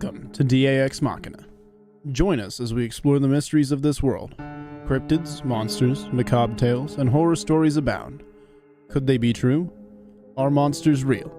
Welcome to DAX Machina. Join us as we explore the mysteries of this world. Cryptids, monsters, macabre tales, and horror stories abound. Could they be true? Are monsters real?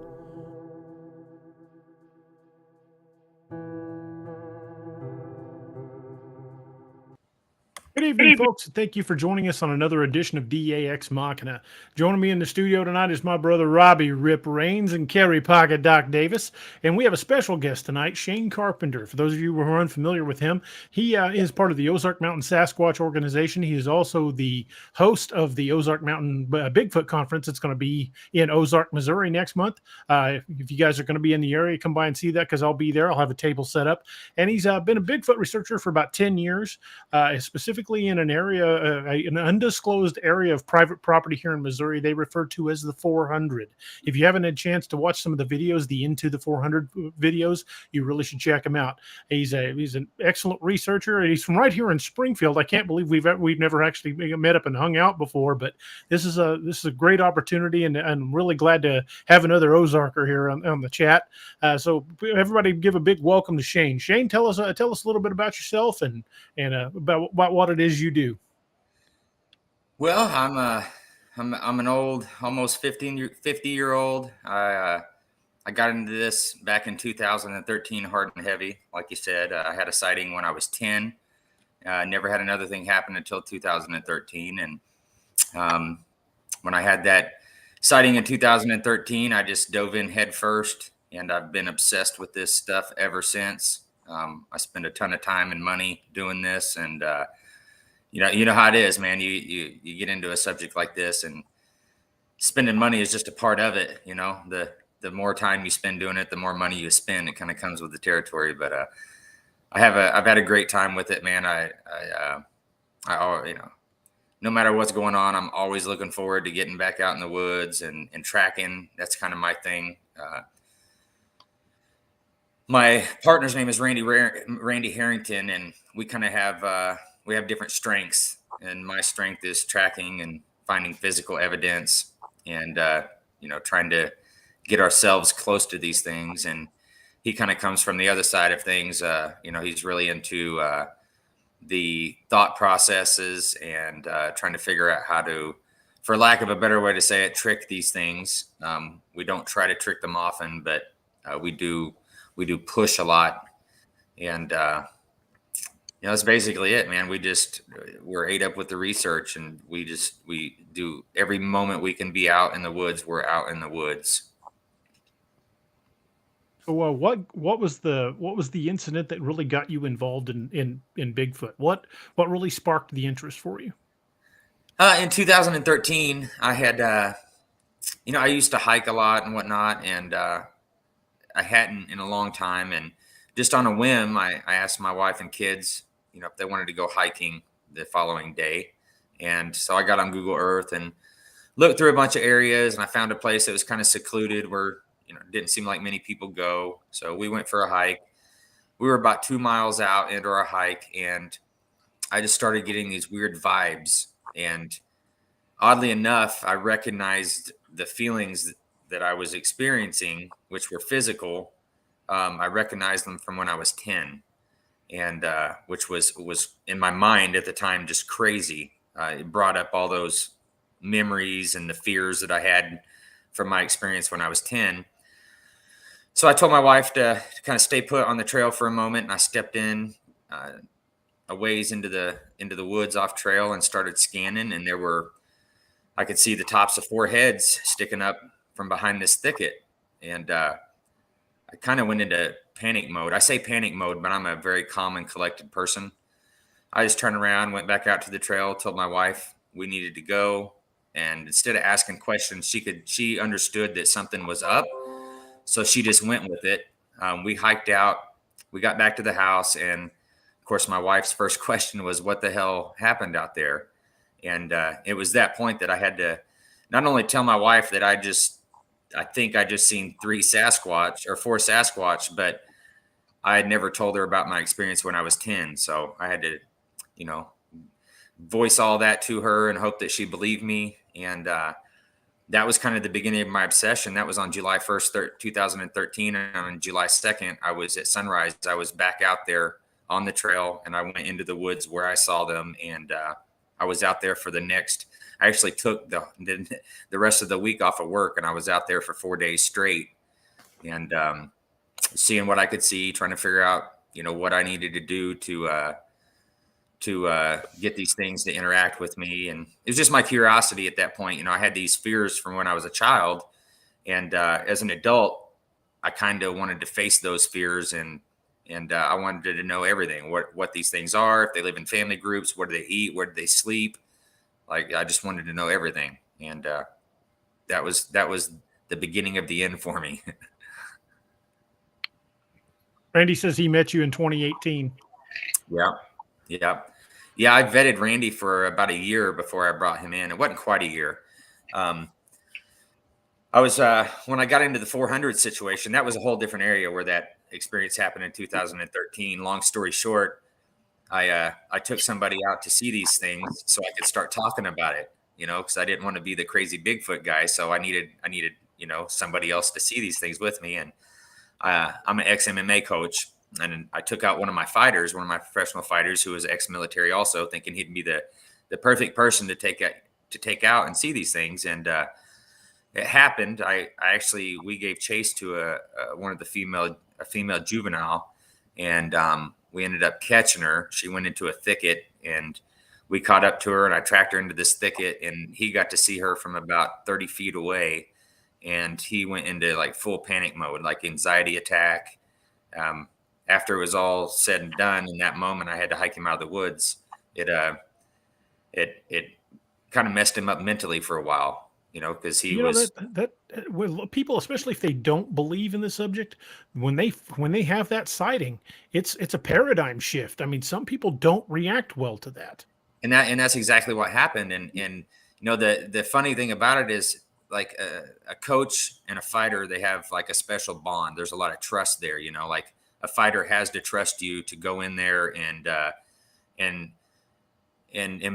Good evening, folks. Thank you for joining us on another edition of DAX Machina. Joining me in the studio tonight is my brother Robbie Rip Rains and Kerry Pocket Doc Davis. And we have a special guest tonight, Shane Carpenter. For those of you who are unfamiliar with him, he is part of the Ozark Mountain Sasquatch organization. He is also the host of the Ozark Mountain Bigfoot Conference. It's going to be in Ozark, Missouri next month. If you guys are going to be in the area, come by and see that because I'll be there. I'll have a table set up. And he's been a Bigfoot researcher for about 10 years, specifically in an area, an undisclosed area of private property here in Missouri they refer to as the 400. If you haven't had a chance to watch some of the videos, the Into the 400 videos, you really should check him out. He's an excellent researcher. He's from right here in Springfield. I can't believe we've never actually met up and hung out before, but this is a great opportunity, and I'm really glad to have another Ozarker here on the chat. So everybody, give a big welcome to Shane. Shane, tell us a little bit about yourself and about what it is you do. Well, I'm an old, almost 50-year-old. I got into this back in 2013, hard and heavy. Like you said, I had a sighting when I was 10. Never had another thing happen until 2013. And when I had that sighting in 2013, I just dove in head first, and I've been obsessed with this stuff ever since. I spend a ton of time and money doing this, and you know how it is, man. You get into a subject like this, and spending money is just a part of it. You know, the more time you spend doing it, the more money you spend. It kind of comes with the territory. But I've had a great time with it, man. I no matter what's going on, I'm always looking forward to getting back out in the woods and tracking. That's kind of my thing. My partner's name is Randy Harrington, and we kind of have we have different strengths. And my strength is tracking and finding physical evidence, and trying to get ourselves close to these things. And he kind of comes from the other side of things. He's really into the thought processes and trying to figure out how to, for lack of a better way to say it, trick these things. We don't try to trick them often, but we do push a lot. And that's basically it, man. We're ate up with the research, and we do every moment we can be out in the woods. We're out in the woods. So, what was the incident that really got you involved in Bigfoot? What really sparked the interest for you? In 2013, I had I used to hike a lot and whatnot, and I hadn't in a long time. And just on a whim, I asked my wife and kids, if they wanted to go hiking the following day. And so I got on Google Earth and looked through a bunch of areas, and I found a place that was kind of secluded where, it didn't seem like many people go. So we went for a hike. We were about 2 miles out into our hike, and I just started getting these weird vibes. And oddly enough, I recognized the feelings that I was experiencing, which were physical. I recognized them from when I was 10. And which was in my mind at the time just crazy. It brought up all those memories and the fears that I had from my experience when I was 10. So I told my wife to kind of stay put on the trail for a moment, and I stepped in a ways into the woods off trail and started scanning. And I could see the tops of 4 heads sticking up from behind this thicket, and I kind of went into panic mode. I say panic mode, but I'm a very calm and collected person. I just turned around, went back out to the trail, told my wife we needed to go. And instead of asking questions, she understood that something was up. So she just went with it. We hiked out, we got back to the house. And of course, my wife's first question was, what the hell happened out there? And it was that point that I had to not only tell my wife that I think I just seen 4 Sasquatch, but I had never told her about my experience when I was 10. So I had to, voice all that to her and hope that she believed me. And that was kind of the beginning of my obsession. That was on July 1st, 2013. And on July 2nd, I was at sunrise. I was back out there on the trail, and I went into the woods where I saw them. And I was out there for I actually took the rest of the week off of work, and I was out there for 4 days straight, and seeing what I could see, trying to figure out, what I needed to do to get these things to interact with me. And it was just my curiosity at that point. I had these fears from when I was a child, and as an adult, I kind of wanted to face those fears, and I wanted to know everything, what these things are, if they live in family groups, what do they eat, where do they sleep? Like, I just wanted to know everything. And that was the beginning of the end for me. Randy says he met you in 2018. Yeah. I vetted Randy for about a year before I brought him in. It wasn't quite a year. I was when I got into the 400 situation, that was a whole different area where that experience happened in 2013. Long story short, I took somebody out to see these things so I could start talking about it, because I didn't want to be the crazy Bigfoot guy. So I needed somebody else to see these things with me. And I'm an ex-MMA coach, and I took out one of my professional fighters who was ex-military also, thinking he'd be the perfect person to take out and see these things. And it happened. We gave chase to a female juvenile, and we ended up catching her. She went into a thicket, and we caught up to her, and I tracked her into this thicket, and he got to see her from about 30 feet away. And he went into like full panic mode, like anxiety attack. After it was all said and done, in that moment, I had to hike him out of the woods. It kind of messed him up mentally for a while, because he was well, people, especially if they don't believe in the subject, when they have that sighting, it's a paradigm shift. I mean, some people don't react well to that. And that's exactly what happened. And the funny thing about it is, like a coach and a fighter, they have like a special bond. There's a lot of trust there, like a fighter has to trust you to go in there and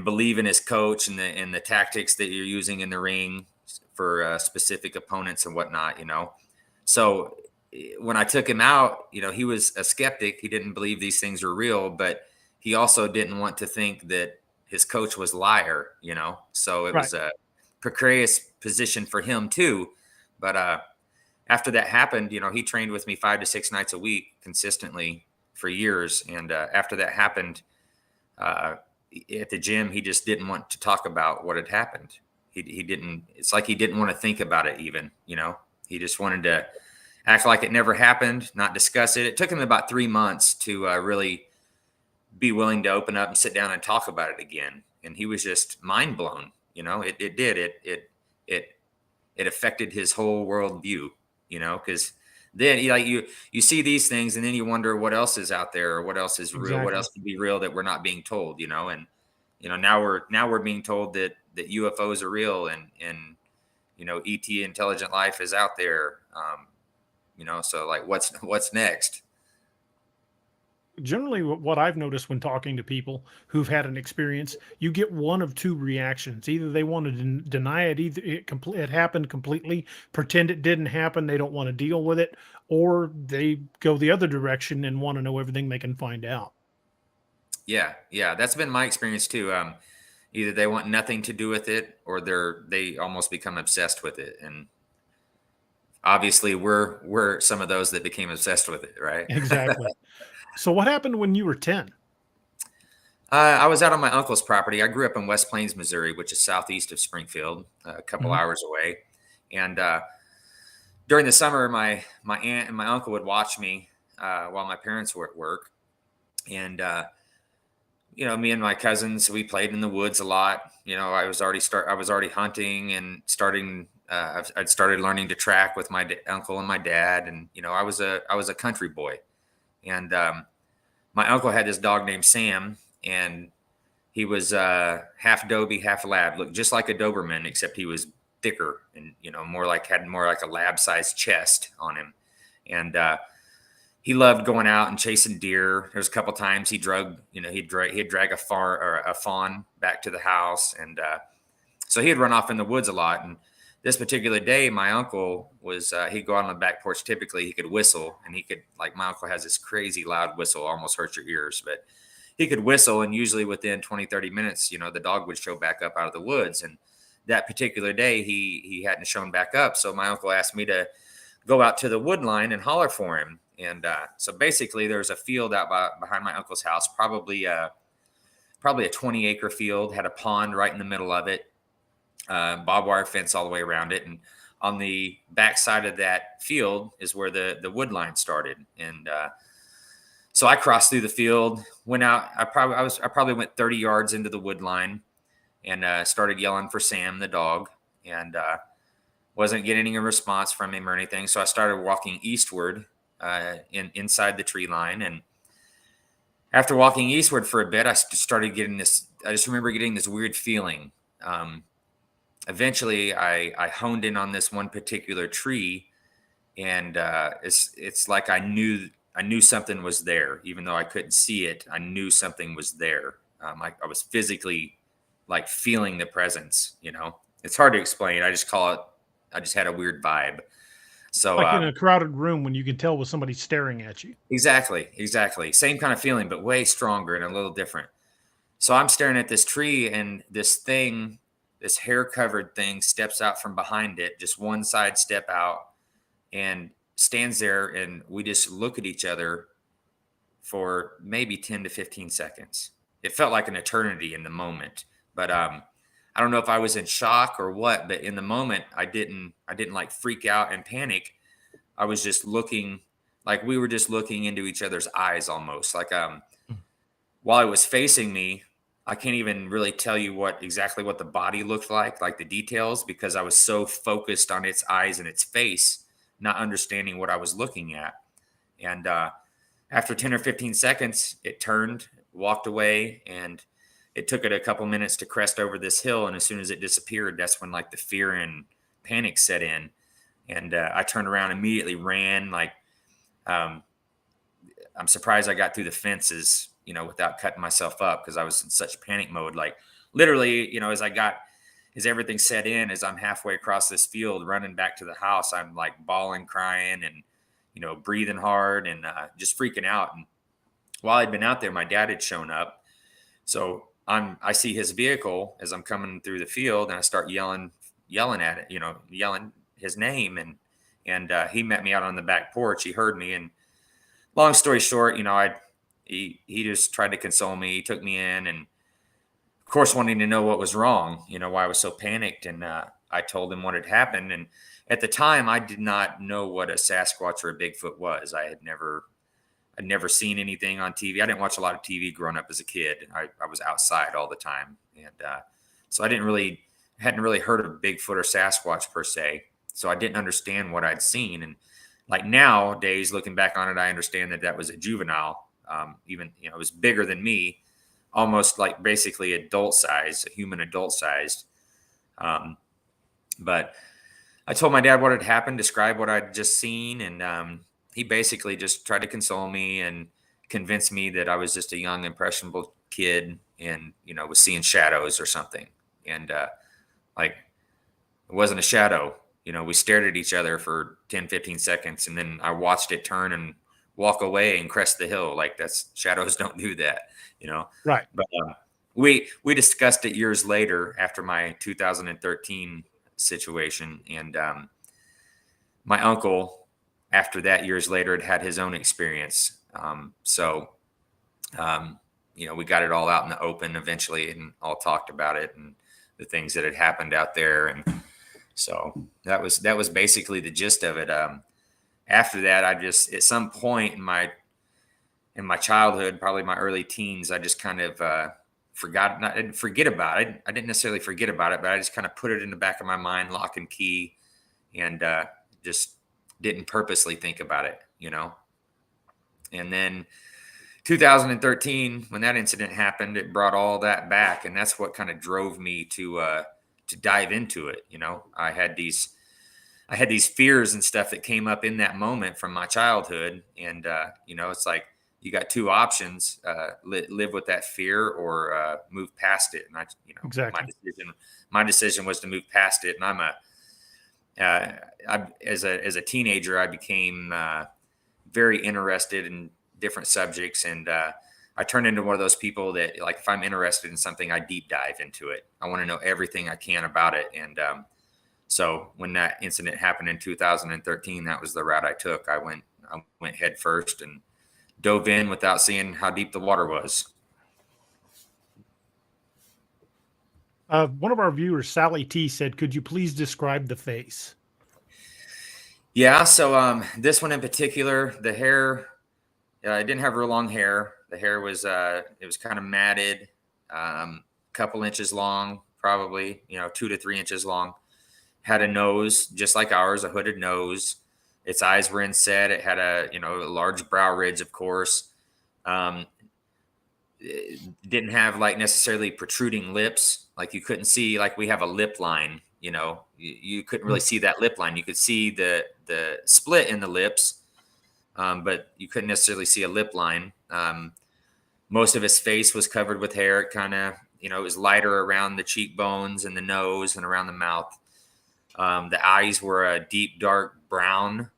believe in his coach and the tactics that you're using in the ring for specific opponents and whatnot, So when I took him out, he was a skeptic. He didn't believe these things were real, but he also didn't want to think that his coach was a liar, So it was a precarious position for him too. But after that happened, he trained with me 5 to 6 nights a week consistently for years. And after that happened at the gym, he just didn't want to talk about what had happened. He didn't. It's like he didn't want to think about it even. He just wanted to act like it never happened, not discuss it. It took him about 3 months to really be willing to open up and sit down and talk about it again. And he was just mind blown. It did. It affected his whole worldview, because then you see these things, and then you wonder what else is out there, or what else is real, Exactly. what else can be real that we're not being told, and now we're being told that UFOs are real, and ET, intelligent life, is out there, so like what's next? Generally, what I've noticed when talking to people who've had an experience, you get one of two reactions. Either they want to deny it, either it happened completely, pretend it didn't happen, they don't want to deal with it, or they go the other direction and want to know everything they can find out. Yeah, that's been my experience too. Either they want nothing to do with it, or they almost become obsessed with it. And obviously, we're some of those that became obsessed with it, right? Exactly. So what happened when you were 10? I was out on my uncle's property. I grew up in West Plains, Missouri, which is southeast of Springfield, a couple hours away. And during the summer, my aunt and my uncle would watch me while my parents were at work. And me and my cousins, we played in the woods a lot. I was already hunting and I'd started learning to track with my uncle and my dad, and I was a country boy. And my uncle had this dog named Sam, and he was half Dobie, half lab, looked just like a Doberman, except he was thicker and had more like a lab-sized chest on him. And he loved going out and chasing deer. There's a couple times he'd drag a fawn back to the house, and so he'd run off in the woods a lot. And this particular day, my uncle was, he'd go out on the back porch. Typically he could whistle, and he could, like, my uncle has this crazy loud whistle, almost hurts your ears, but he could whistle. And usually within 20, 30 minutes, the dog would show back up out of the woods. And that particular day he hadn't shown back up. So my uncle asked me to go out to the wood line and holler for him. And so basically there's a field out behind my uncle's house, probably a 20-acre field, had a pond right in the middle of it, barbed wire fence all the way around it. And on the back side of that field is where the wood line started. And so I crossed through the field, went out. I probably went 30 yards into the wood line, and started yelling for Sam, the dog, and wasn't getting a response from him or anything. So I started walking eastward inside the tree line. And after walking eastward for a bit, I started getting this. I just remember getting this weird feeling. Eventually, I honed in on this one particular tree, and it's like I knew something was there, even though I couldn't see it. I knew something was there. I was physically, like, feeling the presence. It's hard to explain. I just had a weird vibe. So like in a crowded room when you can tell when somebody's staring at you. Exactly. Same kind of feeling, but way stronger and a little different. So I'm staring at this tree, and this hair-covered thing steps out from behind it, just one side step out, and stands there, and we just look at each other for maybe 10 to 15 seconds. It felt like an eternity in the moment, but I don't know if I was in shock or what, but in the moment I didn't like freak out and panic. I was just looking, like we were just looking into each other's eyes almost. Like while it was facing me, I can't even really tell you exactly what the body looked like the details, because I was so focused on its eyes and its face, not understanding what I was looking at. And after 10 or 15 seconds, it turned, walked away, and it took it a couple minutes to crest over this hill. And as soon as it disappeared, that's when, like, the fear and panic set in. And I turned around, immediately ran. Like, I'm surprised I got through the fences, without cutting myself up, because I was in such panic mode. Like, literally, as everything set in, as I'm halfway across this field running back to the house, I'm like bawling, crying, and, breathing hard, and just freaking out. And while I'd been out there, my dad had shown up. So I see his vehicle as I'm coming through the field, and I start yelling at it, yelling his name. And he met me out on the back porch. He heard me. And long story short, he just tried to console me. He took me in, and of course, wanting to know what was wrong, why I was so panicked. And I told him what had happened. And at the time, I did not know what a Sasquatch or a Bigfoot was. I'd never seen anything on TV. I didn't watch a lot of TV growing up as a kid. I was outside all the time. And so I hadn't really heard of Bigfoot or Sasquatch per se. So I didn't understand what I'd seen. And like nowadays, looking back on it, I understand that was a juvenile. Even, it was bigger than me, almost like basically adult size, a human adult sized. But I told my dad what had happened, described what I'd just seen. And he basically just tried to console me and convince me that I was just a young, impressionable kid and, was seeing shadows or something. And like, it wasn't a shadow. We stared at each other for 10, 15 seconds. And then I watched it turn and walk away and crest the hill. Like, shadows don't do that, Right. But we discussed it years later after my 2013 situation. And my uncle, after that, years later, had his own experience. We got it all out in the open eventually, and all talked about it and the things that had happened out there. And so that was basically the gist of it. After that, I just, at some point in my childhood, probably my early teens, I just kind of forgot. I didn't forget about it. I didn't necessarily forget about it, but I just kind of put it in the back of my mind, lock and key, and just didn't purposely think about it, And then 2013, when that incident happened, it brought all that back, and that's what kind of drove me to dive into it. I had these fears and stuff that came up in that moment from my childhood. And, it's like, you got two options, live with that fear or move past it. And exactly. My decision was to move past it. And as a teenager, I became very interested in different subjects, and I turned into one of those people that, like, if I'm interested in something, I deep dive into it. I want to know everything I can about it. And so when that incident happened in 2013, that was the route I took. I went head first and dove in without seeing how deep the water was. One of our viewers, Sally T, said, "Could you please describe the face?" Yeah. So this one in particular, the hair, it didn't have real long hair. The hair was it was kind of matted, couple inches long, probably 2 to 3 inches long. Had a nose just like ours, a hooded nose. Its eyes were inset. It had a large brow ridge, of course. It didn't have like necessarily protruding lips. Like you couldn't see, like we have a lip line. You couldn't really see that lip line. You could see the split in the lips, but you couldn't necessarily see a lip line. Most of his face was covered with hair. It kind of, it was lighter around the cheekbones and the nose and around the mouth. The eyes were a deep, dark brown.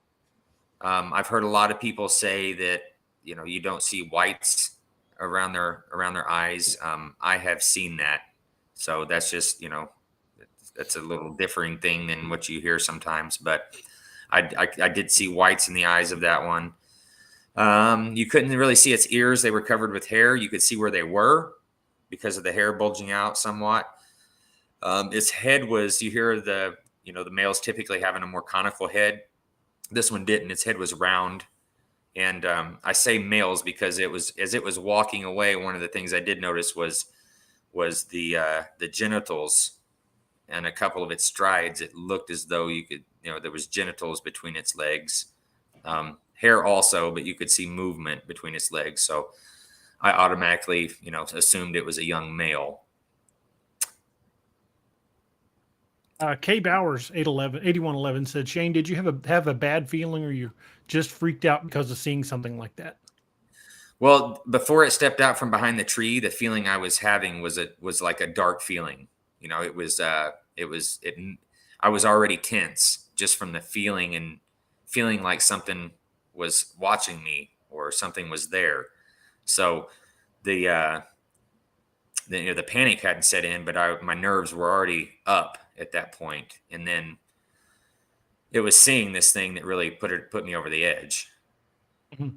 I've heard a lot of people say that, you don't see whites around their eyes. I have seen that. So that's just, that's a little differing thing than what you hear sometimes, but I did see whites in the eyes of that one. You couldn't really see its ears. They were covered with hair. You could see where they were because of the hair bulging out somewhat. Its head was, you hear the males typically having a more conical head. This one didn't. Its head was round. And I say males because as it was walking away, one of the things I did notice was the genitals and a couple of its strides. It looked as though there was genitals between its legs. Hair also, but you could see movement between its legs. So I automatically, assumed it was a young male. K Bowers 8111 said, "Shane, did you have a bad feeling, or you just freaked out because of seeing something like that?" Well, before it stepped out from behind the tree, the feeling I was having was like a dark feeling. I was already tense just from the feeling and feeling like something was watching me or something was there. So the panic hadn't set in, but my nerves were already up at that point. And then it was seeing this thing that really put me over the edge. Mm-hmm.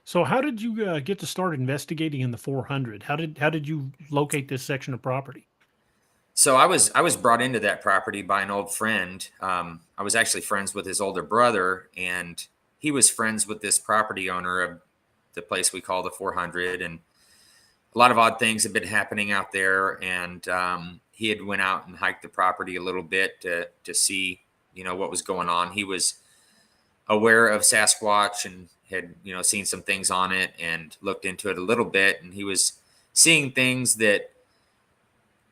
So how did you get to start investigating in the 400? How did you locate this section of property? So I was brought into that property by an old friend. I was actually friends with his older brother, and he was friends with this property owner of the place we call the 400. And a lot of odd things have been happening out there. And he had went out and hiked the property a little bit to see, what was going on. He was aware of Sasquatch and had, seen some things on it and looked into it a little bit. And he was seeing things that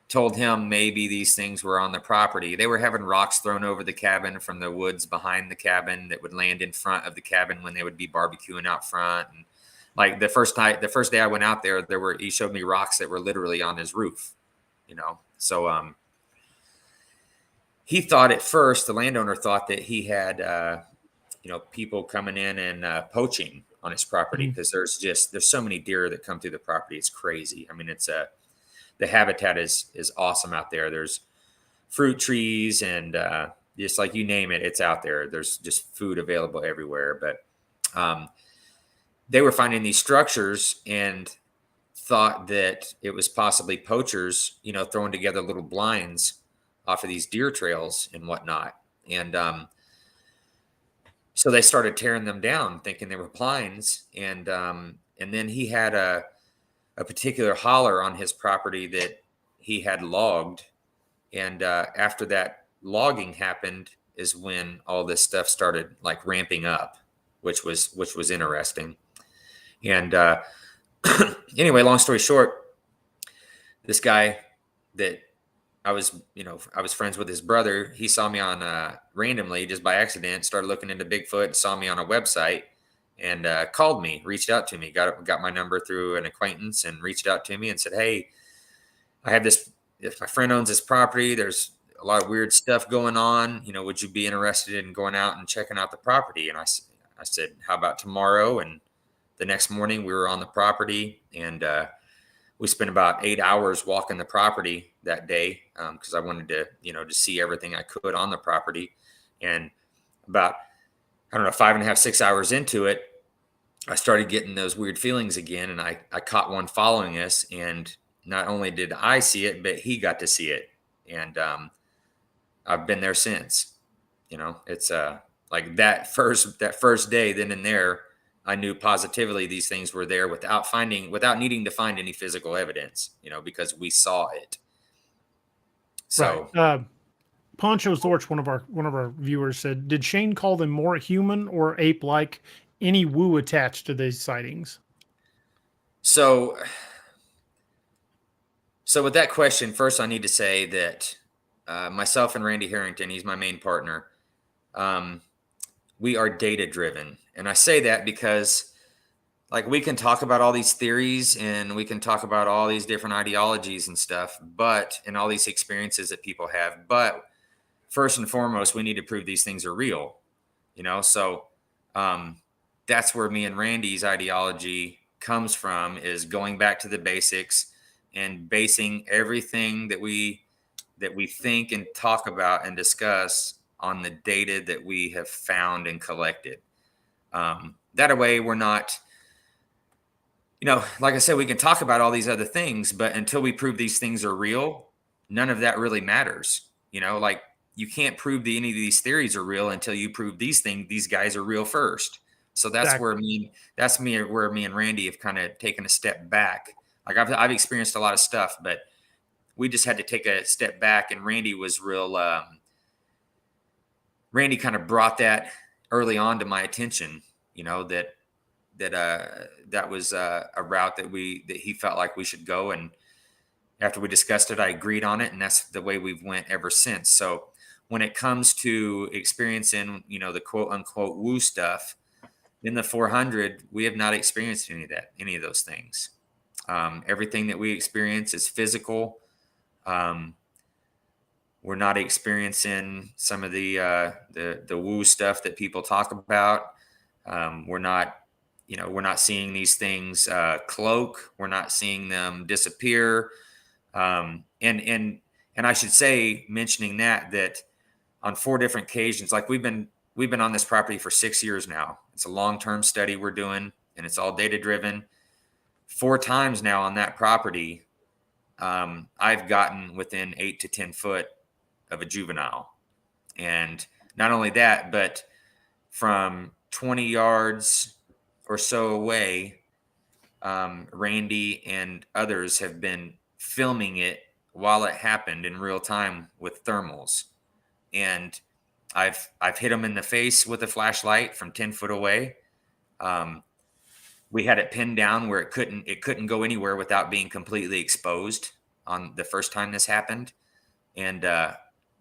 told him maybe these things were on the property. They were having rocks thrown over the cabin from the woods behind the cabin that would land in front of the cabin when they would be barbecuing out front. And like the first day I went out there, he showed me rocks that were literally on his roof, So he thought at first, the landowner thought that he had, people coming in and poaching on his property, because there's so many deer that come through the property. It's crazy. I mean, the habitat is awesome out there. There's fruit trees and just like you name it, it's out there. There's just food available everywhere. But they were finding these structures and thought that it was possibly poachers, throwing together little blinds off of these deer trails and whatnot. And so they started tearing them down, thinking they were blinds. And then he had a particular holler on his property that he had logged. And after that logging happened is when all this stuff started like ramping up, which was interesting. And anyway, long story short, this guy that I was friends with his brother, he saw me on randomly, just by accident, started looking into Bigfoot and saw me on a website and called me, reached out to me, got my number through an acquaintance and reached out to me and said, "Hey, I have this, if my friend owns this property, there's a lot of weird stuff going on. Would you be interested in going out and checking out the property? And I said, how about tomorrow? And the next morning we were on the property, and we spent about 8 hours walking the property that day because I wanted to, to see everything I could on the property. And about, I don't know, 5.5, 6 hours into it, I started getting those weird feelings again. And I caught one following us. And not only did I see it, but he got to see it. And I've been there since. It's like that first day, then and there, I knew positively these things were there without needing to find any physical evidence, because we saw it. So, right. Poncho Zorch, one of our viewers, said, "Did Shane call them more human or ape-like? Any woo attached to these sightings?" So with that question, first I need to say that myself and Randy Harrington, he's my main partner, we are data driven. And I say that because like we can talk about all these theories and we can talk about all these different ideologies and stuff, and all these experiences that people have. But first and foremost, we need to prove these things are real, So that's where me and Randy's ideology comes from, is going back to the basics and basing everything that we think and talk about and discuss on the data that we have found and collected. That way we're not, like I said, we can talk about all these other things, but until we prove these things are real, none of that really matters. Like you can't prove that any of these theories are real until you prove these guys are real first. So that's exactly where me and Randy have kind of taken a step back. Like I've experienced a lot of stuff, but we just had to take a step back, and Randy was real. Randy kind of brought that early on to my attention, that was a route that he felt like we should go. And after we discussed it, I agreed on it, and that's the way we've went ever since. So when it comes to experiencing, the quote unquote woo stuff in the 400, we have not experienced any of those things. Everything that we experience is physical. We're not experiencing some of the woo stuff that people talk about. We're not seeing these things cloak. We're not seeing them disappear. And I should say, mentioning that on 4 different occasions, like we've been on this property for 6 years now. It's a long-term study we're doing, and it's all data driven. 4 times now on that property, I've gotten within 8 to 10 foot of a juvenile. And not only that, but from 20 yards or so away, Randy and others have been filming it while it happened in real time with thermals. And I've hit them in the face with a flashlight from 10 foot away. We had it pinned down where it couldn't go anywhere without being completely exposed on the first time this happened. And it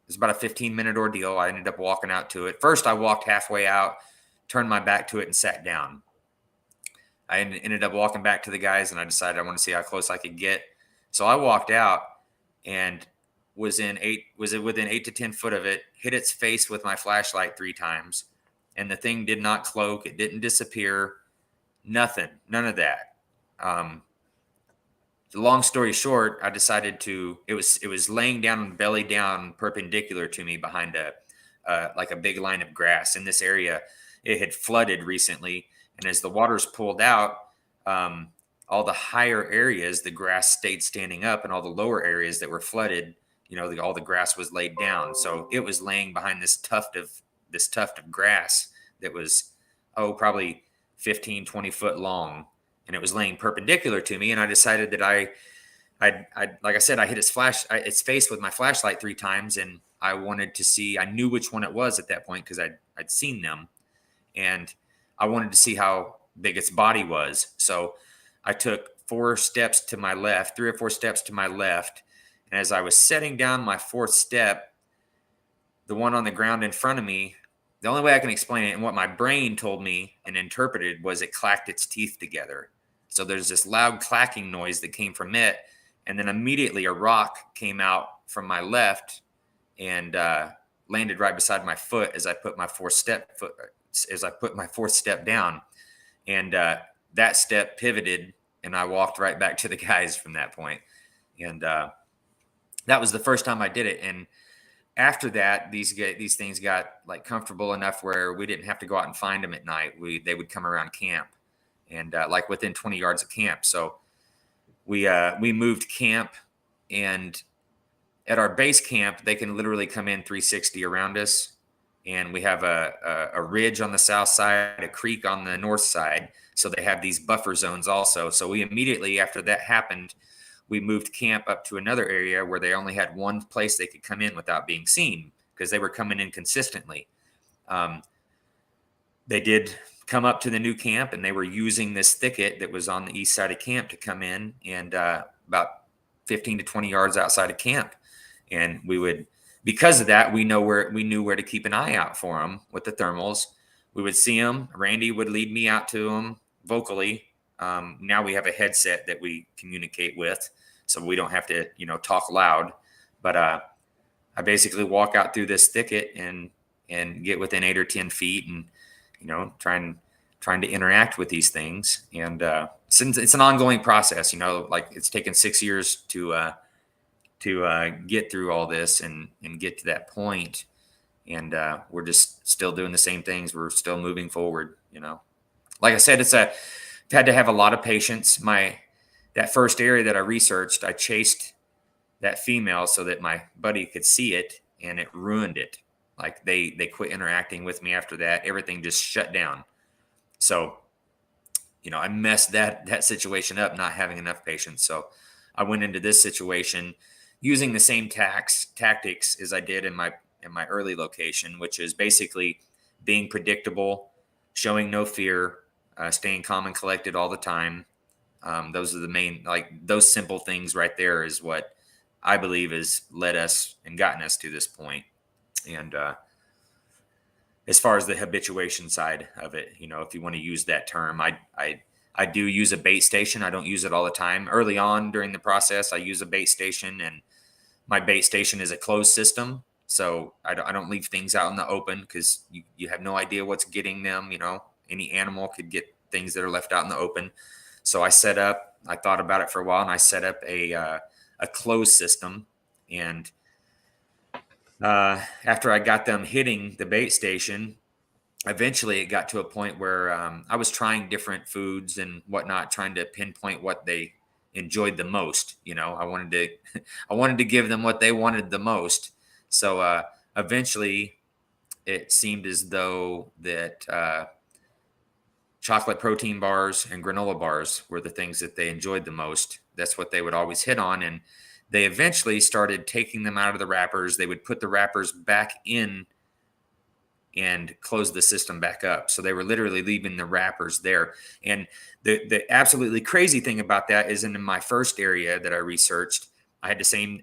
was about a 15-minute ordeal. I ended up walking out to it. First, I walked halfway out, turned my back to it, and sat down. I ended up walking back to the guys, and I decided I want to see how close I could get. So I walked out and was within 8 to 10 foot of it, hit its face with my flashlight 3 times, and the thing did not cloak. It didn't disappear. Nothing, none of that. Long story short, I decided it was laying down, belly down, perpendicular to me behind like a big line of grass in this area. It had flooded recently, and as the waters pulled out, all the higher areas, the grass stayed standing up, and all the lower areas that were flooded, all the grass was laid down. So it was laying behind this tuft of grass that was, probably 15, 20 foot long. And it was laying perpendicular to me. And I decided that I like I said, I hit its face with my flashlight 3 times. And I wanted to see, I knew which one it was at that point, because I'd seen them. And I wanted to see how big its body was. So I took 4 steps to my left, 3 or 4 steps to my left. And as I was setting down my 4th step, the one on the ground in front of me, the only way I can explain it, and what my brain told me and interpreted, was it clacked its teeth together. So there's this loud clacking noise that came from it. And then immediately a rock came out from my left and landed right beside my foot as I put my fourth step down, and that step pivoted, and I walked right back to the guys from that point. And that was the first time I did it. And after that, these things got like comfortable enough where we didn't have to go out and find them at night. They would come around camp, and like within 20 yards of camp. So we moved camp, and at our base camp, they can literally come in 360 around us. And we have a ridge on the south side, a creek on the north side. So they have these buffer zones also. So we immediately, after that happened, we moved camp up to another area where they only had one place they could come in without being seen, because they were coming in consistently. They did come up to the new camp, and they were using this thicket that was on the east side of camp to come in, and about 15 to 20 yards outside of camp. And we would, because of that, we knew where to keep an eye out for them with the thermals. We would see them. Randy would lead me out to them vocally. Now we have a headset that we communicate with, so we don't have to, talk loud. But I basically walk out through this thicket and get within 8 or 10 feet, and trying to interact with these things. And since it's an ongoing process, like it's taken 6 years to get through all this and get to that point. And we're just still doing the same things. We're still moving forward. Like I said, I've had to have a lot of patience. That first area that I researched, I chased that female so that my buddy could see it, and it ruined it. Like they quit interacting with me after that. Everything just shut down. So, I messed that situation up, not having enough patience. So I went into this situation using the same tactics as I did in my early location, which is basically being predictable, showing no fear, staying calm and collected all the time. Those are the main, those simple things right there is what I believe has led us and gotten us to this point. And as far as the habituation side of it, if you want to use that term, I do use a bait station. I don't use it all the time. Early on during the process, I use a bait station, and my bait station is a closed system. So I don't leave things out in the open, because you have no idea what's getting them. Any animal could get things that are left out in the open. So I thought about it for a while, and I set up a closed system. And after I got them hitting the bait station, eventually it got to a point where I was trying different foods and whatnot, trying to pinpoint what they enjoyed the most. I wanted to give them what they wanted the most. So eventually it seemed as though that chocolate protein bars and granola bars were the things that they enjoyed the most. That's what they would always hit on. And they eventually started taking them out of the wrappers. They would put the wrappers back in and close the system back up. So they were literally leaving the wrappers there. And the absolutely crazy thing about that is, in my first area that I researched, I had the same,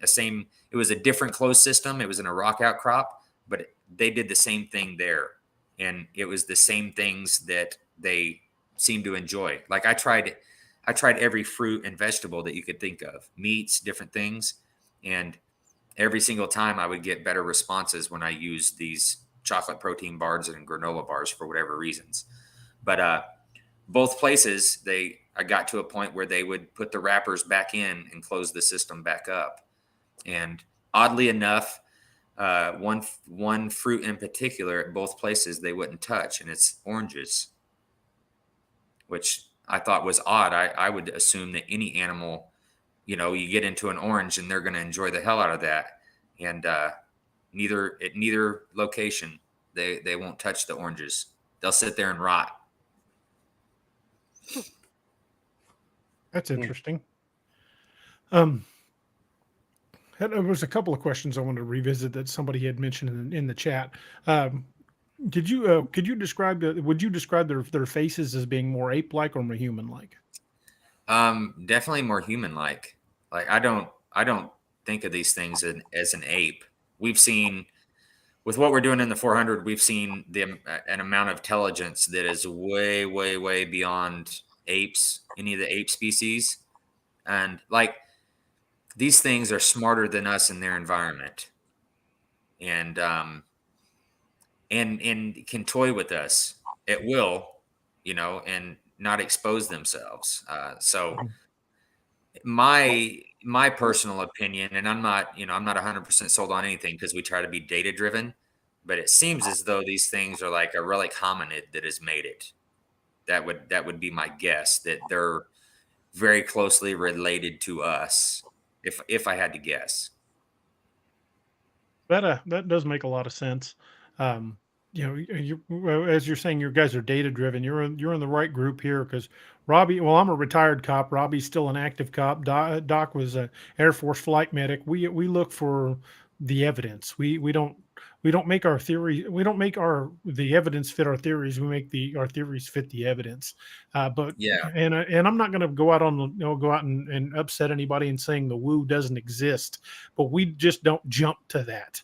it was a different closed system. It was in a rock outcrop, but they did the same thing there. And it was the same things that they seemed to enjoy. Like I tried every fruit and vegetable that you could think of, meats, different things. And every single time I would get better responses when I used these chocolate protein bars and granola bars for whatever reasons. But both places, I got to a point where they would put the wrappers back in and close the system back up. And oddly enough, one fruit in particular at both places they wouldn't touch, and it's oranges, which I thought was odd. I would assume that any animal, you get into an orange and they're going to enjoy the hell out of that. And neither location, they won't touch the oranges. They'll sit there and rot. That's interesting. There was a couple of questions I wanted to revisit that somebody had mentioned in the chat. Could you describe would you describe their faces as being more ape-like or more human-like? Definitely more human-like. Like I don't think of these things as an ape. We've seen, with what we're doing in the 400, we've seen an amount of intelligence that is way, way, way beyond apes, any of the ape species. And like, these things are smarter than us in their environment. and can toy with us at will, and not expose themselves. So my personal opinion, and I'm not 100% sold on anything because we try to be data driven, but it seems as though these things are like a relic hominid that has made it. That would be my guess, that they're very closely related to us, if I had to guess. That does make a lot of sense. Um, as you're saying, you guys are data driven. You're in the right group here because Robbie. Well, I'm a retired cop. Robbie's still an active cop. Doc was an Air Force flight medic. We look for the evidence. We don't make our theory. We don't make the evidence fit our theories. We make our theories fit the evidence. But Yeah, and I'm not going to go out and upset anybody in saying the woo doesn't exist, but we just don't jump to that.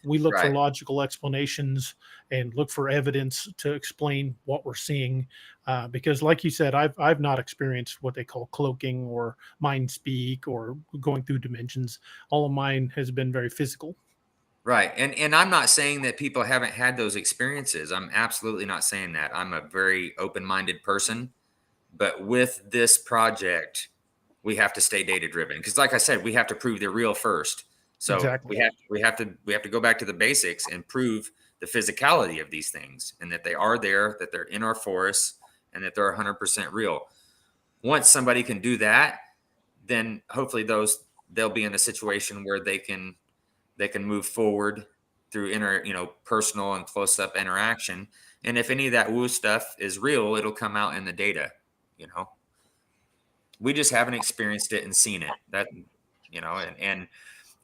We look for right. logical explanations and look for evidence to explain what we're seeing. Because, like you said, I've not experienced what they call cloaking or mind speak or going through dimensions. All of mine has been very physical. Right. And I'm not saying that people haven't had those experiences. I'm absolutely not saying that. I'm a very open-minded person, but with this project, we have to stay data driven because like I said, we have to prove they're real first. So Exactly. we have to go back to the basics and prove the physicality of these things and that they are there, that they're in our forests, and that they're 100% real. Once somebody can do that, then hopefully they'll be in a situation where they can move forward through personal and close up interaction. And if any of that woo stuff is real, it'll come out in the data. You know, we just haven't experienced it and seen it. And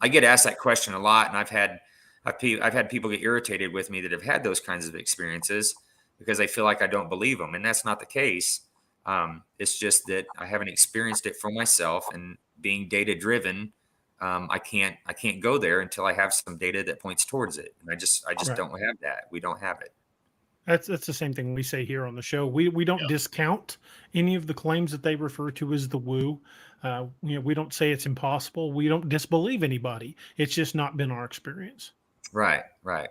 I get asked that question a lot, and I've had people get irritated with me that have had those kinds of experiences because they feel like I don't believe them, and that's not the case. It's just that I haven't experienced it for myself, and being data driven, I can't go there until I have some data that points towards it, and I just Right. don't have that. We don't have it. That's the same thing we say here on the show. We don't discount any of the claims that they refer to as the woo. We don't say it's impossible. We don't disbelieve anybody. It's just not been our experience. Right, right.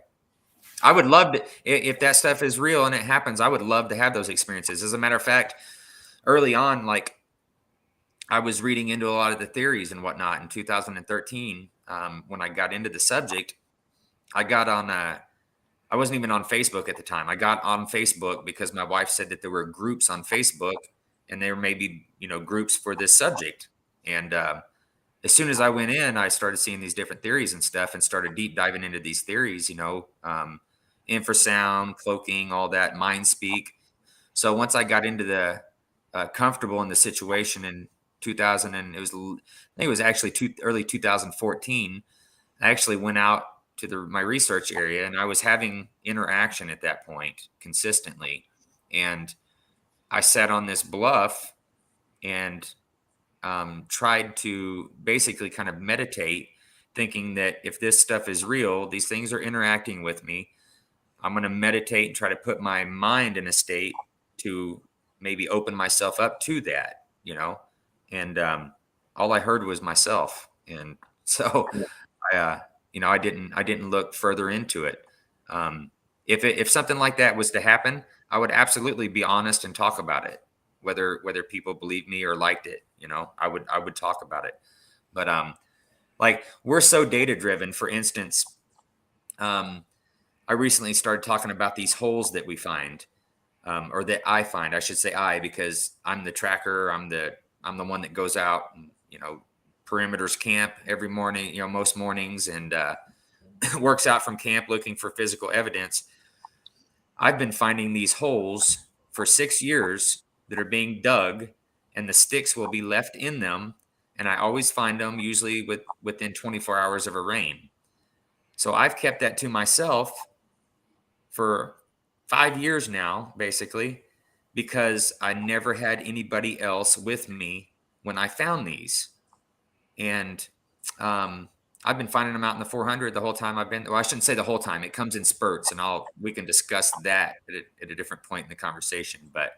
I would love to, if that stuff is real and it happens, I would love to have those experiences. As a matter of fact, early on, like I was reading into a lot of the theories and whatnot in 2013. When I got into the subject, I got on, I wasn't even on Facebook at the time. I got on Facebook because my wife said that there were groups on Facebook and there may be, groups for this subject. And as soon as I went in, I started seeing these different theories and stuff and started deep diving into these theories, infrasound, cloaking, all that, mind speak. So once I got into the comfortable in the situation in 2000, and I think it was actually early 2014, I actually went out to my research area, and I was having interaction at that point consistently. And I sat on this bluff and tried to basically kind of meditate, thinking that if this stuff is real, these things are interacting with me. I'm going to meditate and try to put my mind in a state to maybe open myself up to that, and all I heard was myself. And so I didn't look further into it. If something like that was to happen, I would absolutely be honest and talk about it, whether people believed me or liked it. I would talk about it. But like we're so data driven. For instance, I recently started talking about these holes that we find, or that I find. I should say because I'm the tracker. I'm the one that goes out and perimeters camp every morning. Most mornings, and works out from camp looking for physical evidence. I've been finding these holes for 6 years that are being dug, and the sticks will be left in them. And I always find them usually within 24 hours of a rain. So I've kept that to myself for 5 years now, basically, because I never had anybody else with me when I found these. And I've been finding them out in the 400 the whole time I've been. Well, I shouldn't say the whole time. It comes in spurts, and we can discuss that at a different point in the conversation. But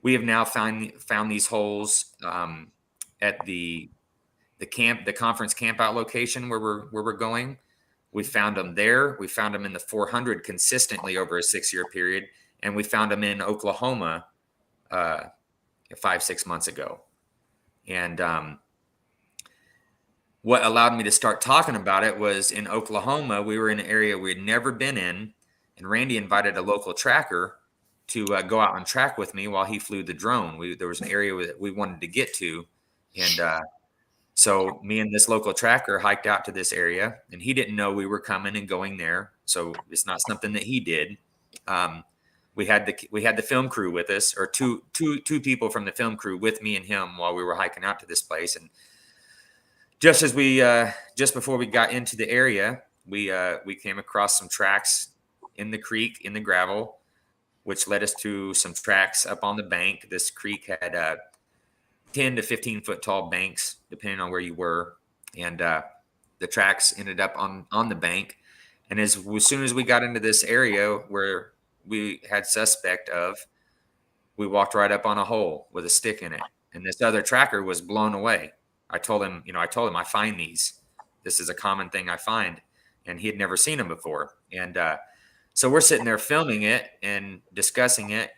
we have now found these holes at the the conference camp out location where we're going. We found them there. We found them in the 400 consistently over a 6-year period, and we found them in Oklahoma 5-6 months ago. And what allowed me to start talking about it was in Oklahoma, we were in an area we had never been in, and Randy invited a local tracker to go out and track with me while he flew the drone. There was an area that we wanted to get to, and so me and this local tracker hiked out to this area, and he didn't know we were coming and going there, so it's not something that he did. We had the film crew with us, or two people from the film crew with me and him while we were hiking out to this place. And just before we got into the area, we came across some tracks in the creek, in the gravel, which led us to some tracks up on the bank. This creek had 10 to 15 foot tall banks, depending on where you were. And the tracks ended up on the bank. And as soon as we got into this area where we had suspect of, we walked right up on a hole with a stick in it. And this other tracker was blown away. I told him, I find these. This is a common thing I find. And he had never seen them before. And so we're sitting there filming it and discussing it.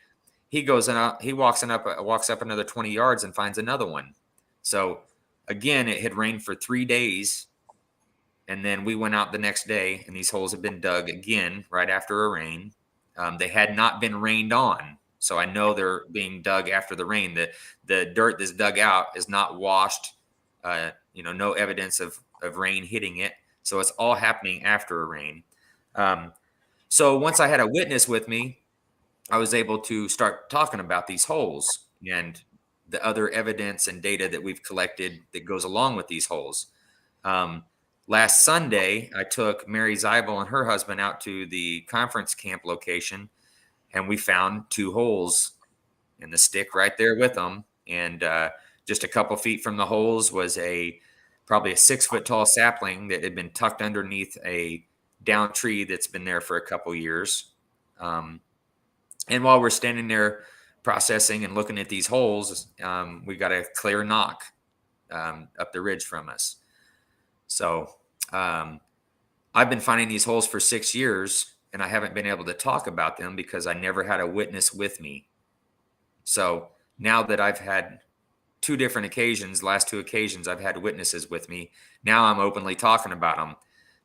He goes and he walks up another 20 yards and finds another one. So again, it had rained for 3 days. And then we went out the next day, and these holes had been dug again right after a rain. They had not been rained on. So I know they're being dug after the rain. The dirt that's dug out is not washed. No evidence of rain hitting it. So it's all happening after a rain. So once I had a witness with me, I was able to start talking about these holes and the other evidence and data that we've collected that goes along with these holes. Last Sunday, I took Mary Zeibel and her husband out to the conference camp location, and we found 2 holes in the stick right there with them. And just a couple feet from the holes was probably a 6 foot tall sapling that had been tucked underneath a down tree that's been there for a couple years. And while we're standing there processing and looking at these holes, we got a clear knock up the ridge from us. So I've been finding these holes for 6 years, and I haven't been able to talk about them because I never had a witness with me. So now that I've had 2 different occasions, last 2 occasions, I've had witnesses with me. Now I'm openly talking about them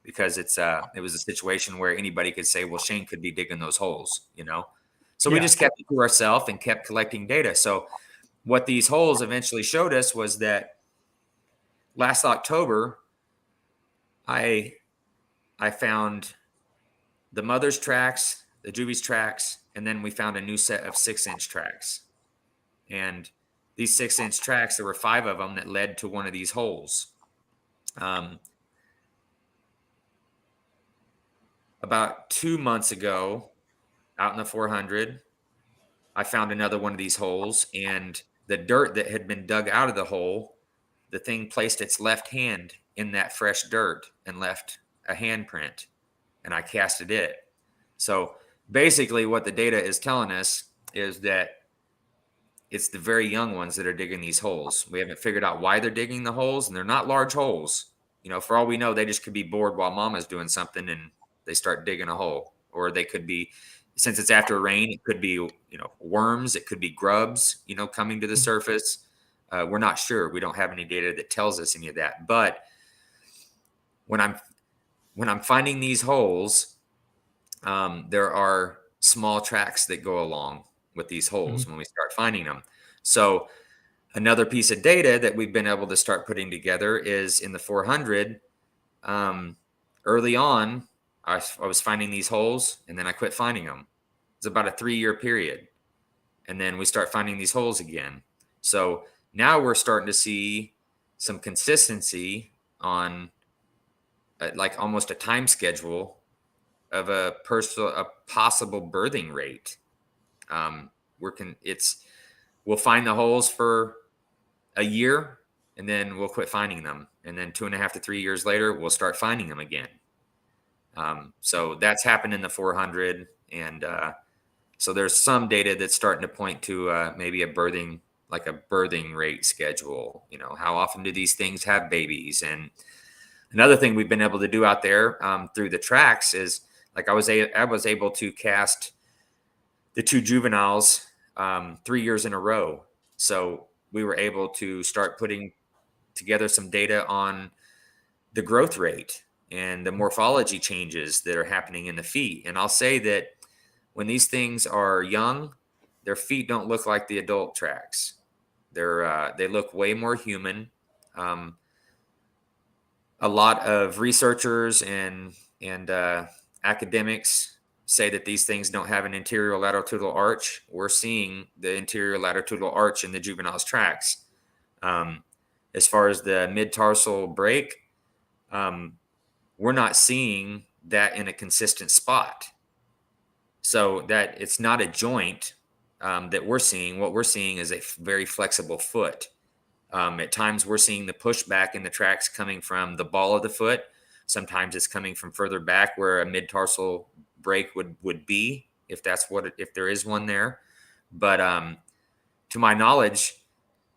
because it was a situation where anybody could say, well, Shane could be digging those holes, So we just kept it to ourselves and kept collecting data. So what these holes eventually showed us was that last October, I found the mother's tracks, the Juvi's tracks, and then we found a new set of 6-inch tracks. And these 6-inch tracks, there were 5 of them that led to one of these holes. About 2 months ago, out in the 400, I found another one of these holes, and the dirt that had been dug out of the hole, the thing placed its left hand in that fresh dirt and left a handprint, and I casted it. So basically what the data is telling us is that it's the very young ones that are digging these holes. We haven't figured out why they're digging the holes, and they're not large holes. For all we know, they just could be bored while mama's doing something and they start digging a hole. Or they could be, since it's after rain, it could be, worms, it could be grubs, coming to the surface. We're not sure. We don't have any data that tells us any of that. But when I'm finding these holes, there are small tracks that go along with these holes when we start finding them. So another piece of data that we've been able to start putting together is in the 400. Early on, I was finding these holes, and then I quit finding them. It's about a 3-year period. And then we start finding these holes again. So now we're starting to see some consistency on like almost a time schedule of a possible birthing rate. We'll find the holes for a year, and then we'll quit finding them. And then 2.5 to 3 years later, we'll start finding them again. So that's happened in the 400. And so there's some data that's starting to point to maybe a birthing like a birthing rate schedule. You know, how often do these things have babies? And another thing we've been able to do out there through the tracks is, like, I was able to cast the 2 juveniles 3 years in a row. So we were able to start putting together some data on the growth rate and the morphology changes that are happening in the feet. And I'll say that when these things are young, their feet don't look like the adult tracks. They look way more human. A lot of researchers and academics say that these things don't have an anterior latitudinal arch. We're seeing the interior latitudinal arch in the juvenile's tracks. As far as the mid-tarsal break, we're not seeing that in a consistent spot. So that it's not a joint that we're seeing. What we're seeing is a very flexible foot. At times we're seeing the pushback in the tracks coming from the ball of the foot. Sometimes it's coming from further back where a mid-tarsal break would be, if there is one there. But to my knowledge,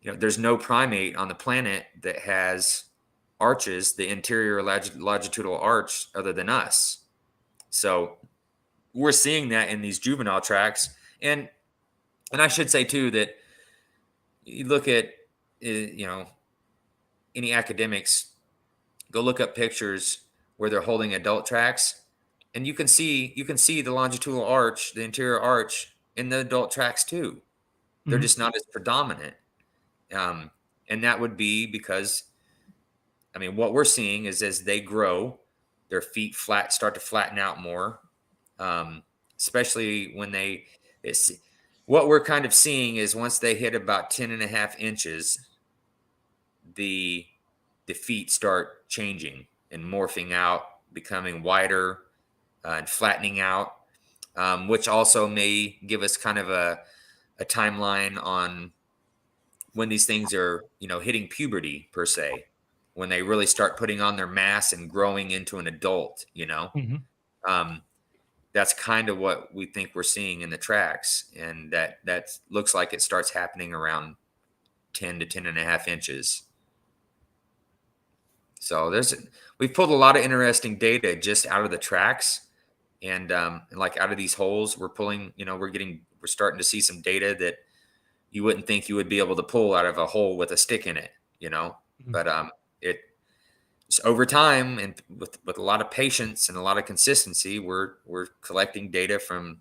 there's no primate on the planet that has arches, the interior longitudinal arch, other than us. So we're seeing that in these juvenile tracks. And I should say too that you look at any academics, go look up pictures where they're holding adult tracks, and you can see the longitudinal arch, the interior arch, in the adult tracks too. They're just not as predominant. And that would be because, what we're seeing is as they grow, their feet start to flatten out more, especially when what we're kind of seeing is once they hit about 10.5 inches, the feet start changing and morphing out, becoming wider and flattening out, which also may give us kind of a timeline on when these things are, hitting puberty per se, when they really start putting on their mass and growing into an adult, that's kind of what we think we're seeing in the tracks. And that looks like it starts happening around 10 to 10.5 inches. So we've pulled a lot of interesting data just out of the tracks, and like out of these holes, we're pulling, we're starting to see some data that you wouldn't think you would be able to pull out of a hole with a stick in it, but it's over time and with a lot of patience and a lot of consistency, we're collecting data from,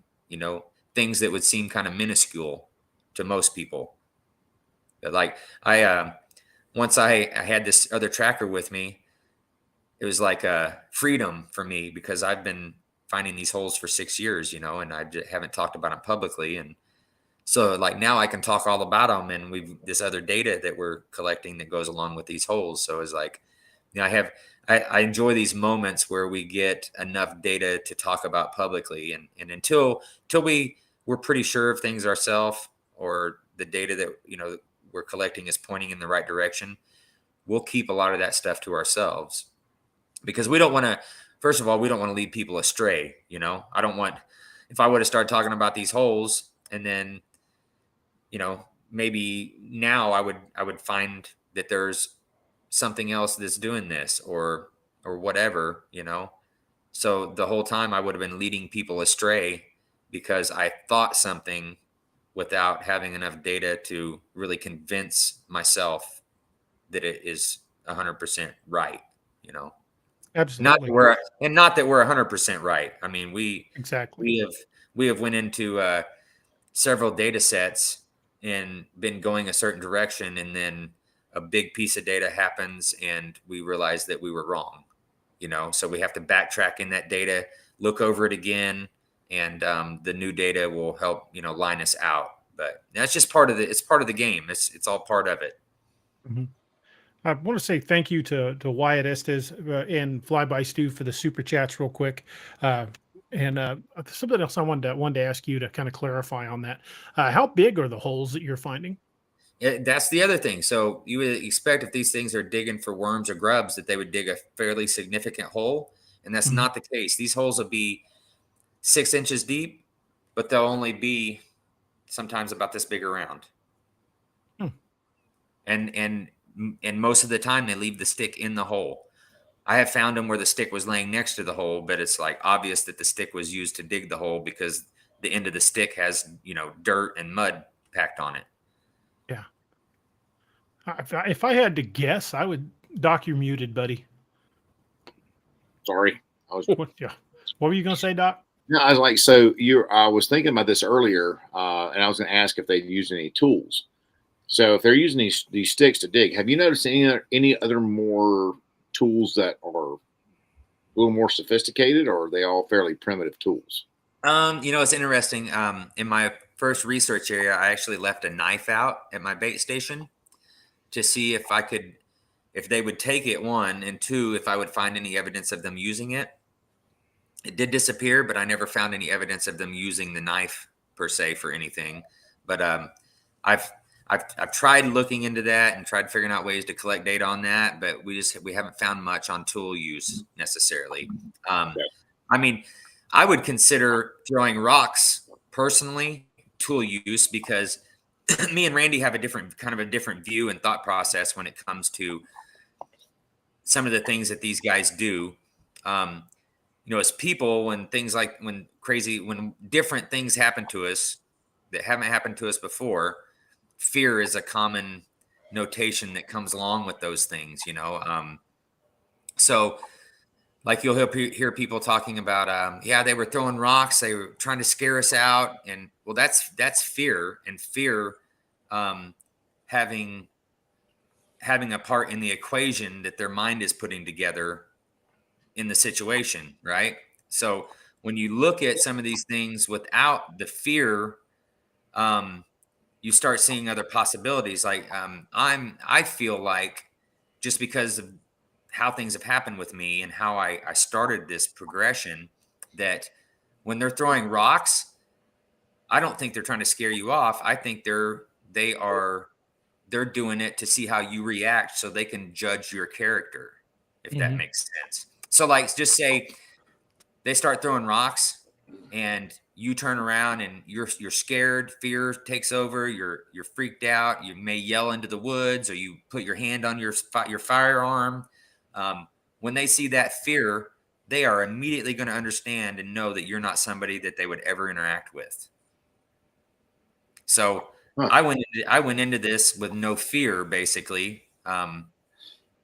things that would seem kind of minuscule to most people. But like once I had this other tracker with me, it was like a freedom for me because I've been finding these holes for 6 years, and I haven't talked about them publicly. And so like now I can talk all about them, and this other data that we're collecting that goes along with these holes. So it's like, I enjoy these moments where we get enough data to talk about publicly. And until we're pretty sure of things ourselves, or the data that, we're collecting is pointing in the right direction, we'll keep a lot of that stuff to ourselves, because we don't want to, first of all, we don't want to lead people astray. I don't want, if I would have started talking about these holes and then, maybe now I would find that there's something else that's doing this or whatever, so the whole time I would have been leading people astray because I thought something without having enough data to really convince myself that it is 100% right, Absolutely. Not that we're 100% right. Exactly. We have went into several data sets and been going a certain direction, and then a big piece of data happens and we realize that we were wrong, so we have to backtrack in that data, look over it again, and the new data will help, line us out. But that's just it's part of the game. It's all part of it. Mm-hmm. I want to say thank you to Wyatt Estes and Flyby Stu for the super chats real quick. And something else I wanted to ask you to kind of clarify on that. How big are the holes that you're finding? That's the other thing. So you would expect if these things are digging for worms or grubs that they would dig a fairly significant hole. And that's not the case. These holes will be 6 inches deep, but they'll only be sometimes about this big around. and most of the time they leave the stick in the hole. I have found them where the stick was laying next to the hole, but it's like obvious that the stick was used to dig the hole because the end of the stick has, dirt and mud packed on it. Yeah. If I had to guess, I would. Doc, you're muted, buddy. Sorry. Yeah. What were you going to say, Doc? No, I was like, I was thinking about this earlier, and I was going to ask if they'd use any tools. So if they're using these sticks to dig, have you noticed any other more tools that are a little more sophisticated, or are they all fairly primitive tools? It's interesting. In my first research area, I actually left a knife out at my bait station to see if they would take it, one, and two, if I would find any evidence of them using it. It did disappear, but I never found any evidence of them using the knife per se for anything. But I've tried looking into that and tried figuring out ways to collect data on that, but we haven't found much on tool use necessarily. I mean, I would consider throwing rocks personally tool use because me and Randy have a different view and thought process when it comes to some of the things that these guys do. As people, when different things happen to us that haven't happened to us before, fear is a common notation that comes along with those things, so like you'll hear people talking about, they were throwing rocks, they were trying to scare us out. And well, that's fear, and fear having a part in the equation that their mind is putting together in the situation, right? So when you look at some of these things without the fear, you start seeing other possibilities. Like I feel like just because of how things have happened with me and how I started this progression, that when they're throwing rocks, I don't think they're trying to scare you off. I think they're doing it to see how you react so they can judge your character, if that makes sense. So like, just say they start throwing rocks and you turn around and you're scared, fear takes over, you're freaked out, you may yell into the woods, or you put your hand on your firearm. When they see that fear, they are immediately going to understand and know that you're not somebody that they would ever interact with. So I went into this with no fear, basically,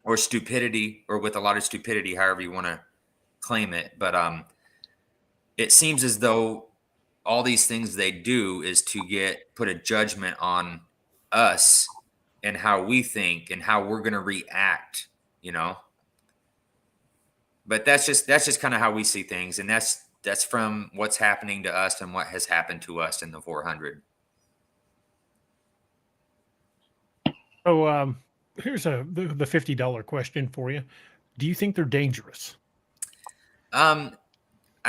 or stupidity, or with a lot of stupidity, however you want to claim it. But it seems as though all these things they do is to put a judgment on us and how we think and how we're going to react, But that's just kind of how we see things, and that's from what's happening to us and what has happened to us in the 400. So here's the $50 question for you. Do you think they're dangerous? I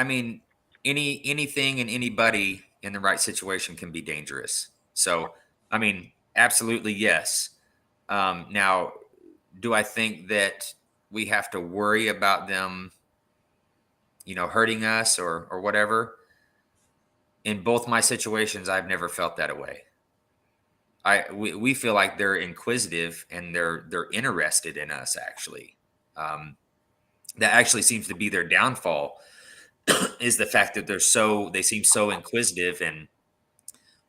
mean, anything and anybody in the right situation can be dangerous. So, I mean, absolutely yes. Now, do I think that we have to worry about them, hurting us or whatever? In both my situations, I've never felt that way. We feel like they're inquisitive and they're interested in us, actually. That actually seems to be their downfall, is the fact that they seem so inquisitive and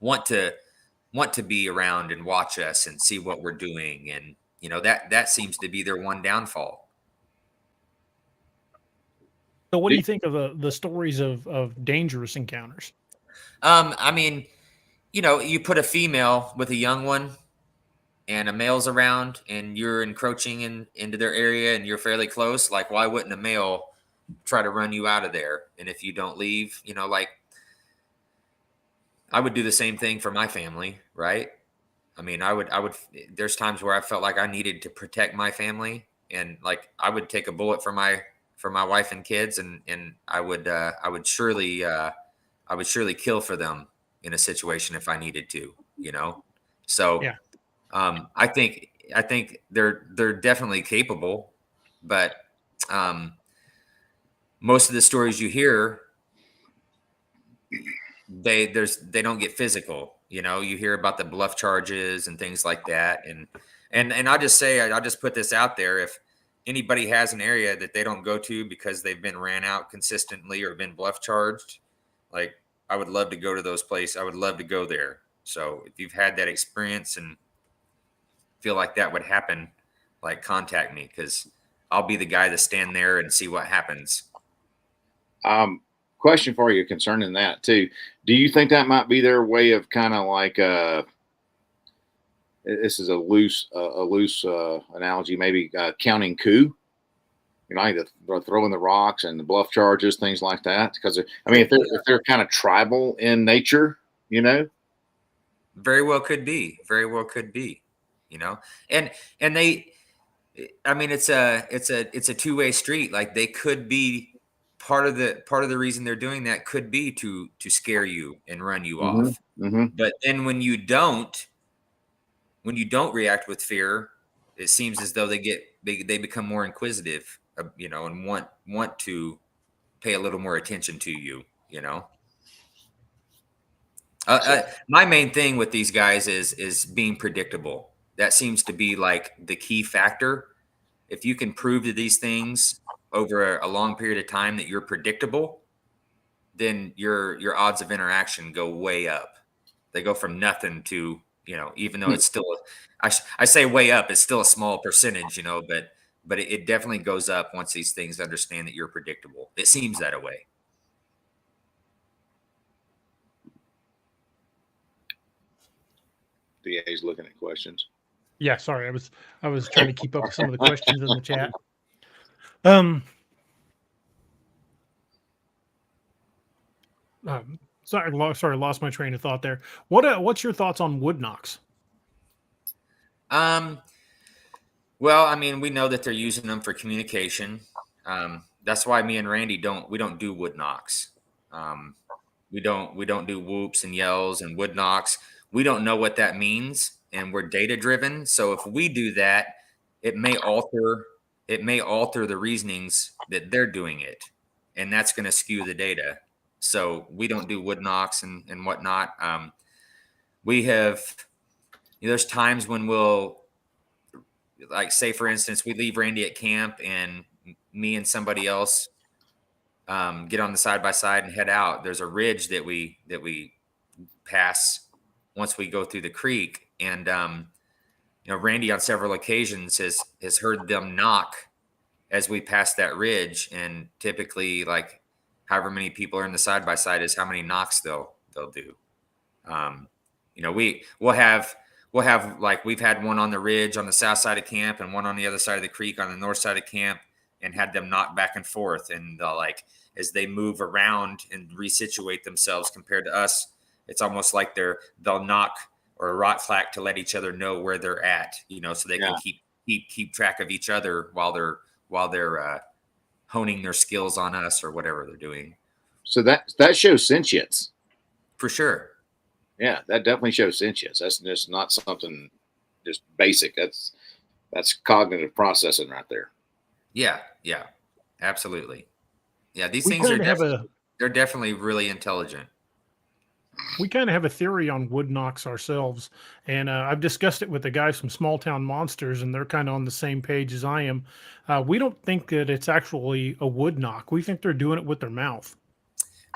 want to be around and watch us and see what we're doing. And, that seems to be their one downfall. So what do you think of the stories of dangerous encounters? I mean, you put a female with a young one and a male's around and you're encroaching into their area and you're fairly close. Like, why wouldn't a male try to run you out of there? And if you don't leave, like, I would do the same thing for my family, right? I mean, I would, there's times where I felt like I needed to protect my family, and like, I would take a bullet for my wife and kids, and I would surely kill for them in a situation if I needed to, So Yeah. I think they're definitely capable, but most of the stories you hear, they don't get physical. You hear about the bluff charges and things like that, and And I'll just say, I'll just put this out there. If anybody has an area that they don't go to because they've been ran out consistently or been bluff charged, like, I would love to go to those places. I would love to go there. So if you've had that experience and feel like that would happen, like, contact me, because I'll be the guy to stand there and see what happens. Question for you concerning that too. Do you think that might be their way of kind of like this is a loose analogy, maybe counting coup? You know, like throwing the rocks and the bluff charges, things like that. Because I mean, if they're kind of tribal in nature, you know, very well could be. Very well could be. You know, and they, I mean, it's a two-way street. Like, they could be part of the reason they're doing that could be to scare you and run you off. But then when you don't react with fear, it seems as though they become more inquisitive, you know, and want to pay a little more attention to you, you know. My main thing with these guys is being predictable. That seems to be like the key factor. If you can prove to these things over a long period of time that you're predictable, then your odds of interaction go way up. They go from nothing to, you know, even though it's still, I say way up, it's still a small percentage, you know, but it definitely goes up once these things understand that you're predictable. It seems that way. DA's looking at questions. Yeah, sorry, I was trying to keep up with some of the questions in the chat. Sorry, lost my train of thought there. What's your thoughts on wood knocks? Well, I mean, we know that they're using them for communication. That's why me and Randy don't do wood knocks. We don't do whoops and yells and wood knocks. We don't know what that means, and we're data driven. So if we do that, it may alter the reasonings that they're doing it, and that's going to skew the data. So we don't do wood knocks and whatnot. We have, you know, there's times when we'll, like, say for instance, we leave Randy at camp and me and somebody else get on the side by side and head out. There's a ridge that we pass once we go through the creek, and you know, Randy on several occasions has heard them knock as we pass that ridge, and typically, like, however many people are in the side by side is how many knocks they'll do. You know, we'll have like, we've had one on the ridge on the south side of camp and one on the other side of the creek on the north side of camp, and had them knock back and forth, and like, as they move around and resituate themselves compared to us, it's almost like they'll knock or a rock clack to let each other know where they're at, you know, so they can keep track of each other while they're honing their skills on us or whatever they're doing. So that shows sentience. For sure. Yeah, that definitely shows sentience. That's just not something just basic. That's cognitive processing right there. Yeah, absolutely. Yeah, these things they're definitely really intelligent. We kind of have a theory on wood knocks ourselves, and I've discussed it with the guys from Small Town Monsters, and they're kind of on the same page as I am. We don't think that it's actually a wood knock. We think they're doing it with their mouth.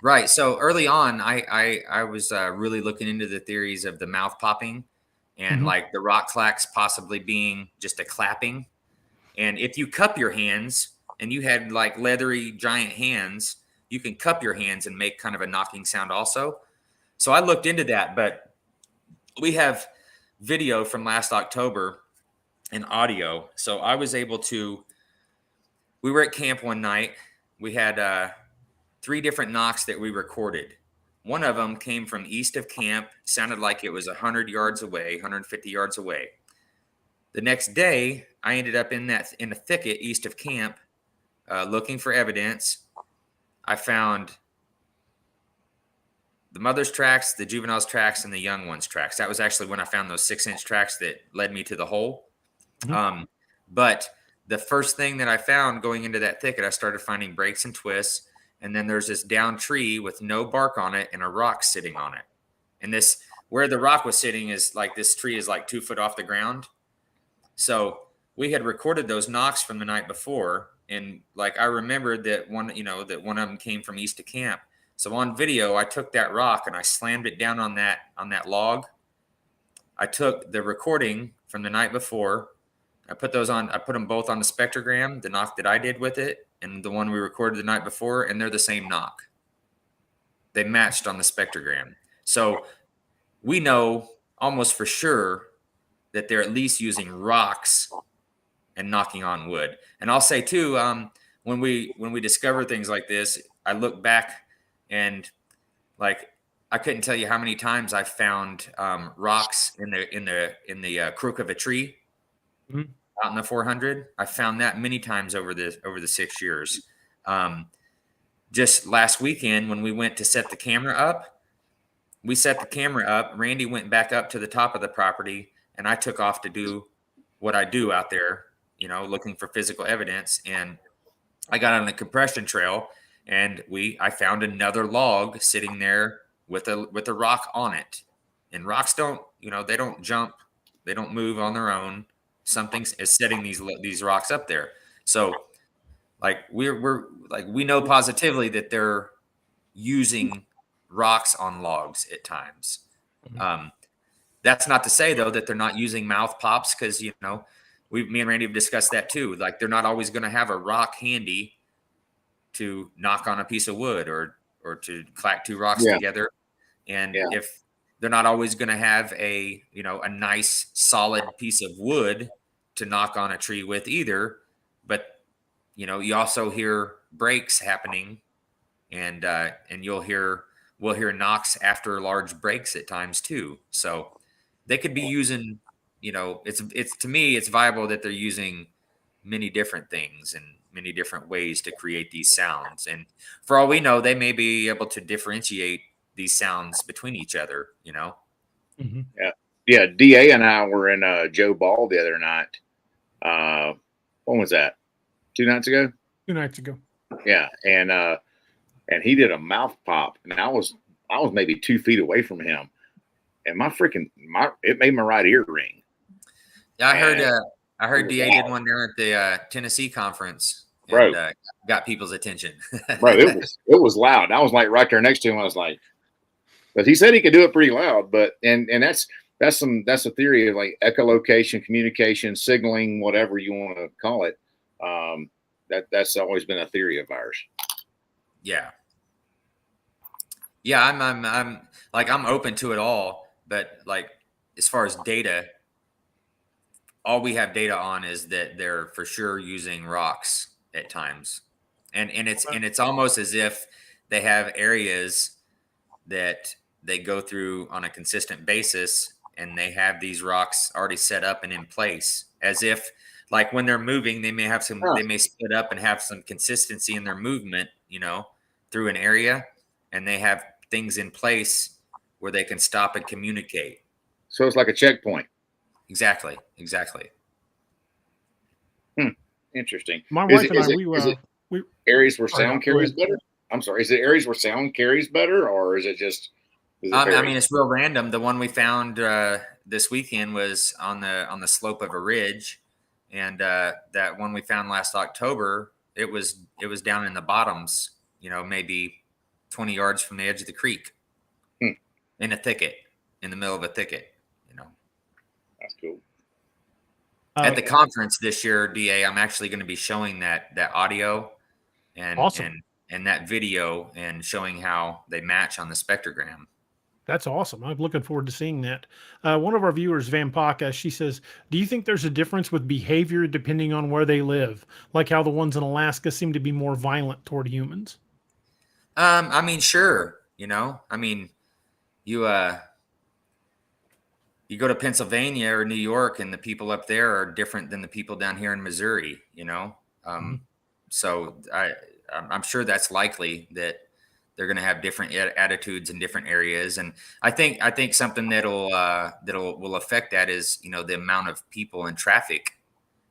Right. So early on, I was really looking into the theories of the mouth popping, and like the rock clacks possibly being just a clapping. And if you cup your hands, and you had like leathery giant hands, you can cup your hands and make kind of a knocking sound also. So I looked into that, but we have video from last October and audio. So I was able to, we were at camp one night. We had 3 different knocks that we recorded. One of them came from east of camp, sounded like it was 100 yards away, 150 yards away. The next day, I ended up in a thicket east of camp, looking for evidence. I found the mother's tracks, the juvenile's tracks, and the young one's tracks. That was actually when I found those 6-inch tracks that led me to the hole. But the first thing that I found going into that thicket, I started finding breaks and twists. And then there's this down tree with no bark on it and a rock sitting on it. And where the rock was sitting is like, this tree is like 2 foot off the ground. So we had recorded those knocks from the night before, and like I remembered that one of them came from east of camp. So on video, I took that rock and I slammed it down on that log. I took the recording from the night before. I put them both on the spectrogram, the knock that I did with it and the one we recorded the night before, and they're the same knock. They matched on the spectrogram. So we know almost for sure that they're at least using rocks and knocking on wood. And I'll say too, when we discover things like this, I look back and like I couldn't tell you how many times I found rocks in the crook of a tree out in the 400. I found that many times over the 6 years. Just last weekend when we went to set the camera up, we set the camera up. Randy went back up to the top of the property, and I took off to do what I do out there, looking for physical evidence. And I got on the compression trail, and I found another log sitting there with a rock on it. And rocks don't, they don't jump, they don't move on their own. Something is setting these rocks up there. So like we know positively that they're using rocks on logs at times. That's not to say though that they're not using mouth pops, because me and Randy have discussed that too. Like they're not always going to have a rock handy to knock on a piece of wood or to clack two rocks together. And if they're not always going to have a nice solid piece of wood to knock on a tree with either, but you also hear breaks happening, and we'll hear knocks after large breaks at times too. So they could be using, it's to me, it's viable that they're using many different things and many different ways to create these sounds. And for all we know, they may be able to differentiate these sounds between each other, Mm-hmm. Yeah. DA and I were in Joe Ball the other night. When was that? 2 nights ago? 2 nights ago. Yeah. And he did a mouth pop, and I was maybe 2 feet away from him, and it made my right ear ring. Yeah, I heard DA did one there at the Tennessee conference, and got people's attention. Bro, it was loud. I was like right there next to him. I was like, but he said he could do it pretty loud. But and that's a theory of like echolocation, communication, signaling, whatever you want to call it. That's always been a theory of ours. Yeah. Yeah, I'm open to it all, but like as far as data, all we have data on is that they're for sure using rocks at times. And it's almost as if they have areas that they go through on a consistent basis, and they have these rocks already set up and in place, as if like when they're moving, they may have they may split up and have some consistency in their movement, through an area, and they have things in place where they can stop and communicate. So it's like a checkpoint. Exactly. Interesting. My wife and I, we areas where sound carries better? I'm sorry. Is it areas where sound carries better, or is it just? I mean, it's real random. The one we found this weekend was on the slope of a ridge, and that one we found last October, it was down in the bottoms, maybe 20 yards from the edge of the creek, in a thicket, in the middle of a thicket. That's cool. At the conference this year, DA, I'm actually going to be showing that audio and awesome. and that video, and showing how they match on the spectrogram. That's awesome. I'm looking forward to seeing that. One of our viewers, Vampaka, she says, do you think there's a difference with behavior depending on where they live? Like how the ones in Alaska seem to be more violent toward humans? I mean, sure. I mean, you go to Pennsylvania or New York, and the people up there are different than the people down here in Missouri, So I'm sure that's likely that they're going to have different attitudes in different areas. And I think something will affect that is, the amount of people and traffic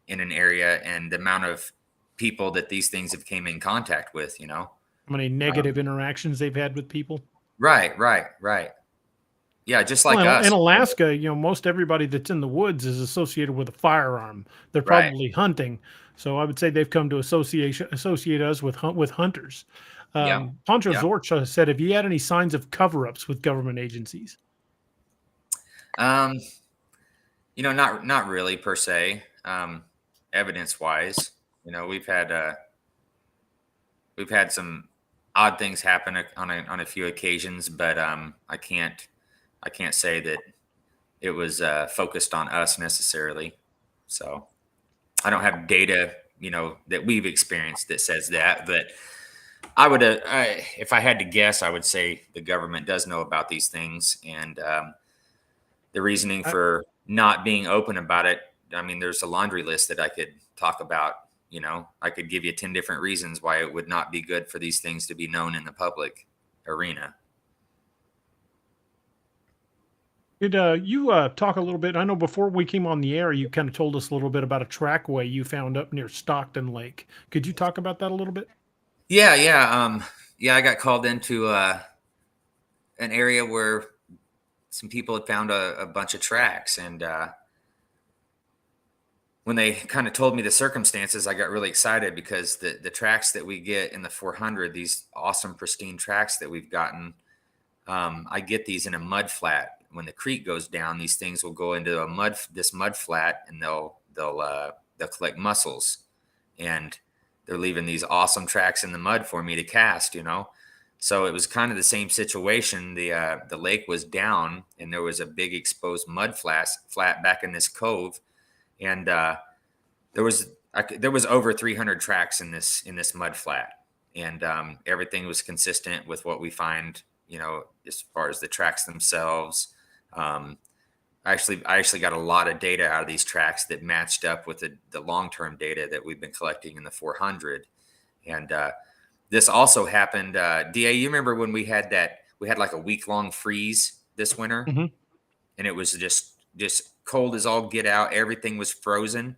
in an area, and the amount of people that these things have came in contact with, How many negative interactions they've had with people. Right. Yeah, just like Well, us. in Alaska, most everybody that's in the woods is associated with a firearm. They're Right. probably hunting, so I would say they've come to associate us with hunters. Yeah. Poncho Yeah. Zorch said, "Have you had any signs of cover-ups with government agencies?" Um, not really per se. Evidence wise, we've had some odd things happen on a few occasions, but I can't say that it was focused on us necessarily. So I don't have data, that we've experienced that says that. But if I had to guess, I would say the government does know about these things, and the reasoning I, for not being open about it. I mean, there's a laundry list that I could talk about. I could give you 10 different reasons why it would not be good for these things to be known in the public arena. Could you talk a little bit? I know before we came on the air, you kind of told us a little bit about a trackway you found up near Stockton Lake. Could you talk about that a little bit? Yeah, yeah. I got called into an area where some people had found a bunch of tracks, and when they kind of told me the circumstances, I got really excited because the tracks that we get in the 400, these awesome pristine tracks that we've gotten, I get these in a mud flat. When the creek goes down, these things will go into this mud flat, and they'll collect mussels, and they're leaving these awesome tracks in the mud for me to cast. So it was kind of the same situation. The lake was down, and there was a big exposed mud flat back in this cove, and there was over 300 tracks in this mud flat, and everything was consistent with what we find. As far as the tracks themselves. I actually got a lot of data out of these tracks that matched up with the long-term data that we've been collecting in the 400. And this also happened. DA, you remember when we had like a week-long freeze this winter, Mm-hmm. and it was just cold as all get out. Everything was frozen.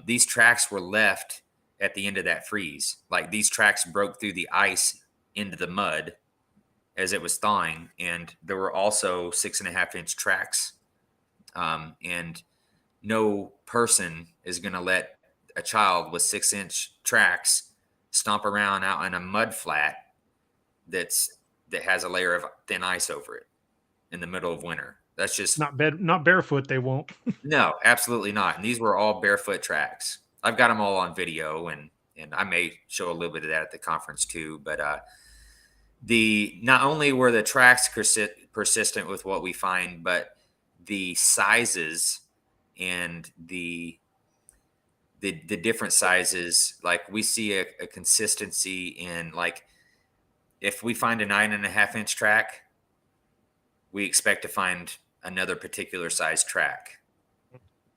These tracks were left at the end of that freeze. Like, these tracks broke through the ice into the mud as it was thawing, and there were also 6.5-inch tracks. And no person is going to let a child with 6-inch tracks stomp around out in a mud flat that has a layer of thin ice over it in the middle of winter. That's just Not barefoot. They won't. no, absolutely not. And these were all barefoot tracks. I've got them all on video, and I may show a little bit of that at the conference too. But not only were the tracks persistent with what we find, but the sizes and the different sizes, like, we see a consistency in, like, if we find a 9.5-inch track, we expect to find another particular size track.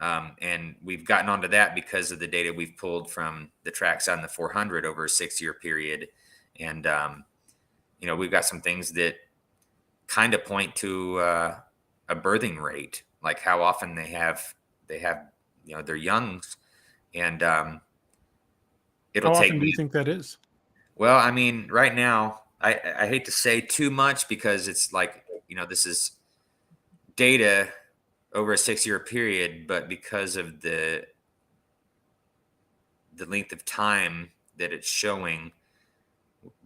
And we've gotten onto that because of the data we've pulled from the tracks on the 400 over a 6-year period. And, we've got some things that kind of point to a birthing rate, like how often they have their youngs. And it'll How take often do me. you think that is? Well, I mean, right now, I hate to say too much, because it's like, this is data over a 6-year period, but because of the length of time that it's showing,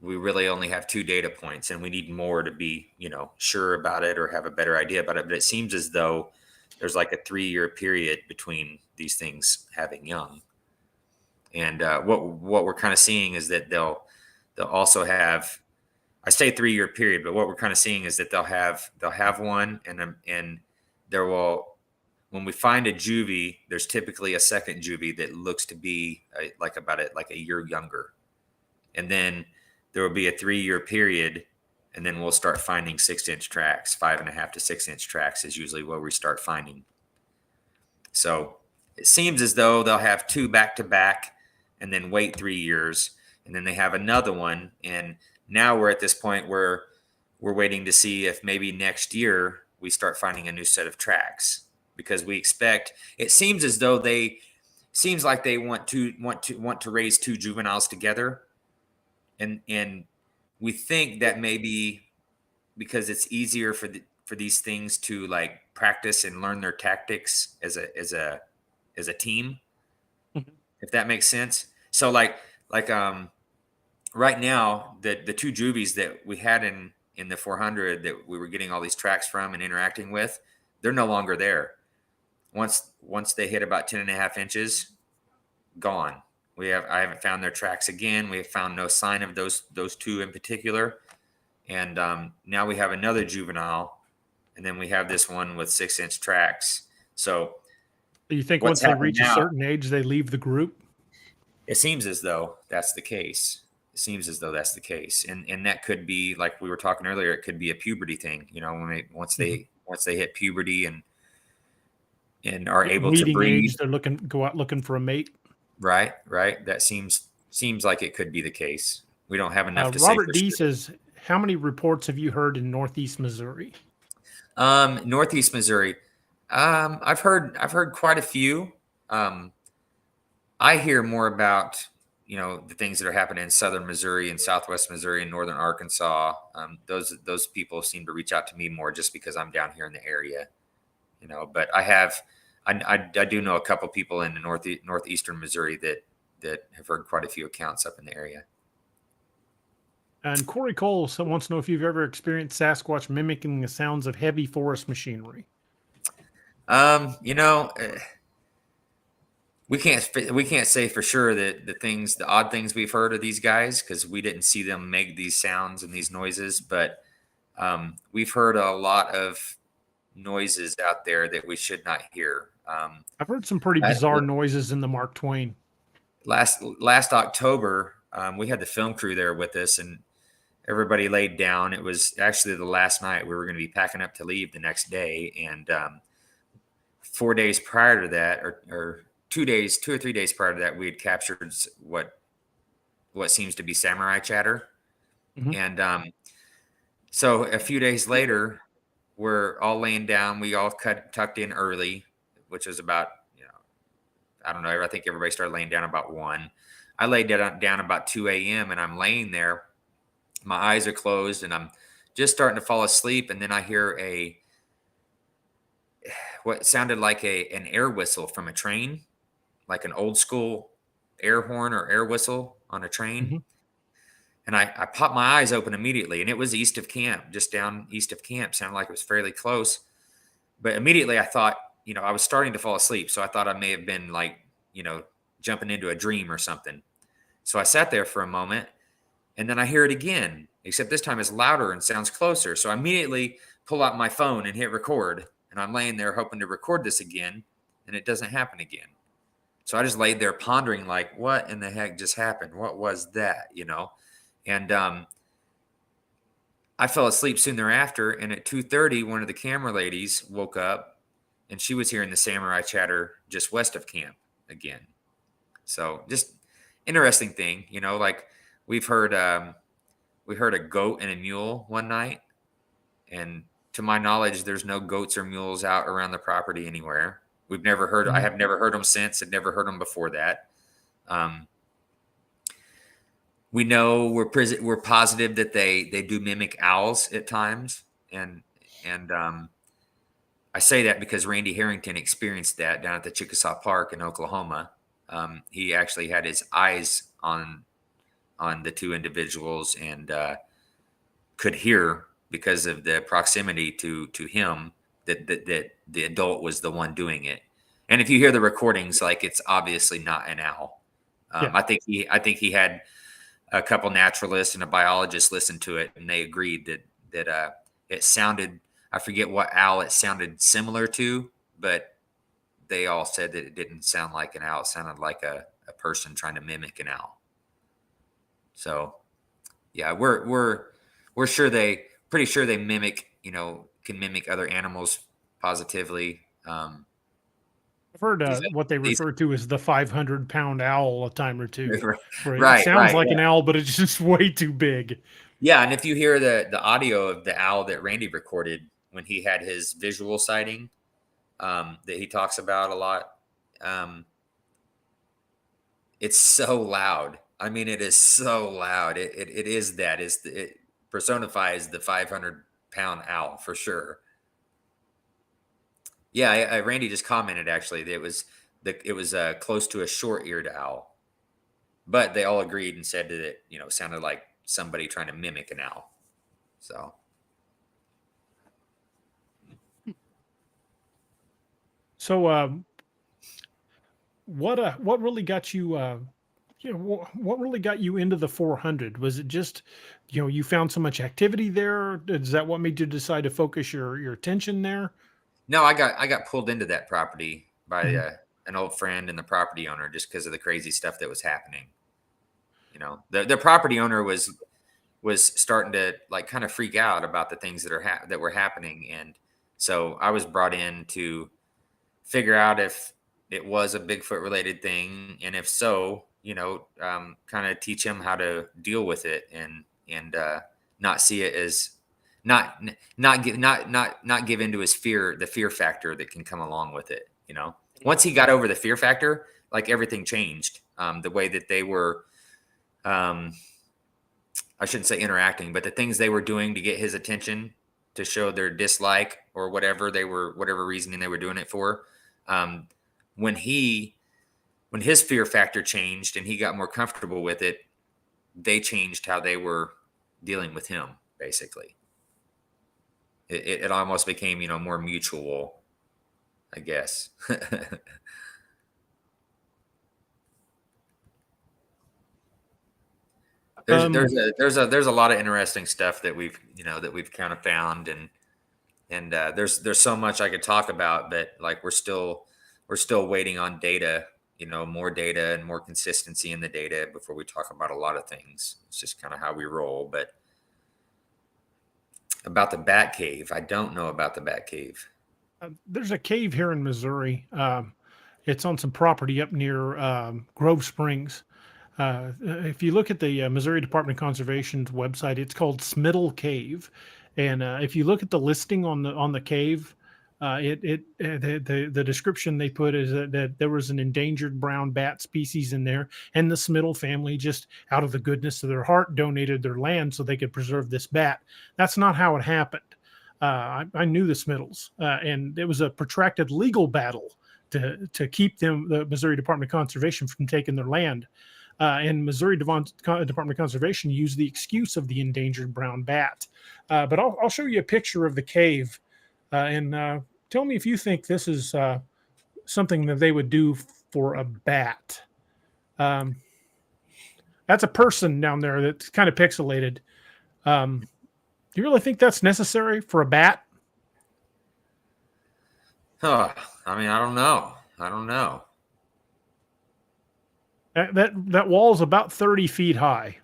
we really only have 2 data points, and we need more to be, sure about it or have a better idea about it. But it seems as though there's like a 3-year period between these things having young. And what we're kind of seeing is that they'll also have, I say 3-year period, but what we're kind of seeing is that they'll have one, and there will, when we find a juvie, there's typically a second juvie that looks to be like a year younger, and then there will be a 3-year period, and then we'll start finding 6-inch tracks. 5.5 to 6-inch tracks is usually where we start finding. So it seems as though they'll have 2 back to back, and then wait 3 years, and then they have another one. And now we're at this point where we're waiting to see if maybe next year we start finding a new set of tracks, because we expect, it seems as though they want to raise 2 juveniles together. And we think that maybe because it's easier for these things to like practice and learn their tactics as a team, Mhm. if that makes sense. So right now, the two juvies that we had in the 400 that we were getting all these tracks from and interacting with, they're no longer there. Once they hit about 10.5 inches, gone. I haven't found their tracks again. We have found no sign of those two in particular. And now we have another juvenile, and then we have this one with 6-inch tracks. So You think what's once they happened reach a now, certain age, they leave the group? it seems as though that's the case. It seems as though that's the case. And that could be, like we were talking earlier, it could be a puberty thing, once they hit puberty and are able to Weeding breed. age, they're go out looking for a mate. Right. That seems like it could be the case. We don't have enough to say Robert for D sure. says, how many reports have you heard in Northeast Missouri? Northeast Missouri. I've heard quite a few. I hear more about, the things that are happening in Southern Missouri and Southwest Missouri and Northern Arkansas. Those people seem to reach out to me more just because I'm down here in the area, but I do know a couple people in the northeastern Missouri that have heard quite a few accounts up in the area. And Corey Cole wants to know if you've ever experienced Sasquatch mimicking the sounds of heavy forest machinery. We can't say for sure that the odd things we've heard of these guys, because we didn't see them make these sounds and these noises, but we've heard a lot of noises out there that we should not hear. I've heard some pretty bizarre noises in the Mark Twain. Last October, we had the film crew there with us, and everybody laid down. It was actually the last night. We were going to be packing up to leave the next day, and 4 days prior to that, or 2 or 3 days prior to that, we had captured what seems to be samurai chatter. Mhm. And so a few days later, we're all laying down. We all tucked in early, which was about, I don't know. I think everybody started laying down about 1. I laid down about 2 a.m. and I'm laying there. My eyes are closed and I'm just starting to fall asleep. And then I hear what sounded like an air whistle from a train, like an old school air horn or air whistle on a train. Mhm. And I popped my eyes open immediately, and it was east of camp, just down east of camp. Sounded like it was fairly close. But immediately I thought, I was starting to fall asleep. So I thought I may have been like, jumping into a dream or something. So I sat there for a moment, and then I hear it again, except this time it's louder and sounds closer. So I immediately pull out my phone and hit record, and I'm laying there hoping to record this again, and it doesn't happen again. So I just laid there pondering, like, what in the heck just happened? What was that, And I fell asleep soon thereafter, and at 2:30, one of the camera ladies woke up, and she was hearing the samurai chatter just west of camp again. So just interesting thing, like we heard a goat and a mule one night, and to my knowledge, there's no goats or mules out around the property anywhere. We've never heard. I have never heard them since. Had never heard them before that. We know we're positive that they do mimic owls at times, and I say that because Randy Harrington experienced that down at the Chickasaw Park in Oklahoma. He actually had his eyes on the two individuals and could hear, because of the proximity to him, that the adult was the one doing it. And if you hear the recordings, like, it's obviously not an owl. Yeah. I think he had a couple naturalists and a biologist listen to it, and they agreed that it sounded, I forget what owl it sounded similar to, but they all said that it didn't sound like an owl. It sounded like a person trying to mimic an owl. So yeah, we're pretty sure they mimic, can mimic other animals positively. I've heard what they refer to as the 500-pound owl a time or two. Where Right, it sounds like yeah. an owl, but it's just way too big. Yeah, and if you hear the audio of the owl that Randy recorded when he had his visual sighting, that he talks about a lot, it's so loud. I mean, it is so loud. It personifies the 500-pound owl for sure. Yeah, Randy just commented actually that it was close to a short-eared owl, but they all agreed and said that it sounded like somebody trying to mimic an owl. So what really got you? What really got you into the 400? Was it just, you found so much activity there? Is that what made you decide to focus your attention there? no, I got pulled into that property by Mhm. an old friend and the property owner just because of the crazy stuff that was happening. The property owner was starting to like kind of freak out about the things that were happening, and so I was brought in to figure out if it was a Bigfoot related thing, and if so, kind of teach him how to deal with it and not see it as not give into his fear, the fear factor that can come along with it. Once he got over the fear factor, like everything changed. The way that they were, I shouldn't say interacting, but the things they were doing to get his attention, to show their dislike or whatever reasoning they were doing it for. When his fear factor changed and he got more comfortable with it, they changed how they were dealing with him. Basically, it almost became, more mutual, I guess. There's a lot of interesting stuff that we've kind of found, and there's so much I could talk about, but like we're still waiting on data, more data and more consistency in the data before we talk about a lot of things. It's just kind of how we roll. But about the Bat Cave, I don't know about the Bat Cave. There's a cave here in Missouri. It's on some property up near Grove Springs. If you look at the Missouri Department of Conservation's website, it's called Smittle Cave, and if you look at the listing on the cave, the description they put is that there was an endangered brown bat species in there, and the Smittle family, just out of the goodness of their heart, donated their land so they could preserve this bat. That's not how it happened. I knew the Smittles, and it was a protracted legal battle to keep the Missouri Department of Conservation from taking their land. And Missouri Department of Conservation used the excuse of the endangered brown bat. But I'll show you a picture of the cave, and tell me if you think this is something that they would do for a bat. That's a person down there that's kind of pixelated. Do you really think that's necessary for a bat? Oh, I mean, I don't know. That wall is about 30 feet high.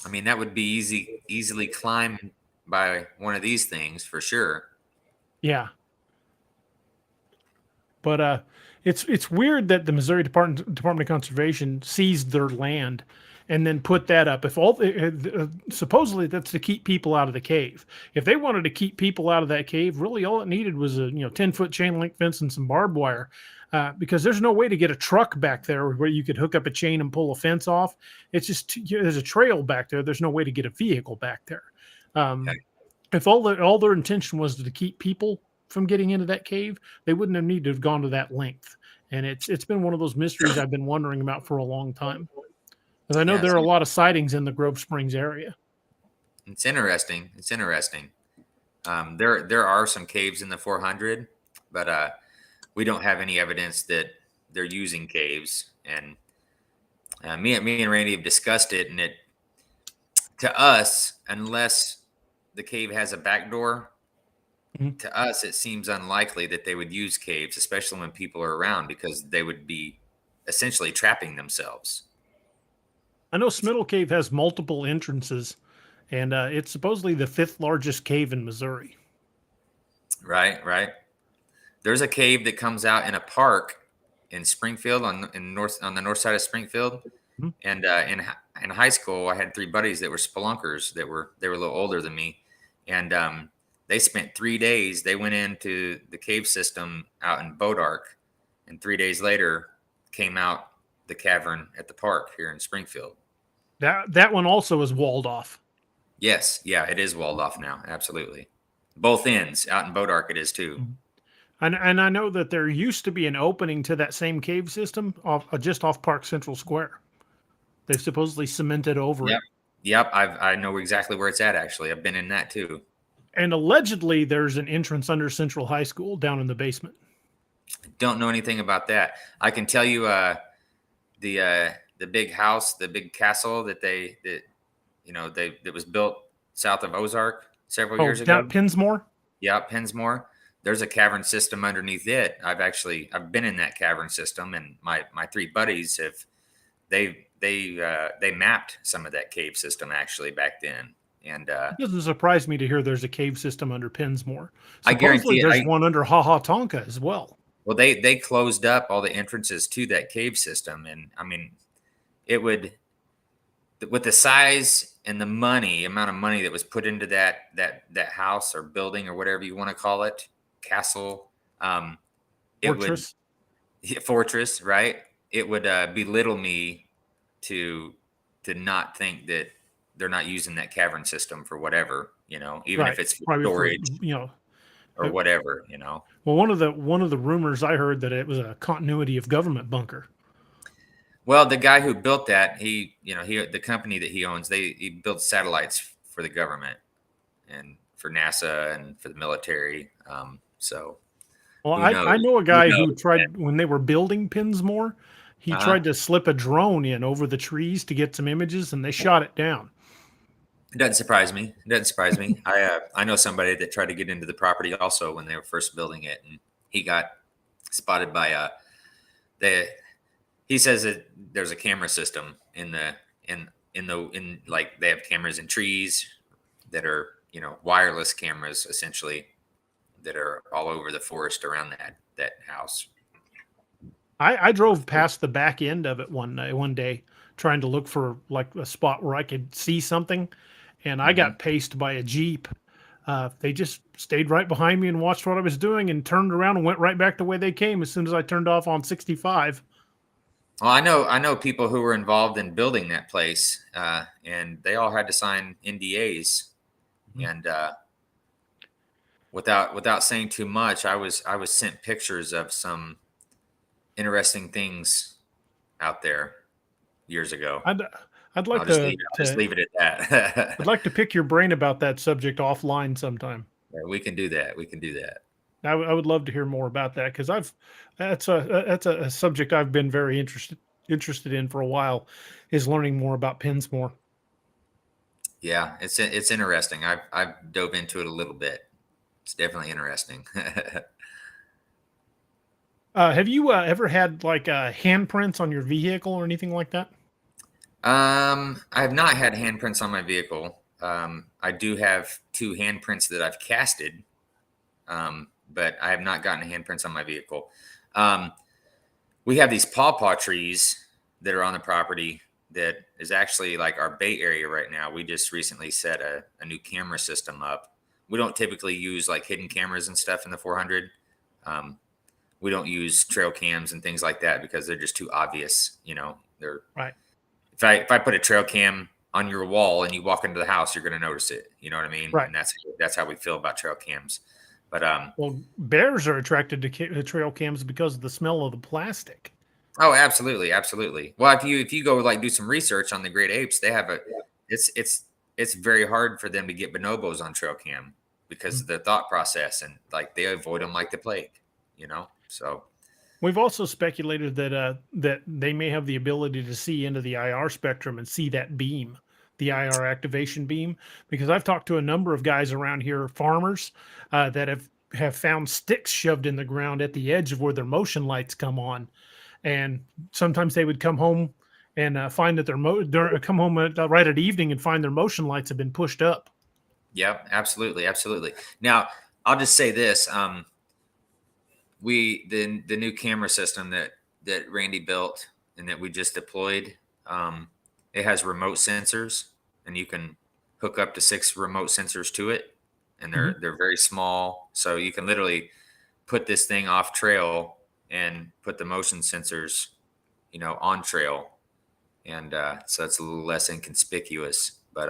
I mean, that would be easily climbed by one of these things for sure. Yeah. But it's weird that the Missouri Department of Conservation seized their land and then put that up. If supposedly that's to keep people out of the cave. If they wanted to keep people out of that cave, really all it needed was a 10-foot chain link fence and some barbed wire. Because there's no way to get a truck back there where you could hook up a chain and pull a fence off. It's just there's a trail back there. There's no way to get a vehicle back there. If all their intention was to keep people from getting into that cave, they wouldn't have needed to have gone to that length. And it's been one of those mysteries I've been wondering about for a long time. Because I know there are a lot of sightings in the Grove Springs area. It's interesting. There are some caves in the 400, but we don't have any evidence that they're using caves. And me and Randy have discussed it, and it, to us, unless the cave has a back door, to us it seems unlikely that they would use caves, especially when people are around, because they would be essentially trapping themselves. I know Smittle Cave has multiple entrances, and it's supposedly the 5th largest cave in Missouri. Right. There's a cave that comes out in a park in Springfield on the north side of Springfield. Mm-hmm. And in high school, I had 3 buddies that were spelunkers they were a little older than me, and they spent 3 days. They went into the cave system out in Ozark, and 3 days later came out the cavern at the park here in Springfield. That one also is walled off. Yes, yeah, it is walled off now. Absolutely. Both ends. Out in Bodark it is too. And I know that there used to be an opening to that same cave system just off Park Central Square. They've supposedly cemented over Yep. it. Yep. I know exactly where it's at, actually. I've been in that too. And allegedly there's an entrance under Central High School down in the basement. Don't know anything about that. I can tell you the big house, the big castle that was built south of Ozark several years ago. Down Pinsmore? Yeah, Pinsmore. There's a cavern system underneath it. I've been in that cavern system, and my three buddies they mapped some of that cave system actually back then. And It doesn't surprise me to hear there's a cave system under Pinsmore. I guarantee there's one under Ha Ha Tonka as well. Well, they closed up all the entrances to that cave system, and I mean, it would, with the size and the amount of money that was put into that house or building or whatever you want to call it, castle, fortress, right? It would belittle me to not think that they're not using that cavern system for whatever, even if it's for storage, or whatever, Well, one of the rumors I heard that it was a continuity of government bunker. Well, the guy who built that, the company that he owns, he builds satellites for the government and for NASA and for the military. Well, I know a guy who tried, when they were building Pinsmore, he tried to slip a drone in over the trees to get some images, and they shot it down. It doesn't surprise me. I know somebody that tried to get into the property also when they were first building it, and he got spotted by he says that there's a camera system in like they have cameras in trees that are, wireless cameras essentially that are all over the forest around that house. I drove past the back end of it one day trying to look for like a spot where I could see something, and I got paced by a Jeep. They just stayed right behind me and watched what I was doing and turned around and went right back the way they came as soon as I turned off on 65. Well, I know people who were involved in building that place, and they all had to sign NDAs. And without saying too much, I was sent pictures of some interesting things out there years ago. I'd like just leave it at that. I'd like to pick your brain about that subject offline sometime. Yeah, we can do that. I would love to hear more about that, because that's a subject I've been very interested in for a while, is learning more about Pinsmore. Yeah, it's interesting. I've dove into it a little bit. It's definitely interesting. Have you ever had like handprints on your vehicle or anything like that? I have not had handprints on my vehicle. I do have 2 handprints that I've casted. But I have not gotten handprints on my vehicle. We have these pawpaw trees that are on the property that is actually like our bait area right now. We just recently set a new camera system up. We don't typically use like hidden cameras and stuff in the 400. We don't use trail cams and things like that because they're just too obvious. They're right. If I put a trail cam on your wall and you walk into the house, you're going to notice it. You know what I mean? Right. And that's how we feel about trail cams. But well, bears are attracted to trail cams because of the smell of the plastic. Oh, absolutely. Well, if you go like do some research on the great apes, they have it's very hard for them to get bonobos on trail cam because of the thought process, and like they avoid them like the plague, So we've also speculated that that they may have the ability to see into the IR spectrum and see that beam, the IR activation beam, because I've talked to a number of guys around here, farmers, that have found sticks shoved in the ground at the edge of where their motion lights come on. And sometimes they would come home and find that come home right at evening and find their motion lights have been pushed up. Yep, absolutely. Now, I'll just say this. The new camera system that Randy built and that we just deployed, it has remote sensors, and you can hook up to 6 remote sensors to it, and they're very small, so you can literally put this thing off trail and put the motion sensors, on trail, and so it's a little less inconspicuous. But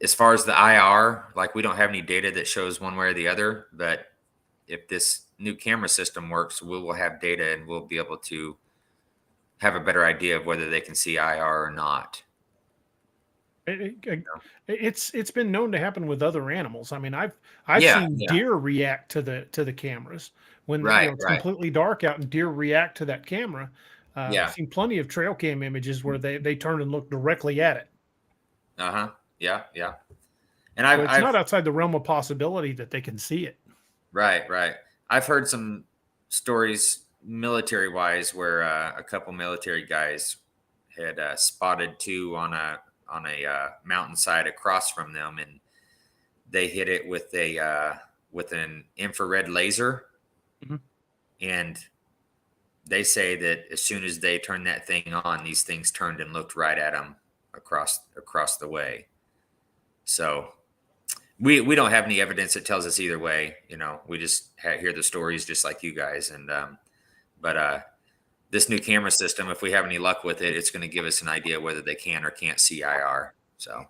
as far as the IR, like we don't have any data that shows one way or the other, but if this new camera system works, we will have data and we'll be able to have a better idea of whether they can see IR or not. It's been known to happen with other animals. I mean, I've Yeah, seen yeah. deer react to the cameras when Right, it's right. completely dark out and deer react to that camera. I've Yeah. seen plenty of trail cam images where they turn and look directly at it. Uh-huh. Yeah, yeah. And So it's not I've outside the realm of possibility that they can see it. right, right. I've heard some stories military wise where a couple military guys had spotted two on a mountainside across from them, and they hit it with an infrared laser, Mhm. and they say that as soon as they turned that thing on, these things turned and looked right at them across the way. So we don't have any evidence that tells us either way. We just hear the stories just like you guys. And but this new camera system, if we have any luck with it, it's going to give us an idea whether they can or can't see IR. So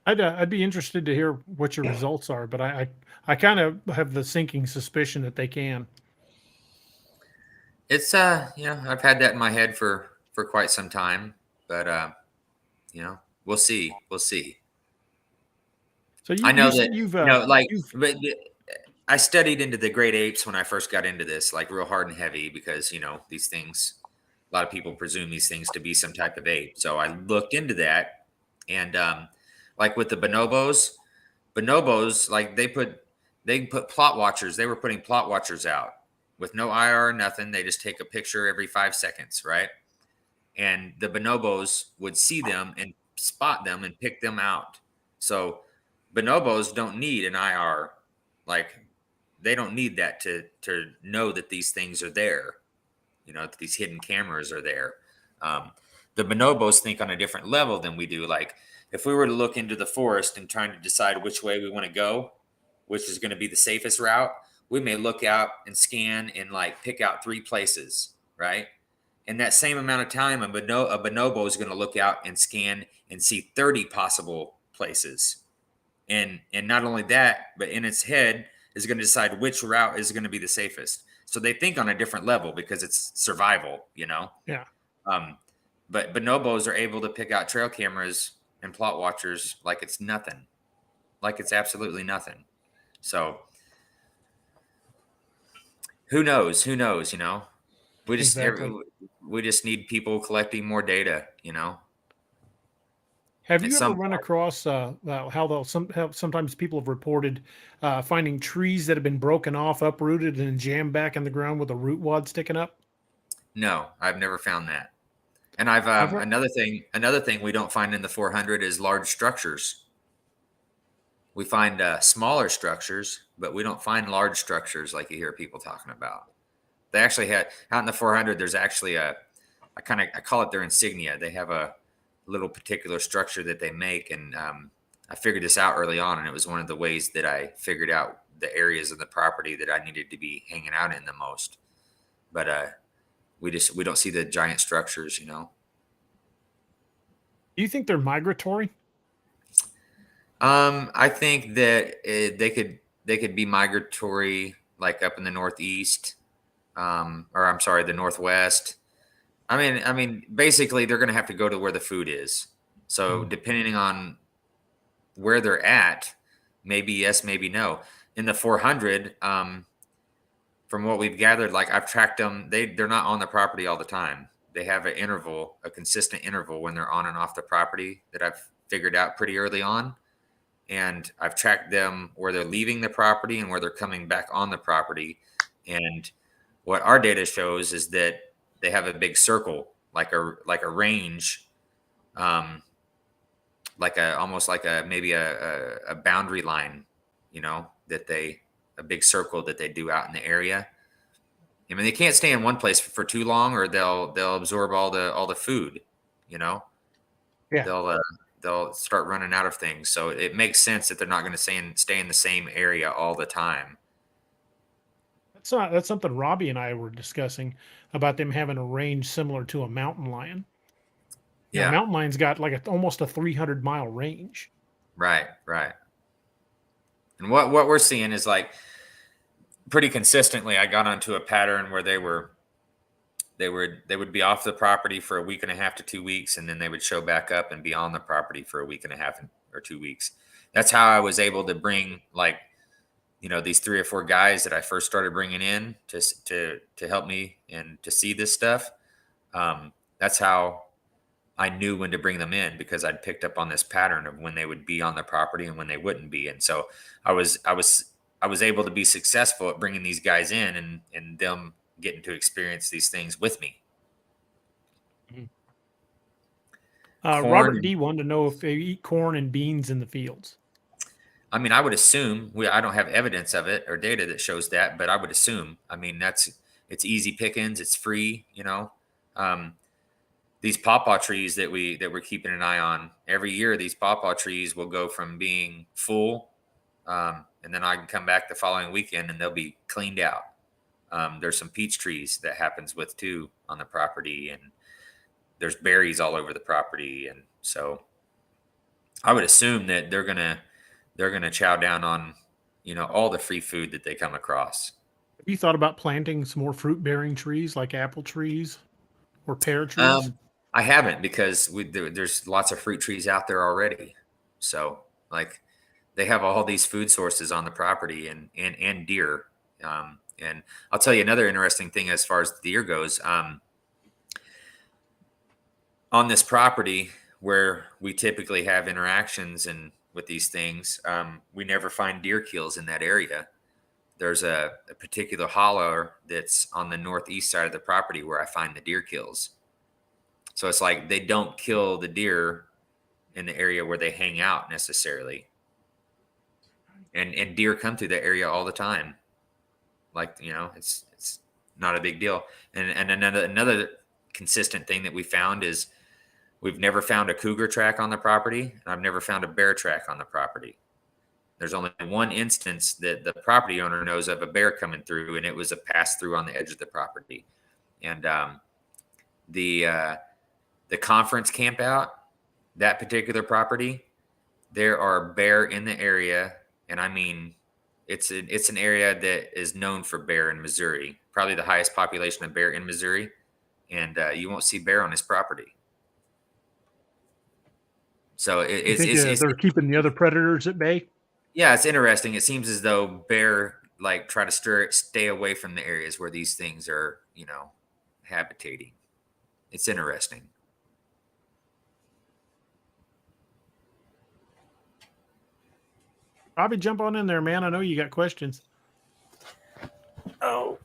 I'd be interested to hear what your results are, but I kind of have the sinking suspicion that they can. it's I've had that in my head for quite some time, but we'll see. We'll see. So I you know that said you've but I studied into the great apes when I first got into this, like real hard and heavy, because these things. A lot of people presume these things to be some type of ape, so I looked into that, and like with the bonobos, like they put plot watchers. They were putting plot watchers out with no IR or nothing. They just take a picture every 5 seconds, right? And the bonobos would see them and spot them and pick them out. So bonobos don't need an IR, like they don't need that to know that these things are there. That these hidden cameras are there. Um, the bonobos think on a different level than we do. Like if we were to look into the forest and trying to decide which way we want to go, which is going to be the safest route, we may look out and scan and like pick out 3 places, right? In that same amount of time, a bonobo is going to look out and scan and see 30 possible places. And not only that, but in its head is going to decide which route is going to be the safest. So they think on a different level because it's survival, yeah. But bonobos are able to pick out trail cameras and plot watchers like it's nothing, like it's absolutely nothing. So who knows? Who knows? We just Exactly. we just need people collecting more data. Have At you ever some run point. across how sometimes people have reported finding trees that have been broken off, uprooted, and jammed back in the ground with a root wad sticking up? No, I've never found that. And I've Never. another thing we don't find in the 400 is large structures. We find smaller structures, but we don't find large structures like you hear people talking about. They actually had out in the 400. There's actually I call it their insignia. They have a little particular structure that they make, and I figured this out early on, and it was one of the ways that I figured out the areas of the property that I needed to be hanging out in the most. But we don't see the giant structures. Do you think they're migratory? I think that they could be migratory, like up in the Northeast, or I'm sorry, the Northwest. I mean, basically, they're going to have to go to where the food is. So depending on where they're at, maybe yes, maybe no. In the 400, from what we've gathered, like I've tracked them, they're not on the property all the time. They have an interval, a consistent interval when they're on and off the property that I've figured out pretty early on. And I've tracked them where they're leaving the property and where they're coming back on the property. And what our data shows is that they have a big circle, like a range, like almost like maybe a boundary line, that a big circle that they do out in the area. I mean, they can't stay in one place for too long, or they'll absorb all the food. Yeah. They'll start running out of things. So it makes sense that they're not going to stay in the same area all the time. That's something Robbie and I were discussing about them having a range similar to a mountain lion. Now, Yeah. mountain lions got like almost a 300-mile range. Right. And what we're seeing is like pretty consistently. I got onto a pattern where they would be off the property for a week and a half to 2 weeks, and then they would show back up and be on the property for a week and a half or 2 weeks. That's how I was able to bring like, these 3 or 4 guys that I first started bringing in to help me and to see this stuff. That's how I knew when to bring them in, because I'd picked up on this pattern of when they would be on the property and when they wouldn't be. And so I was able to be successful at bringing these guys in and them getting to experience these things with me. Robert D wanted to know if they eat corn and beans in the fields. I mean, I would assume I don't have evidence of it or data that shows that, but I would assume, I mean, it's easy pickings. It's free, these pawpaw trees that we're keeping an eye on every year. These pawpaw trees will go from being full. And then I can come back the following weekend and they'll be cleaned out. There's some peach trees that happens with too on the property, and there's berries all over the property. And so I would assume that they're going to chow down on, all the free food that they come across. Have you thought about planting some more fruit-bearing trees like apple trees or pear trees? I haven't, because there's lots of fruit trees out there already. So like they have all these food sources on the property and deer. And I'll tell you another interesting thing as far as the deer goes. On this property where we typically have interactions and with these things, we never find deer kills in that area. There's a particular hollow that's on the northeast side of the property where I find the deer kills. So it's like they don't kill the deer in the area where they hang out necessarily. And deer come through that area all the time. Like, it's not a big deal. And another consistent thing that we found is we've never found a cougar track on the property, and I've never found a bear track on the property. There's only one instance that the property owner knows of a bear coming through, and it was a pass through on the edge of the property. And the conference camp out, that particular property, there are bear in the area. And I mean, it's an area that is known for bear in Missouri, probably the highest population of bear in Missouri. And you won't see bear on this property. So they're keeping the other predators at bay. Yeah, it's interesting. It seems as though bear like try to stay away from the areas where these things are, habitating. It's interesting. Robbie, jump on in there, man. I know you got questions. Oh,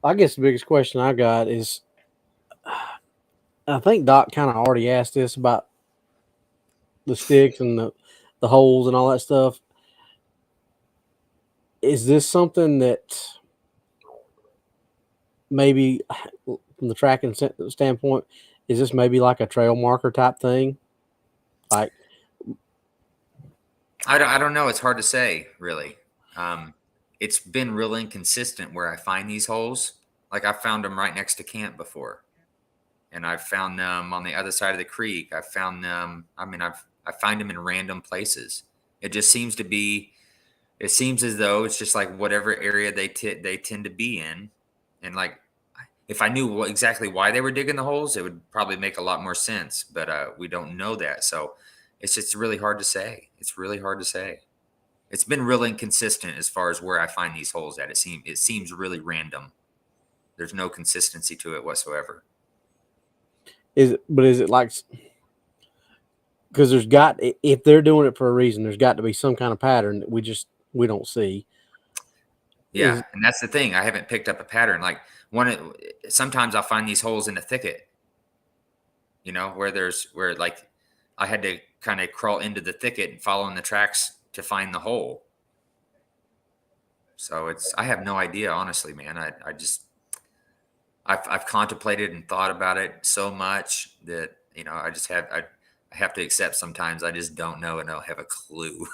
I guess the biggest question I got is, I think Doc kind of already asked this about the sticks and the holes and all that stuff. Is this something that maybe from the tracking standpoint, is this maybe like a trail marker type thing? Like, I don't know. It's hard to say, really. It's been real inconsistent where I find these holes. Like I found them right next to camp before, and I've found them on the other side of the creek. I found them. I mean, I find them in random places. It just seems to be. It seems as though it's just like whatever area they tend to be in, and like if I knew exactly why they were digging the holes, it would probably make a lot more sense. But we don't know that, so it's just really hard to say. It's really hard to say. It's been really inconsistent as far as where I find these holes at. It seems really random. There's no consistency to it whatsoever. Is it like, because if they're doing it for a reason, there's got to be some kind of pattern that we don't see. Yeah, and that's the thing. I haven't picked up a pattern. Like sometimes I'll find these holes in a thicket. Where like I had to kind of crawl into the thicket and follow in the tracks to find the hole. So I have no idea, honestly, man. I've contemplated and thought about it so much that, I have to accept sometimes I just don't know and I don't have a clue.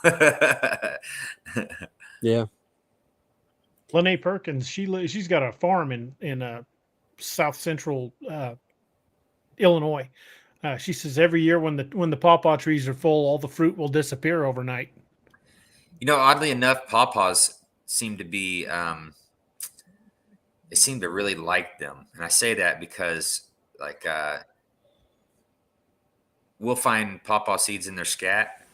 Yeah. Lene Perkins, she's got a farm in south central Illinois. She says every year when the pawpaw trees are full, all the fruit will disappear overnight. Oddly enough, pawpaws seem to be they seem to really like them, and I say that because like we'll find pawpaw seeds in their scat.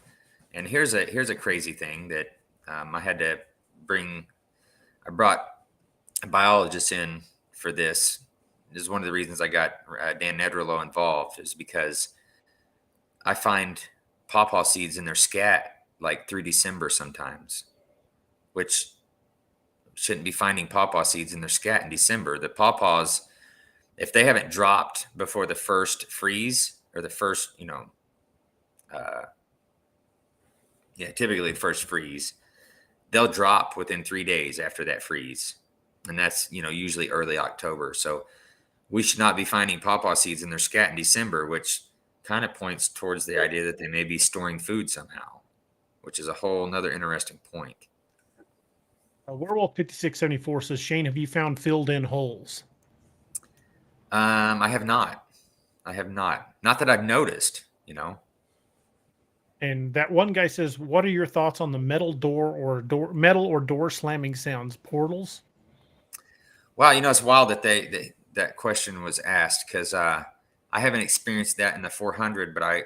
And here's a crazy thing that I had to bring. I brought a biologist in for this. This is one of the reasons I got Dan Nedrolo involved, is because I find pawpaw seeds in their scat like through December sometimes, which shouldn't be finding pawpaw seeds in their scat in December. The pawpaws, if they haven't dropped before the first freeze or the first, typically the first freeze, they'll drop within 3 days after that freeze. And that's, usually early October. So we should not be finding pawpaw seeds in their scat in December, which kind of points towards the idea that they may be storing food somehow, which is a whole nother interesting point. Werewolf 5674 says, Shane, have you found filled in holes? I have not. Not that I've noticed, And that one guy says, what are your thoughts on the metal or door slamming sounds? Portals? Well, it's wild that that question was asked, because I haven't experienced that in the 400, but I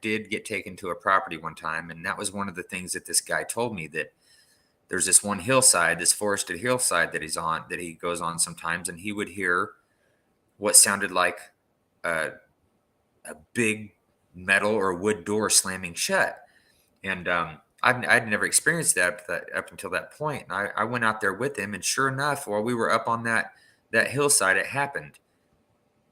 did get taken to a property one time, and that was one of the things that this guy told me, that there's this one hillside, this forested hillside that he goes on sometimes, and he would hear what sounded like a big metal or wood door slamming shut. And I'd never experienced that up until that point. And I went out there with him, and sure enough, while we were up on that hillside, it happened.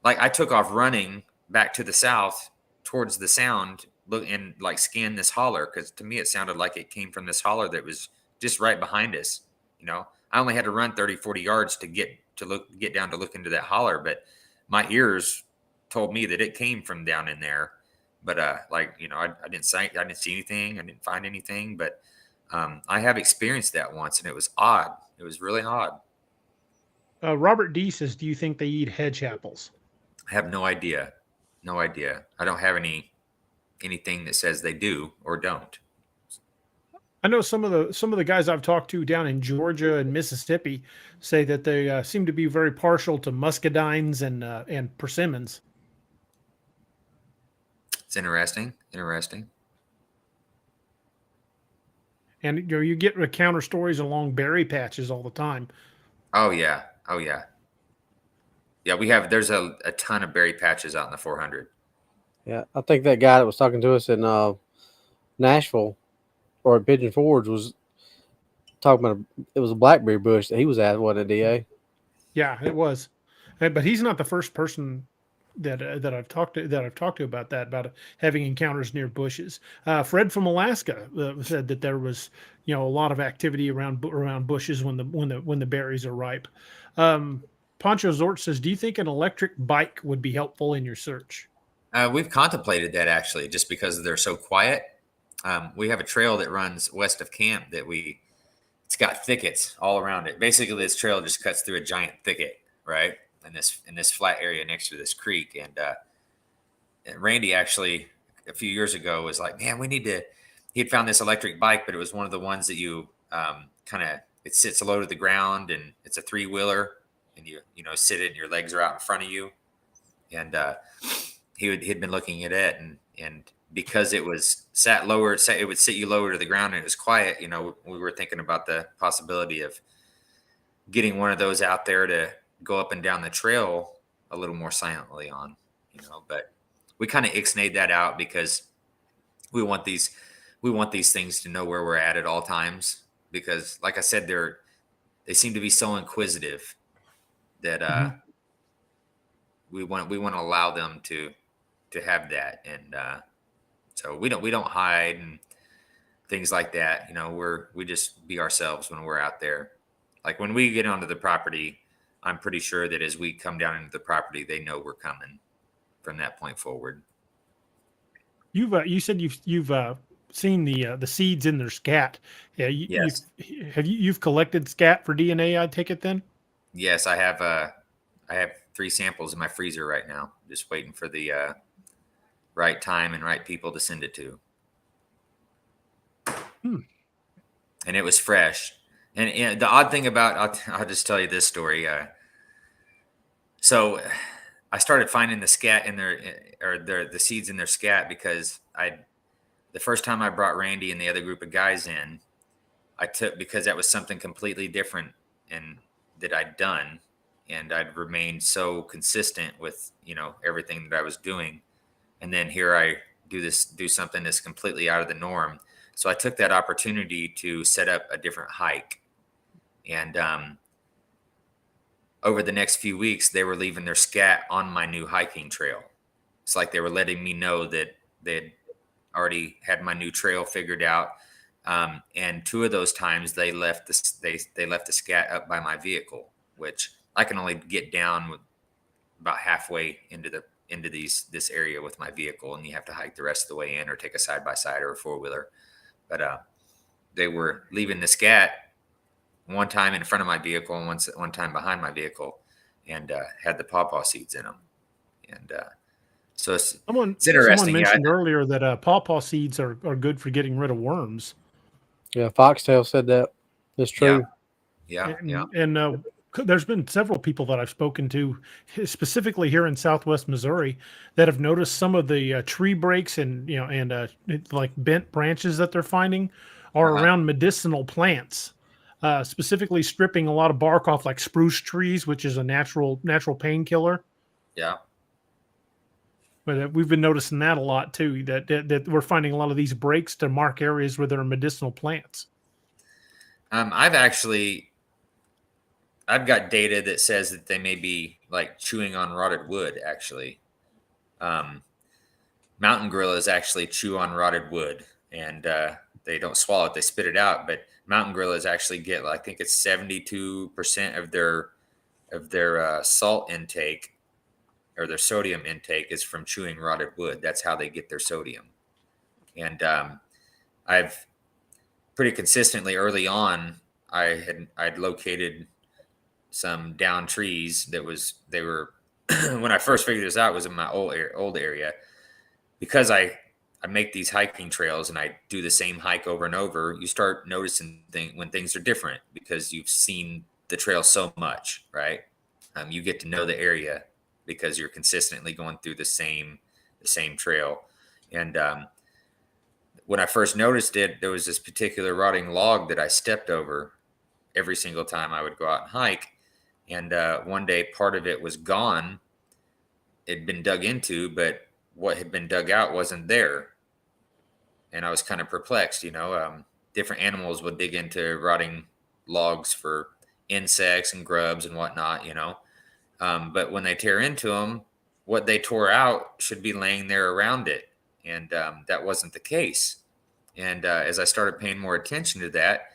Like, I took off running back to the south towards the sound, look and like scan this holler, because to me it sounded like it came from this holler that was just right behind us. I only had to run 30, 40 yards to get down to look into that holler, but my ears told me that it came from down in there. But I didn't see anything. I didn't find anything. But I have experienced that once, and it was odd. It was really odd. Robert D says, do you think they eat hedge apples? I have no idea. No idea. I don't have anything that says they do or don't. I know some of the guys I've talked to down in Georgia and Mississippi say that they seem to be very partial to muscadines and persimmons. It's interesting. And you get counter stories along berry patches all the time. Oh yeah. Yeah, there's a ton of berry patches out in the 400. Yeah, I think that guy that was talking to us in Nashville or at Pigeon Forge was talking about it was a blackberry bush that he was at, wasn't it, DA? Yeah, it was. But he's not the first person that I've talked to about having encounters near bushes. Fred from Alaska said that there was a lot of activity around bushes when the berries are ripe. Pancho Zort says, do you think an electric bike would be helpful in your search? We've contemplated that, actually, just because they're so quiet. We have a trail that runs west of camp it's got thickets all around it. Basically, this trail just cuts through a giant thicket, right? In this flat area next to this creek. And Randy actually a few years ago was like, man, he had found this electric bike, but it was one of the ones that you it sits low to the ground, and it's a 3-wheeler, and you sit it and your legs are out in front of you. And he'd been looking at it, and because it was sat lower, it would sit you lower to the ground, and it was quiet. We were thinking about the possibility of getting one of those out there to go up and down the trail a little more silently on, but we kind of ixnayed that out because we want these things to know where we're at all times, because like I said, they seem to be so inquisitive that we want to allow them to have that. And so we don't hide and things like that. We just be ourselves when we're out there. Like when we get onto the property, I'm pretty sure that as we come down into the property, they know we're coming from that point forward. You said you've seen the seeds in their scat. Yeah. Yes. You've collected scat for DNA, I take it then? Yes, I have 3 samples in my freezer right now, just waiting for the right time and right people to send it to. And it was fresh. And the odd thing about, I'll just tell you this story. So I started finding the scat in the seeds in their scat because the first time I brought Randy and the other group of guys in, because that was something completely different and that I'd done, and I'd remained so consistent with, everything that I was doing. And then here I do something that's completely out of the norm. So I took that opportunity to set up a different hike. And over the next few weeks, they were leaving their scat on my new hiking trail. It's like they were letting me know that they'd already had my new trail figured out. And 2 of those times they left the scat up by my vehicle, which I can only get down about halfway into this area with my vehicle, and you have to hike the rest of the way in or take a side-by-side or a 4-wheeler. But they were leaving the scat one time in front of my vehicle and one time behind my vehicle, and had the pawpaw seeds in them. And so it's interesting. Someone mentioned earlier that pawpaw seeds are good for getting rid of worms. Yeah, Foxtail said that. It's true. Yeah. And there's been several people that I've spoken to, specifically here in Southwest Missouri, that have noticed some of the tree breaks and like bent branches that they're finding are around medicinal plants, specifically stripping a lot of bark off like spruce trees, which is a natural painkiller. Yeah. But we've been noticing that a lot too. That we're finding a lot of these breaks to mark areas where there are medicinal plants. I've got data that says that they may be like chewing on rotted wood. Actually, mountain gorillas actually chew on rotted wood, and they don't swallow it; they spit it out. But mountain gorillas actually get, I think it's 72% of their salt intake, or their sodium intake, is from chewing rotted wood. That's how they get their sodium. And I've pretty consistently early on, I'd located some down trees they were when I first figured this out, it was in my old area, because I make these hiking trails and I do the same hike over and over. You start noticing when things are different because you've seen the trail so much, right? You get to know the area because you're consistently going through the same trail. And when I first noticed it, there was this particular rotting log that I stepped over every single time I would go out and hike. And one day, part of it was gone. It'd been dug into, but what had been dug out wasn't there. And I was kind of perplexed. Different animals would dig into rotting logs for insects and grubs and whatnot, but when they tear into them, what they tore out should be laying there around it. And that wasn't the case. And as I started paying more attention to that,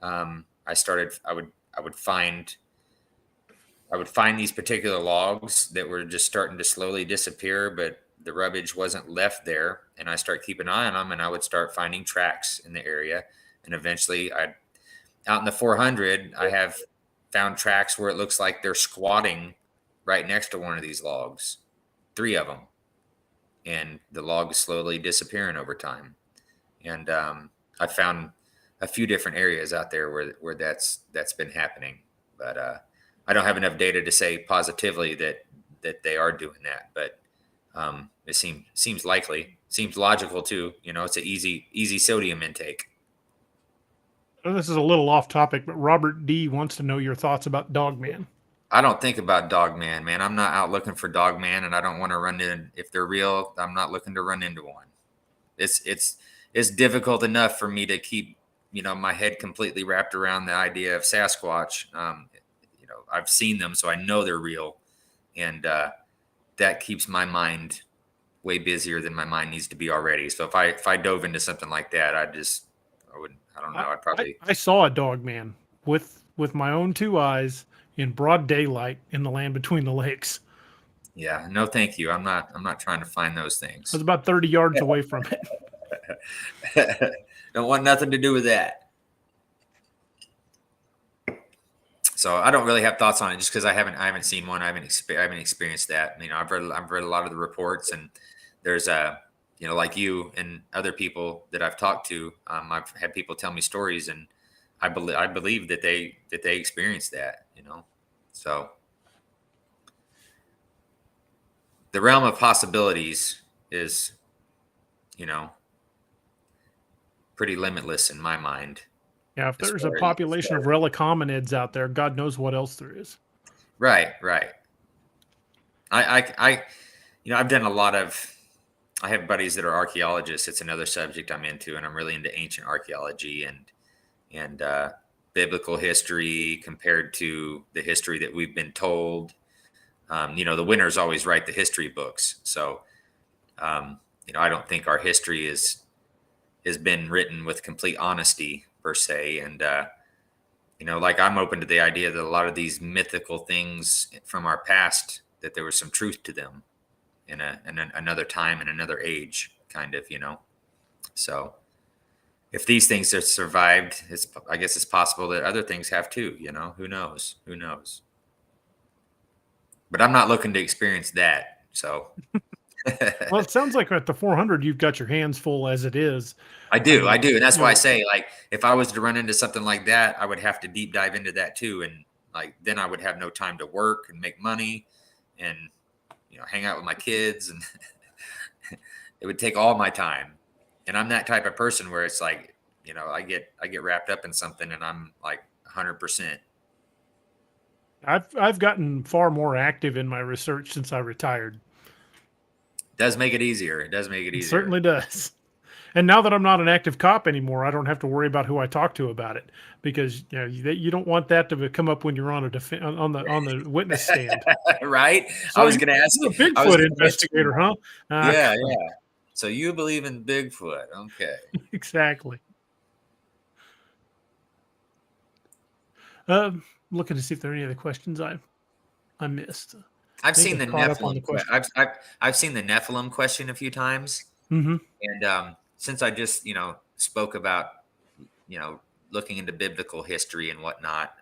I would find these particular logs that were just starting to slowly disappear, but the rubbish wasn't left there. And I start keeping an eye on them, and I would start finding tracks in the area. And eventually out in the 400, I have found tracks where it looks like they're squatting right next to one of these logs, 3 of them. And the log is slowly disappearing over time. And I found a few different areas out there where that's been happening. But I don't have enough data to say positively that they are doing that. But it seems likely, seems logical too. It's an easy sodium intake. This is a little off topic, but Robert D wants to know your thoughts about dogman. I don't think about dogman, man. I'm not out looking for dogman, and I don't want to run in. If they're real, I'm not looking to run into one. It's difficult enough for me to keep, my head completely wrapped around the idea of Sasquatch. I've seen them, so I know they're real, and that keeps my mind way busier than my mind needs to be already. So if I dove into something like that, I don't know. I'd probably. I saw a dogman with my own 2 eyes in broad daylight in the land between the lakes. Yeah, no, thank you. I'm not trying to find those things. I was about 30 yards away from it. Don't want nothing to do with that. So I don't really have thoughts on it just because I haven't seen one. I haven't experienced that. I've read a lot of the reports, and there's like you and other people that I've talked to, I've had people tell me stories, and I believe that they experienced that, so the realm of possibilities is, pretty limitless in my mind. Yeah, if there's a population of relic hominids out there, God knows what else there is. Right. I've done a lot of. I have buddies that are archaeologists. It's another subject I'm into, and I'm really into ancient archaeology and biblical history compared to the history that we've been told. The winners always write the history books, so I don't think our history has been written with complete honesty per se, and like I'm open to the idea that a lot of these mythical things from our past, that there was some truth to them in another time, in another age, kind of, so if these things have survived, I guess it's possible that other things have too, who knows, but I'm not looking to experience that. So well, it sounds like at the 400 you've got your hands full as it is. I do, and that's why I say, like, if I was to run into something like that, I would have to deep dive into that too, and like then I would have no time to work and make money and hang out with my kids, and it would take all my time. And I'm that type of person where it's like, I get wrapped up in something and I'm like 100%. I've gotten far more active in my research since I retired. Does make it easier. It Certainly does. And now that I'm not an active cop anymore, I don't have to worry about who I talk to about it, because you don't want that to come up when you're on on the witness stand. Right. So I was going to ask you. You're a Bigfoot investigator, huh? Yeah. So you believe in Bigfoot? Okay. Exactly. Looking to see if there are any other questions I missed. I've seen the Nephilim. I've seen the Nephilim question a few times, and since I just spoke about looking into biblical history and whatnot,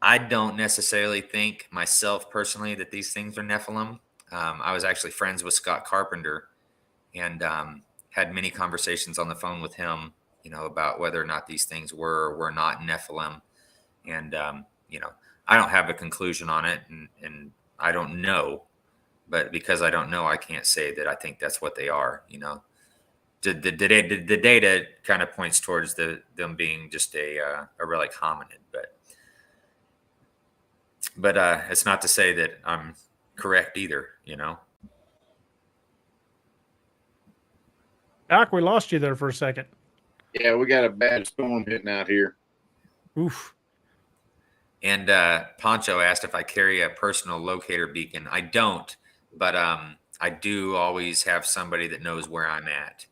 I don't necessarily think myself personally that these things are Nephilim. I was actually friends with Scott Carpenter, and had many conversations on the phone with him, about whether or not these things were or were not Nephilim, and I don't have a conclusion on it, and I don't know. But because I don't know, I can't say that I think that's what they are. The data kind of points towards them being just a relic hominid, but it's not to say that I'm correct either. Doc, we lost you there for a second. Yeah, we got a bad storm hitting out here. Oof. And Poncho asked if I carry a personal locator beacon. I don't. But I do always have somebody that knows where I'm at.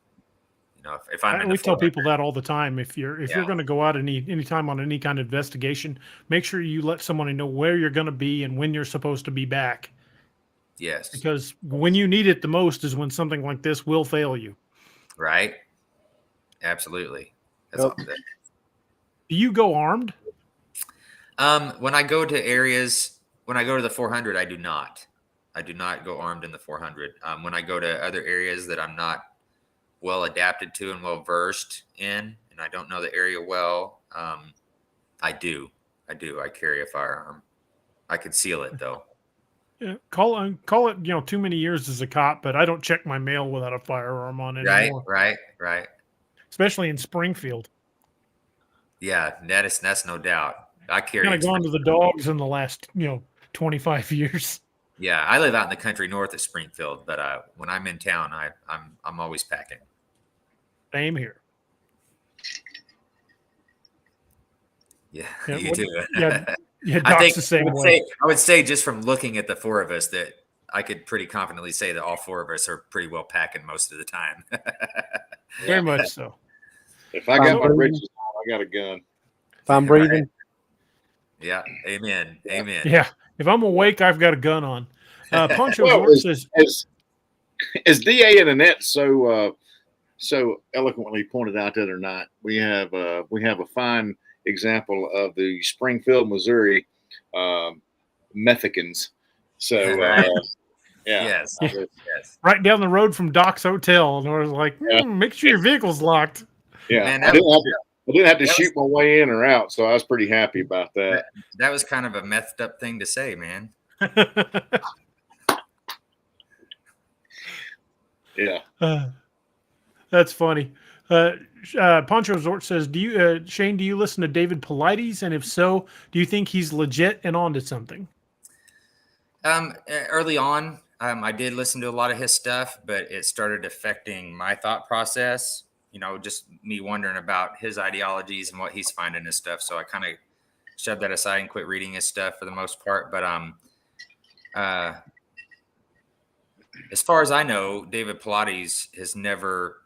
If I'm we tell people that all the time. If you're going to go out any time on any kind of investigation, make sure you let somebody know where you're going to be and when you're supposed to be back. Yes. Because when you need it the most is when something like this will fail you. Right. Absolutely. That's all good. Do you go armed? When I go to areas, when I go to the 400, I do not. I do not go armed in the 400. When I go to other areas that I'm not well adapted to and well versed in, and I don't know the area well, I do. I carry a firearm. I conceal it though. Yeah, call it too many years as a cop, but I don't check my mail without a firearm on it anymore. Right. Especially in Springfield. Yeah, that's no doubt. I carry. Kind of gone to the dogs in the last 25 years. Yeah, I live out in the country north of Springfield, but when I'm in town, I'm always packing. Same here. Yeah, you do. Yeah, I think the same way. I would say just from looking at the four of us that I could pretty confidently say that all four of us are pretty well packing most of the time. Very much so. If I got my britches on, I got a gun. If I'm breathing. Yeah. Amen. Yeah. If I'm awake, I've got a gun on. Poncho says, as DA and Annette so eloquently pointed out the other night, we have a fine example of the Springfield, Missouri Mexicans. So Yeah. Yes. Yeah. Yes. Right down the road from Doc's Hotel, and I was like, Yeah. make sure your vehicle's locked. Yeah. Man, I didn't have to that shoot my way in or out, so I was pretty happy about that. That was kind of a messed up thing to say, man. Yeah. That's funny. Poncho Zort says, "Do you, Shane? Do you listen to David Paulides? And if so, do you think he's legit and onto something?" Early on, I did listen to a lot of his stuff, but it started affecting my thought process. You know, just me wondering about his ideologies and what he's finding his stuff. So I kind of shoved that aside and quit reading his stuff for the most part. But as far as I know, David Paulides has never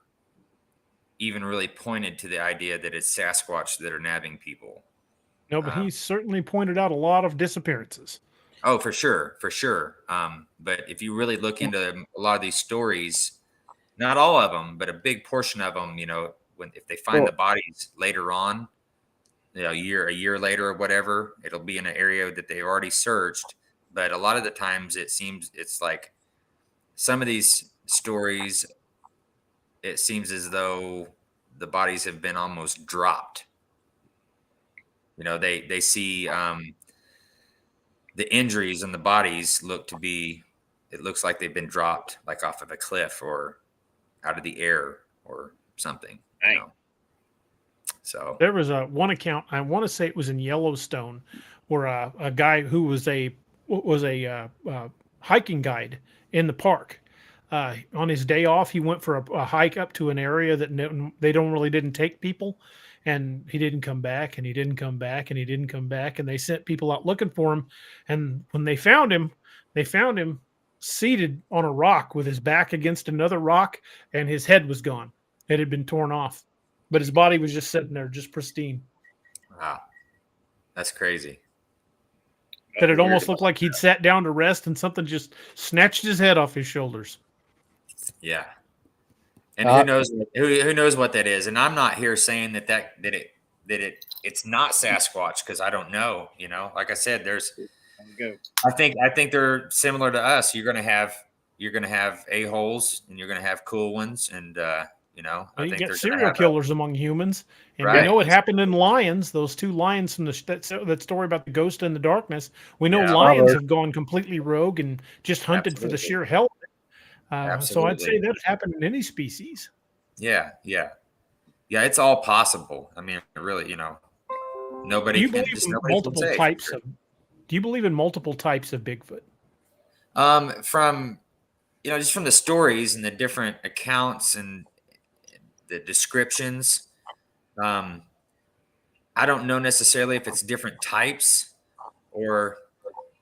even really pointed to the idea that it's Sasquatch that are nabbing people. No, but he's certainly pointed out a lot of disappearances. Oh, for sure, for sure. But if you really look into a lot of these stories, not all of them, but a big portion of them, you know, if they find the bodies later on, you know, a year later or whatever, it'll be in an area that they already searched. But a lot of the times, it seems it's like some of these stories, it seems as though the bodies have been almost dropped. You know, they see the injuries in the bodies it looks like they've been dropped like off of a cliff or out of the air or something. You know? So there was one account, I want to say it was in Yellowstone, where a guy who was a hiking guide in the park. On his day off, he went for a hike up to an area that they didn't take people, and he didn't come back, and he didn't come back, and he didn't come back, and they sent people out looking for him. And when they found him seated on a rock with his back against another rock, and his head was gone. It had been torn off, but his body was just sitting there, just pristine. Wow, that's crazy. That it almost looked like he'd sat down to rest, and something just snatched his head off his shoulders. Yeah, and who knows what that is? And I'm not here saying that it's not Sasquatch, because I don't know. You know, like I said, I think they're similar to us. You're gonna have a-holes, and you're gonna have cool ones, and you know, I think get serial killers among humans, and we know it happened in lions. Those two lions from that story about the ghost in the darkness. We know lions have gone completely rogue and just hunted for the sheer hell of it. So I'd say that happened in any species. Yeah. It's all possible. I mean, really, you know, nobody. Do you believe in multiple types of? Do you believe in multiple types of Bigfoot? From, you know, just from the stories and the different accounts and the descriptions, I don't know necessarily if it's different types, or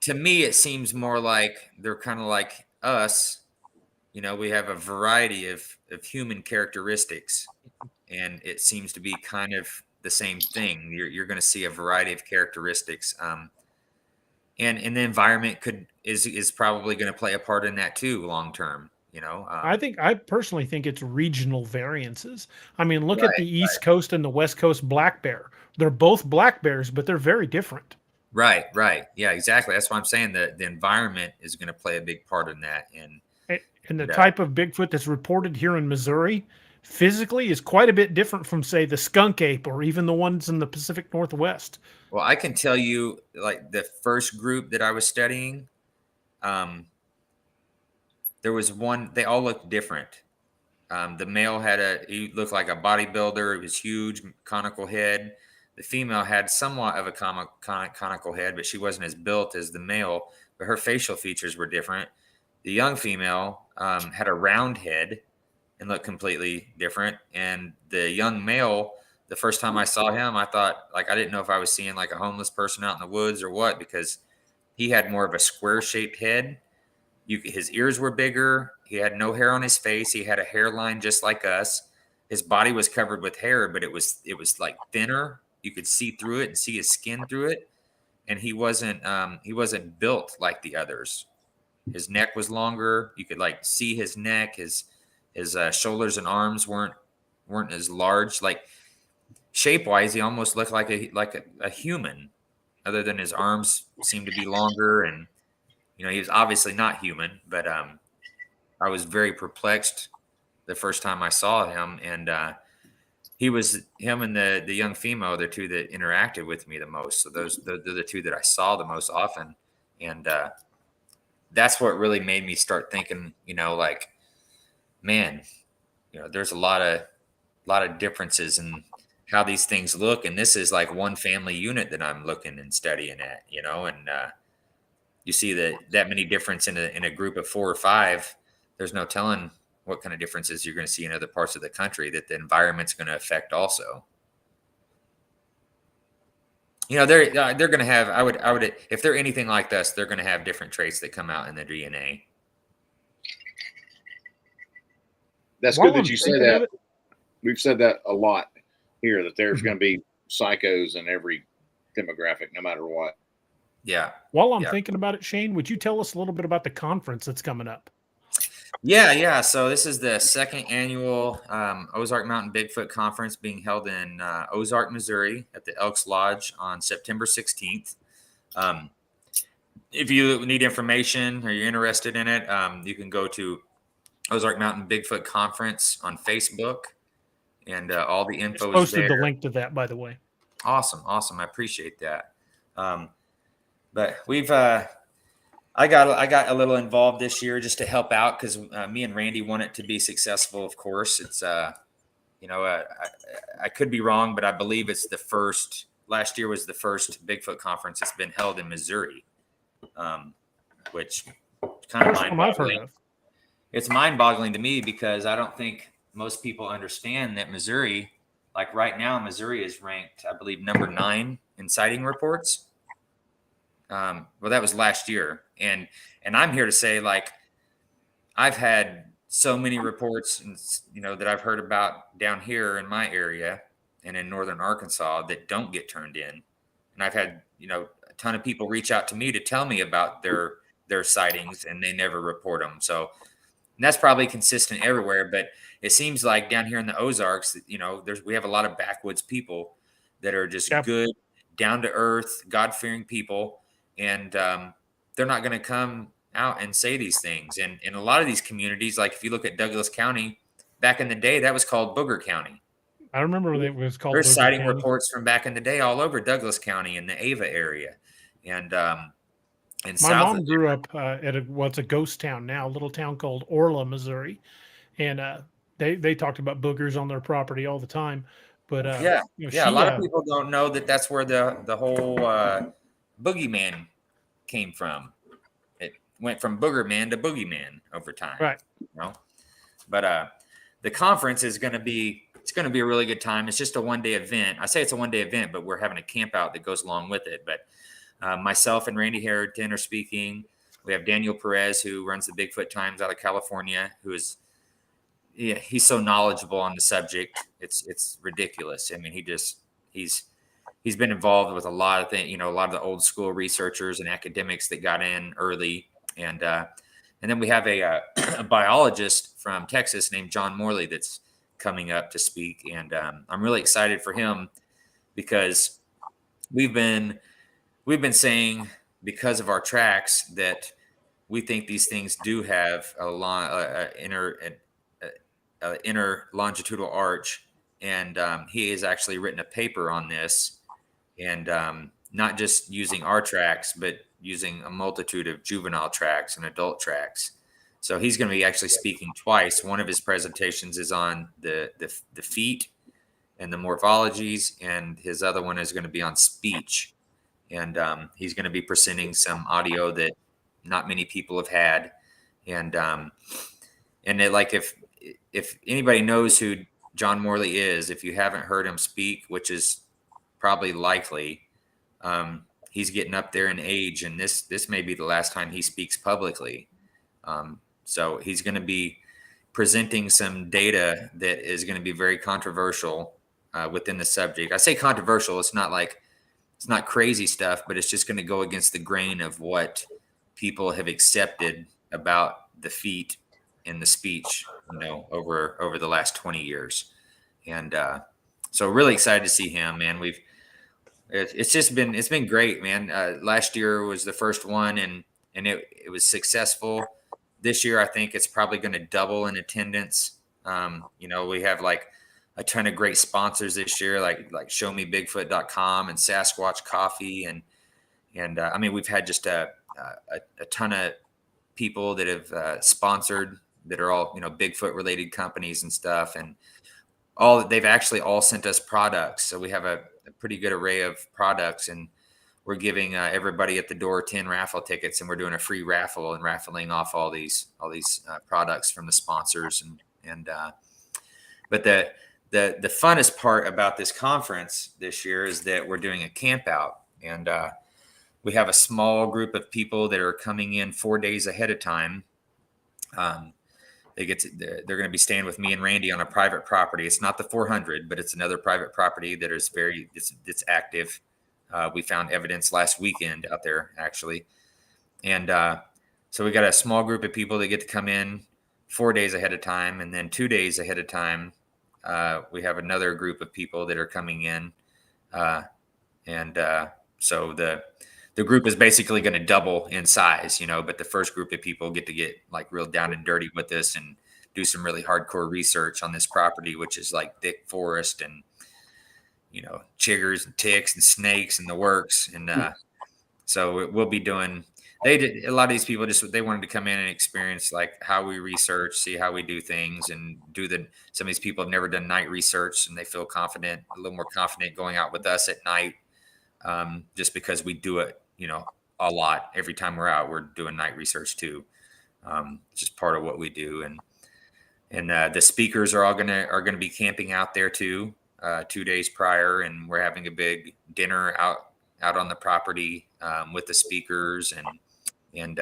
to me, it seems more like they're kind of like us. You know, we have a variety of human characteristics, and it seems to be kind of the same thing. You're going to see a variety of characteristics, and the environment is probably going to play a part in that too, long term. You know, I personally think it's regional variances. I mean, look at the East Coast and the West Coast black bear. They're both black bears, but they're very different. Right. Yeah, exactly. That's why I'm saying that the environment is going to play a big part in that. And the type of Bigfoot that's reported here in Missouri physically is quite a bit different from, say, the skunk ape or even the ones in the Pacific Northwest. Well, I can tell you, like the first group that I was studying, there was one, they all looked different. The male he looked like a bodybuilder. It was huge, conical head. The female had somewhat of a conical head, but she wasn't as built as the male, but her facial features were different. The young female had a round head and looked completely different. And the young male, the first time I saw him, I thought, like, I didn't know if I was seeing like a homeless person out in the woods or what, because he had more of a square shaped head. His ears were bigger. He had no hair on his face. He had a hairline just like us. His body was covered with hair, but it was like thinner. You could see through it and see his skin through it. And he wasn't built like the others. His neck was longer. You could like see his neck. His shoulders and arms weren't as large. Like shape wise, he almost looked like a human, other than his arms seemed to be longer, and he was obviously not human, but I was very perplexed the first time I saw him, and him and the young female, the two that interacted with me the most. So they're the two that I saw the most often, and that's what really made me start thinking, like, man, there's a lot of differences in how these things look, and this is like one family unit that I'm looking and studying at, and you see that many difference in a group of 4 or 5. There's no telling what kind of differences you're going to see in other parts of the country that the environment's going to affect also. They're going to have, I would, if they're anything like us, they're going to have different traits that come out in the DNA. That's good that you say that. We've said that a lot here, that there's going to be psychos in every demographic, no matter what. Yeah. While I'm thinking about it, Shane, would you tell us a little bit about the conference that's coming up? Yeah. So this is the 2nd annual Ozark Mountain Bigfoot Conference being held in Ozark, Missouri at the Elks Lodge on September 16th. If you need information or you're interested in it, you can go to Ozark Mountain Bigfoot Conference on Facebook, and all the info is posted there. The link to that, by the way. Awesome. I appreciate that. But we've I got a little involved this year just to help out, because me and Randy want it to be successful. Of course, it's I could be wrong, but I believe it's the first. Last year was the first Bigfoot conference that's been held in Missouri, which kind of mind-boggling. It's mind-boggling to me, because I don't think most people understand that Missouri, like right now, Missouri is ranked, I believe, number 9 in sighting reports. Well, that was last year. And I'm here to say, like, I've had so many reports, that I've heard about down here in my area and in northern Arkansas that don't get turned in. And I've had, a ton of people reach out to me to tell me about their sightings, and they never report them. So, and that's probably consistent everywhere, but it seems like down here in the Ozarks, we have a lot of backwoods people that are just good, down to earth, God-fearing people. And they're not going to come out and say these things. And in a lot of these communities, like if you look at Douglas County, back in the day, that was called Booger County. I remember when it was called. There's sighting reports from back in the day all over Douglas County in the Ava area. And my mom grew up at what's a ghost town now, a little town called Orla, Missouri. And they talked about boogers on their property all the time. But a lot of people don't know that that's where the whole boogeyman came from. It went from boogerman to boogeyman over time, right? But the conference is going to be a really good time. It's just a 1-day event. I say it's a 1-day event, but we're having a camp out that goes along with it. But myself and Randy Harrington are speaking. We have Daniel Perez, who runs the Bigfoot Times out of California, who is he's so knowledgeable on the subject. It's ridiculous. I mean, he's been involved with a lot of things, a lot of the old school researchers and academics that got in early. And then we have a biologist from Texas named John Morley that's coming up to speak. And I'm really excited for him, because we've been saying, because of our tracks, that we think these things do have inner longitudinal arch. And he has actually written a paper on this. And not just using our tracks, but using a multitude of juvenile tracks and adult tracks. So he's going to be actually speaking twice. One of his presentations is on the feet and the morphologies, and his other one is going to be on speech. And he's going to be presenting some audio that not many people have had. And if anybody knows who John Morley is, if you haven't heard him speak, which is probably likely, he's getting up there in age, and this may be the last time he speaks publicly. So he's going to be presenting some data that is going to be very controversial within the subject. I say controversial. It's not crazy stuff, but it's just going to go against the grain of what people have accepted about the feet and the speech, over the last 20 years. And so really excited to see him, man. It's been great, man. Last year was the first one, and and it was successful. This year, I think it's probably going to double in attendance. We have like a ton of great sponsors this year, like showmebigfoot.com and Sasquatch Coffee. And I mean, we've had just a ton of people that have sponsored that are all, Bigfoot related companies and stuff. And they've actually all sent us products. So we have a pretty good array of products, and we're giving everybody at the door 10 raffle tickets, and we're doing a free raffle and raffling off all these products from the sponsors. But the funnest part about this conference this year is that we're doing a camp out, and we have a small group of people that are coming in 4 days ahead of time. They're going to be staying with me and Randy on a private property. It's not the 400, but it's another private property that is it's active. We found evidence last weekend out there, actually. And so we got a small group of people that get to come in 4 days ahead of time. And then 2 days ahead of time, we have another group of people that are coming in. So the group is basically going to double in size, but the first group of people get like real down and dirty with this and do some really hardcore research on this property, which is like thick forest and, chiggers and ticks and snakes and the works. And so we'll be doing, a lot of these people they wanted to come in and experience like how we research, see how we do things, and some of these people have never done night research, and they feel a little more confident going out with us at night. Just because we do it, a lot. Every time we're out, we're doing night research too. It's just part of what we do. And the speakers are all gonna be camping out there too, 2 days prior, and we're having a big dinner out on the property with the speakers, and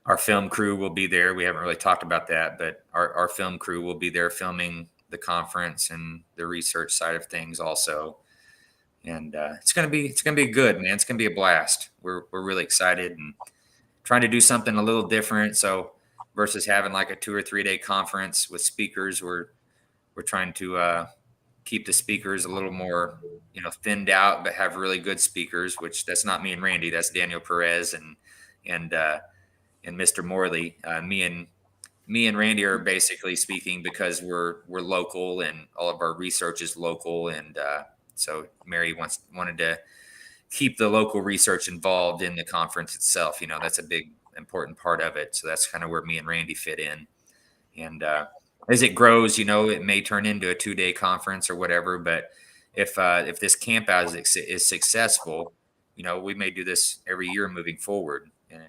our film crew will be there. We haven't really talked about that, but our film crew will be there filming the conference and the research side of things also. And it's gonna be good, man. It's gonna be a blast. We're really excited and trying to do something a little different. So versus having like a 2 or 3 day conference with speakers, we're trying to keep the speakers a little more thinned out, but have really good speakers. Which that's not me and Randy. That's Daniel Perez and Mr. Morley. Me and Randy are basically speaking because we're local and all of our research is local, and so Mary wanted to keep the local research involved in the conference itself. That's a big, important part of it. So that's kind of where me and Randy fit in. And as it grows, it may turn into a 2 day conference or whatever. But if this camp out is successful, we may do this every year moving forward. And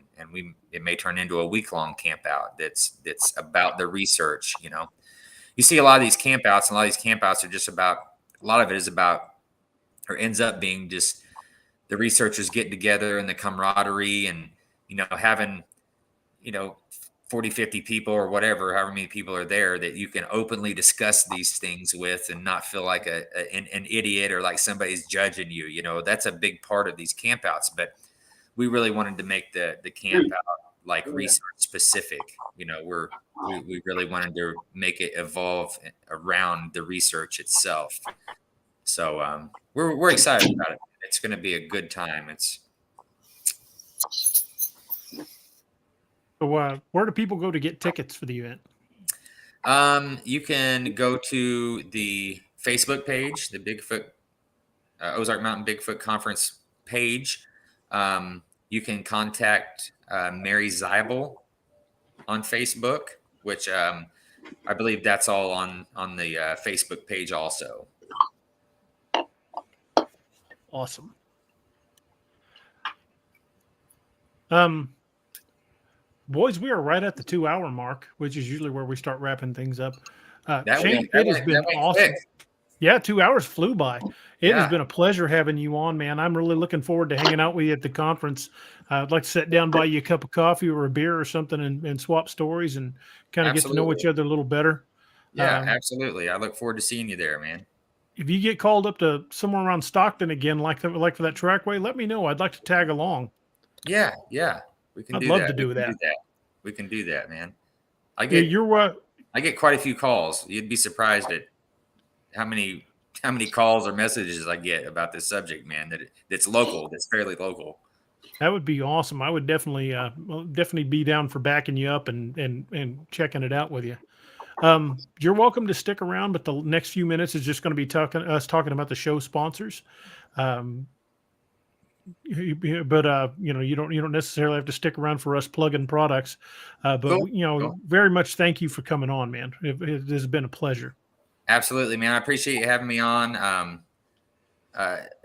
it may turn into a week-long camp out that's about the research. You see a lot of these camp outs, and a lot of these camp outs are just about, a lot of it is about, or ends up being just the researchers getting together and the camaraderie and, having, 40, 50 people or whatever, however many people are there, that you can openly discuss these things with and not feel like an idiot or like somebody's judging you. That's a big part of these campouts. But we really wanted to make the camp out like research specific. We really wanted to make it evolve around the research itself. So we're excited about it. It's going to be a good time. So where do people go to get tickets for the event? You can go to the Facebook page, the Bigfoot Ozark Mountain Bigfoot Conference page. You can contact Mary Zeibel on Facebook, which I believe that's all on the Facebook page also. Awesome. Boys, we are right at the 2 hour mark, which is usually where we start wrapping things up. Shane, it has been awesome. Yeah, 2 hours flew by. It has been a pleasure having you on, man. I'm really looking forward to hanging out with you at the conference. I'd like to sit down, buy you a cup of coffee or a beer or something and swap stories and kind of get to know each other a little better. Yeah, absolutely. I look forward to seeing you there, man. If you get called up to somewhere around Stockton again, like for that trackway, let me know. I'd like to tag along. Yeah. We can I'd do love that. to do that. We can do that, man. I get quite a few calls. You'd be surprised at how many calls or messages I get about this subject, man, that's local, that's fairly local. That would be awesome. I would definitely be down for backing you up and checking it out with you. You're welcome to stick around, but the next few minutes is just going to be talking about the show sponsors. Um, but you don't necessarily have to stick around for us plugging products. But Cool. Cool. very much thank you for coming on, man. It has been a pleasure. Absolutely, man. I appreciate you having me on.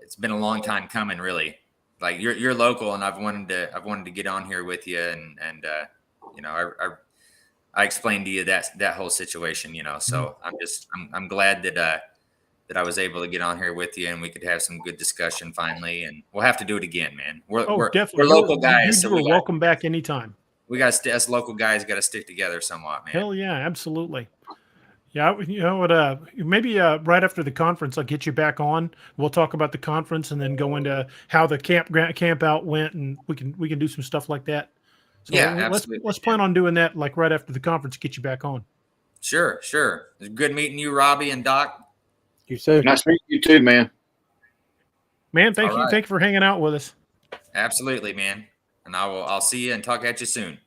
It's been a long time coming, really. Like you're local, and I've wanted to get on here with you, and I explained to you that whole situation, So I'm glad that I was able to get on here with you, and we could have some good discussion finally. And we'll have to do it again, man. We're definitely. local guys, You are welcome back anytime. We got us local guys got to stick together somewhat, man. Hell yeah, absolutely. Yeah, you know what? Maybe right after the conference, I'll get you back on. We'll talk about the conference and then go into how the camp out went, and we can do some stuff like that. So yeah, absolutely. Let's plan on doing that like right after the conference. Get you back on. Sure. It's good meeting you, Robbie and Doc. You too. Nice meeting you too, man. Man, thank you. Thank you for hanging out with us. Absolutely, man. And I'll see you and talk at you soon.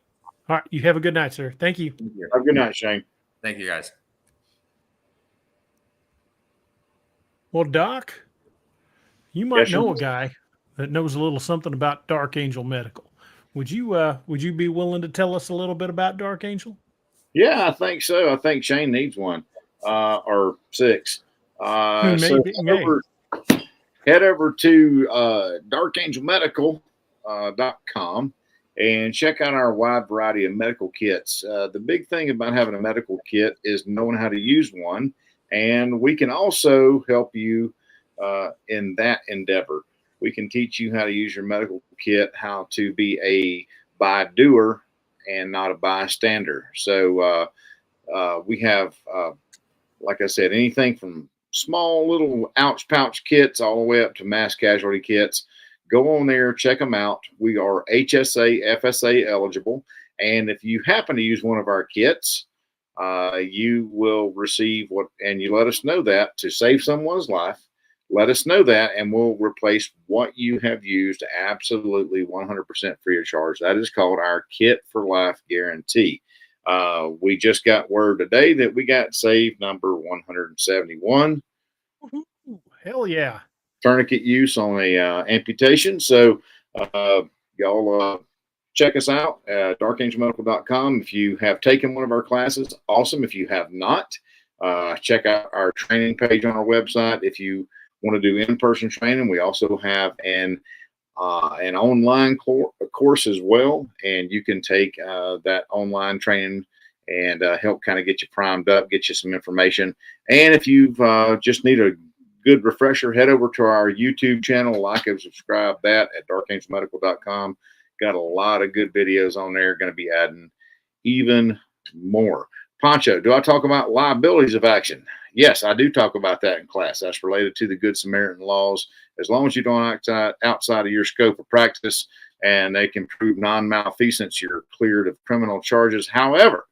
All right. You have a good night, sir. Thank you. Have a good night, Shane. Thank you, guys. Well, Doc, you might know a guy that knows a little something about Dark Angel Medical. Would you be willing to tell us a little bit about Dark Angel? Yeah, I think so. I think Shane needs one or 6. Head over to darkangelmedical.com and check out our wide variety of medical kits. The big thing about having a medical kit is knowing how to use one, and we can also help you in that endeavor. We can teach you how to use your medical kit, how to be a buy-doer and not a bystander. So we have, like I said, anything from small little ouch pouch kits all the way up to mass casualty kits. Go on there, check them out. We are HSA, FSA eligible. And if you happen to use one of our kits, you will receive and you let us know that to save someone's life. Let us know that, and we'll replace what you have used absolutely 100% free of charge. That is called our Kit for Life Guarantee. We just got word today that we got saved number 171. Hell yeah. Tourniquet use on a amputation. So y'all check us out at darkangelmedical.com. If you have taken one of our classes, awesome. If you have not, check out our training page on our website. If you want to do in-person training, we also have an online course as well, and you can take that online training and help kind of get you primed up, get you some information. And if you've just need a good refresher, head over to our YouTube channel, like and subscribe that at darkangelmedical.com. Got a lot of good videos on there. Going to be adding even more. Pancho, do I talk about liabilities of action? Yes, I do talk about that in class. That's related to the Good Samaritan laws. As long as you don't act outside of your scope of practice and they can prove non-malfeasance, you're cleared of criminal charges. However,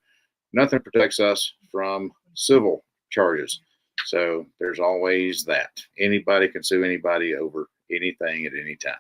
nothing protects us from civil charges. So there's always that. Anybody can sue anybody over anything at any time.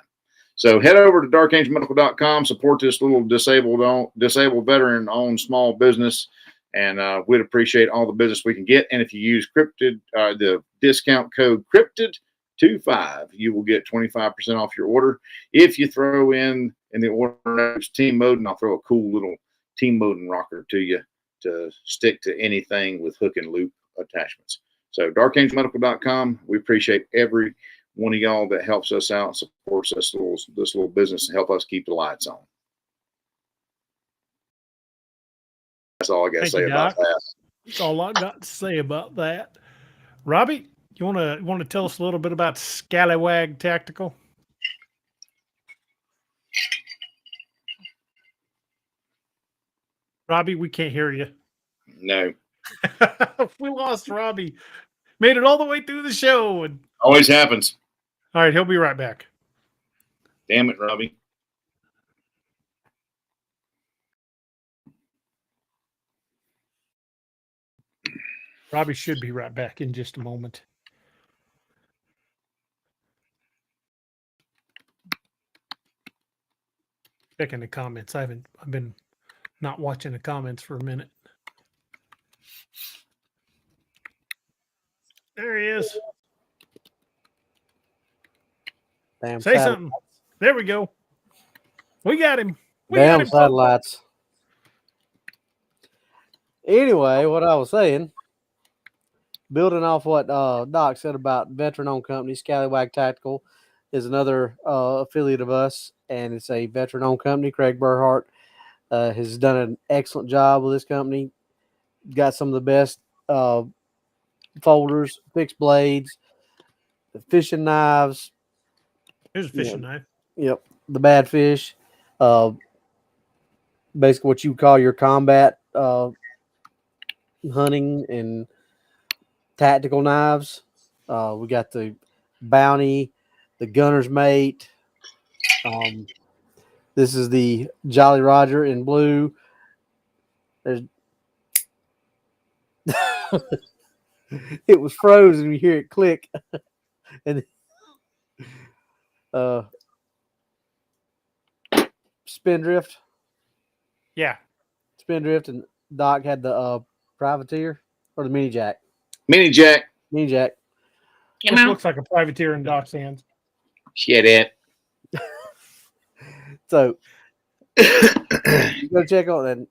So head over to darkangelmedical.com, support this little disabled veteran-owned small business, and we'd appreciate all the business we can get. And if you use cryptid, the discount code cryptid25, you will get 25% off your order. If you throw in the order team mode, and I'll throw a cool little team mode and rocker to you to stick to anything with hook and loop attachments. So darkangelmedical.com, we appreciate every one of y'all that helps us out and supports this little business and help us keep the lights on. That's all I got to say about that. That's all I got to say about that. Robbie, you want to tell us a little bit about Scallywag Tactical? Robbie, we can't hear you. No. We lost Robbie. Made it all the way through the show. And... Always happens. All right, he'll be right back. Damn it, Robbie. Robbie should be right back in just a moment. checking the comments. I've been not watching the comments for a minute. There he is. Damn Say something. There we go. We got him. We got Damn him. satellites. Anyway, what I was saying, building off what Doc said about veteran-owned company, Scallywag Tactical is another affiliate of us, and it's a veteran-owned company. Craig Burhart has done an excellent job with this company. Got some of the best folders, fixed blades, fishing knives. Here's a fishing knife. Yep, the bad fish. Basically what you would call your combat hunting and tactical knives. We got the Bounty, the Gunner's Mate. This is the Jolly Roger in blue. There's it was frozen. You hear it click, and Spindrift. Yeah, Spindrift, and Doc had the Privateer or the Mini Jack. Mini Jack. Mini Jack. this looks like a privateer in Doc's hands. Shit it. So you go check out that.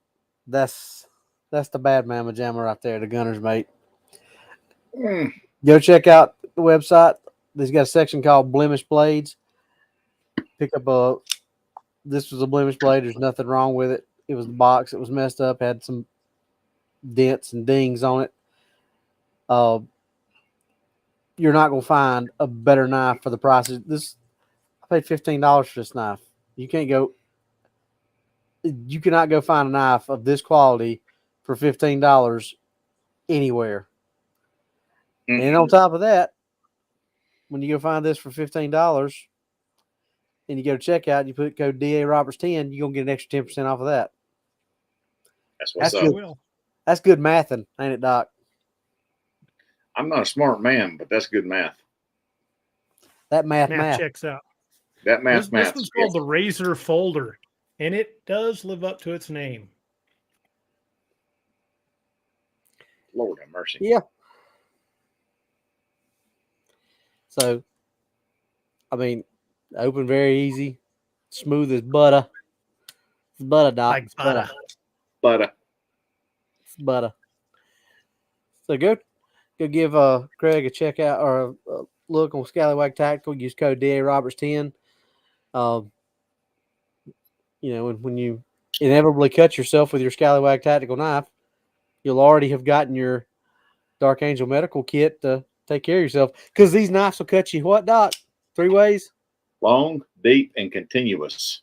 That's the Bad Mama Jammer right there, the Gunner's Mate. Go check out the website. They've got a section called Blemish Blades. Pick up this was a blemish blade. There's nothing wrong with it. It was the box. It was messed up. Had some dents and dings on it. You're not going to find a better knife for the prices. I paid $15 for this knife. You cannot go find a knife of this quality for $15 anywhere. Mm-hmm. And on top of that, when you go find this for $15 and you go to checkout, you put code DA Roberts 10, you're going to get an extra 10% off of that. That's up. Good. That's good mathing, ain't it, Doc? I'm not a smart man, but that's good math. That math checks out. That math. This one's called the Razor Folder, and it does live up to its name. Lord have mercy. Yeah. So, I mean, open very easy, smooth as butter. It's butter, Doc. Like butter. Butter. It's butter. So go give Craig a check out or a look on Scallywag Tactical. Use code DA Roberts 10. When you inevitably cut yourself with your Scallywag Tactical knife, you'll already have gotten your Dark Angel medical kit to take care of yourself. Because these knives will cut you what, Doc? 3 ways? Long, deep, and continuous.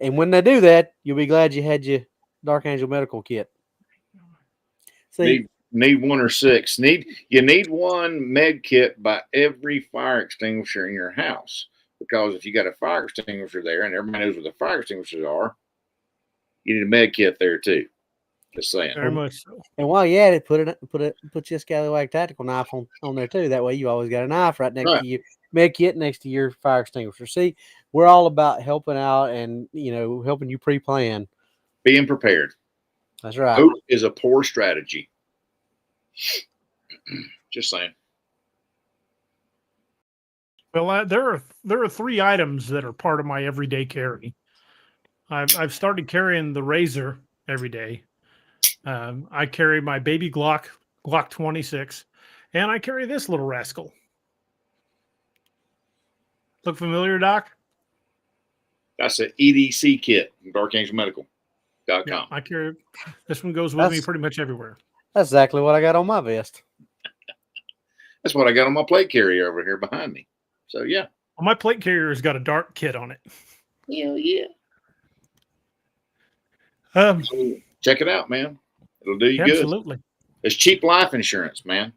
And when they do that, you'll be glad you had your Dark Angel medical kit. See, need 1 or 6. You need one med kit by every fire extinguisher in your house. Because if you got a fire extinguisher there and everybody knows where the fire extinguishers are, you need a med kit there too. Just saying. Very much so. And while you at it, put your Scallywag Tactical knife on there too. That way you always got a knife right next to your med kit next to your fire extinguisher. See, we're all about helping out and helping you pre-plan. Being prepared. That's right. Hope is a poor strategy. Just saying. Well, there are 3 items that are part of my everyday carry. I've started carrying the Razor every day. I carry my baby Glock 26, and I carry this little rascal. Look familiar, Doc? That's an EDC kit from DarkAngelMedical.com. Yeah, I carry this one. Goes with me pretty much everywhere. That's exactly what I got on my vest. That's what I got on my plate carrier over here behind me. So yeah. Well, my plate carrier has got a dark kit on it. Hell yeah. Check it out, man. It'll do you good. Absolutely. It's cheap life insurance, man.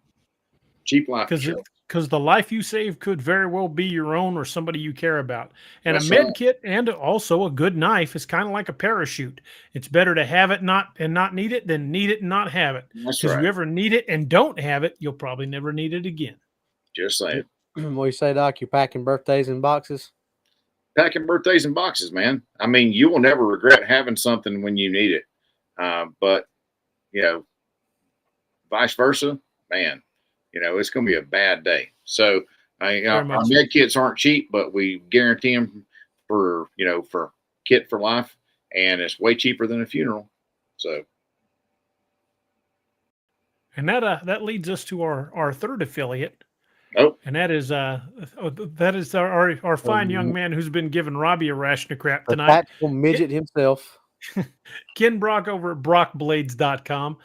Cheap life insurance. Because the life you save could very well be your own or somebody you care about. And That's a med right. kit and also a good knife is kind of like a parachute. It's better to have it not need it than need it and not have it. That's Because right. if you ever need it and don't have it, you'll probably never need it again. Just saying. What you say, Doc? You're packing birthdays in boxes? packing birthdays in boxes, man. I mean, you will never regret having something when you need it. But vice versa, man, it's going to be a bad day. So, our med kits aren't cheap, but we guarantee them for kit for life, and it's way cheaper than a funeral. So, and that leads us to our third affiliate. Oh, and that is our fine young man who's been giving Robbie a ration of crap tonight. Tactical midget himself. Ken Brock over at brockblades.com.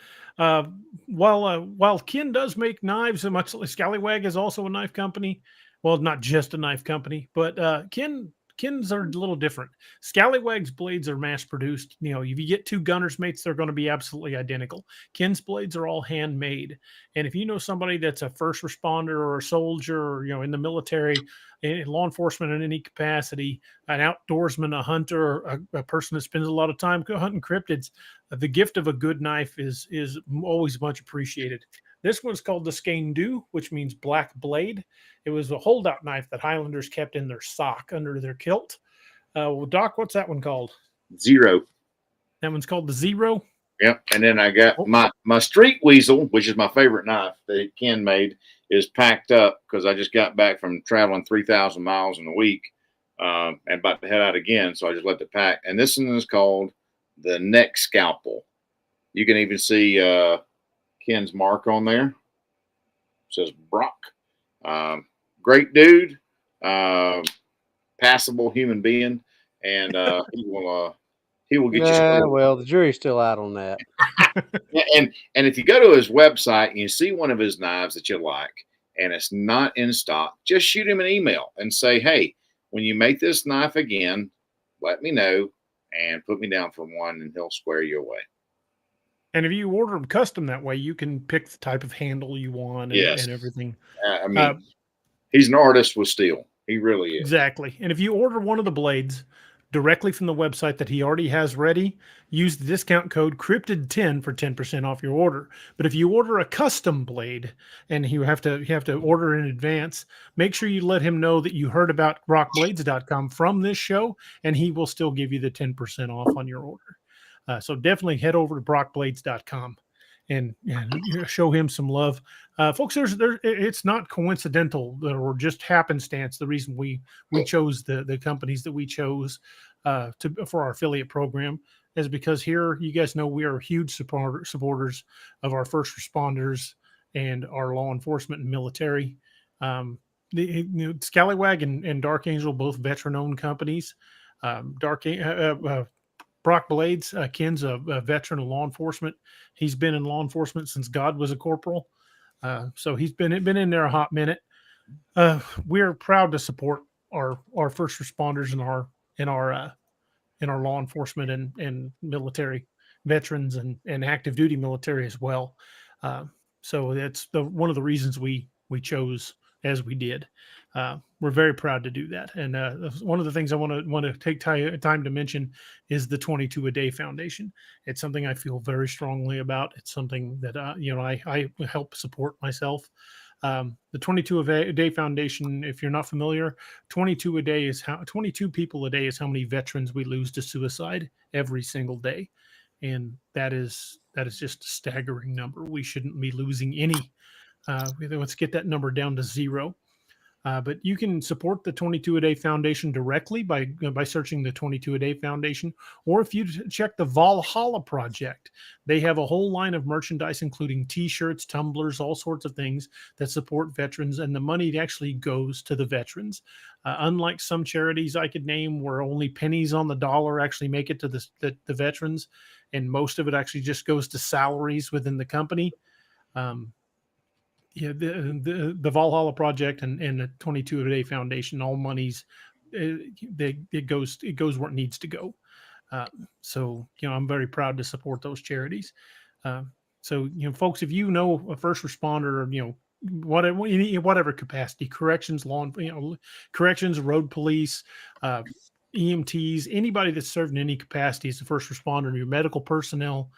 While Ken does make knives, and much like Scallywag is also a knife company. Well, not just a knife company, but Ken's are a little different. Scallywag's blades are mass produced. If you get two gunner's mates, they're going to be absolutely identical. Ken's blades are all handmade. And if you know somebody that's a first responder or a soldier or, in the military, in law enforcement in any capacity, an outdoorsman, a hunter, a person that spends a lot of time hunting cryptids, the gift of a good knife is always much appreciated. This one's called the Skein-Dhu, which means black blade. It was a holdout knife that Highlanders kept in their sock under their kilt. Doc, what's that one called? Zero. That one's called the Zero. Yep. And then I got my Street Weasel, which is my favorite knife that Ken made, is packed up because I just got back from traveling 3,000 miles in a week and about to head out again. So I just left it pack. And this one is called the Neck Scalpel. You can even see Ken's mark on there. It says Brock. Great dude, passable human being, and he will get you. Well, the jury's still out on that. and if you go to his website and you see one of his knives that you like and it's not in stock, just shoot him an email and say, hey, when you make this knife again, let me know and put me down for one, and he'll square you away. And if you order them custom that way, you can pick the type of handle you want and everything. I mean, he's an artist with steel. He really is. Exactly. And if you order one of the blades directly from the website that he already has ready, use the discount code cryptid10 for 10% off your order. But if you order a custom blade and you have to order in advance, make sure you let him know that you heard about brockblades.com from this show, and he will still give you the 10% off on your order. So definitely head over to brockblades.com and show him some love. Folks, it's not coincidental or just happenstance. The reason we chose the companies that we chose for our affiliate program is because here, you guys know, we are huge supporters of our first responders and our law enforcement and military. Scallywag and Dark Angel, both veteran-owned companies. Brock Blades, Ken's a veteran of law enforcement. He's been in law enforcement since God was a corporal. So he's been in there a hot minute. We're proud to support our first responders and our law enforcement and military veterans and active duty military as well. So that's one of the reasons we chose as we did. We're very proud to do that. And one of the things I want to take time to mention is the 22 a Day Foundation. It's something I feel very strongly about. It's something that I help support myself. The 22 a Day Foundation, if you're not familiar, 22 people a day is how many veterans we lose to suicide every single day. And that is just a staggering number. We shouldn't be losing any. Let's get that number down to 0. But you can support the 22 a Day Foundation directly by searching the 22 a Day Foundation, or if you check the Valhalla Project, they have a whole line of merchandise, including T-shirts, tumblers, all sorts of things that support veterans, and the money actually goes to the veterans. Unlike some charities I could name where only pennies on the dollar actually make it to the veterans, and most of it actually just goes to salaries within the company. The Valhalla Project and the 22 a Day Foundation, all monies, it goes where it needs to go. So I'm very proud to support those charities. So folks, if you know a first responder, whatever capacity, corrections, corrections, road police, EMTs, anybody that's served in any capacity as a first responder, your medical personnel,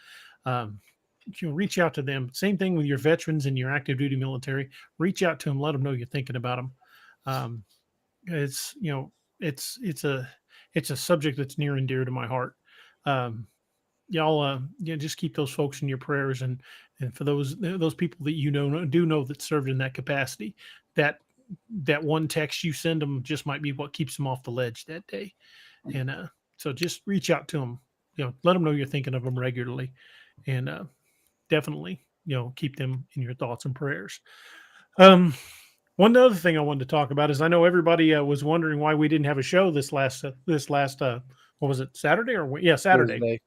reach out to them. Same thing with your veterans and your active duty military. Reach out to them, let them know you're thinking about them. It's it's a subject that's near and dear to my heart. Y'all, just keep those folks in your prayers, and for those people that do know that served in that capacity, that one text you send them just might be what keeps them off the ledge that day. And so just reach out to them, let them know you're thinking of them regularly, and definitely, keep them in your thoughts and prayers. One other thing I wanted to talk about is I know everybody was wondering why we didn't have a show this last what was it, Saturday Saturday?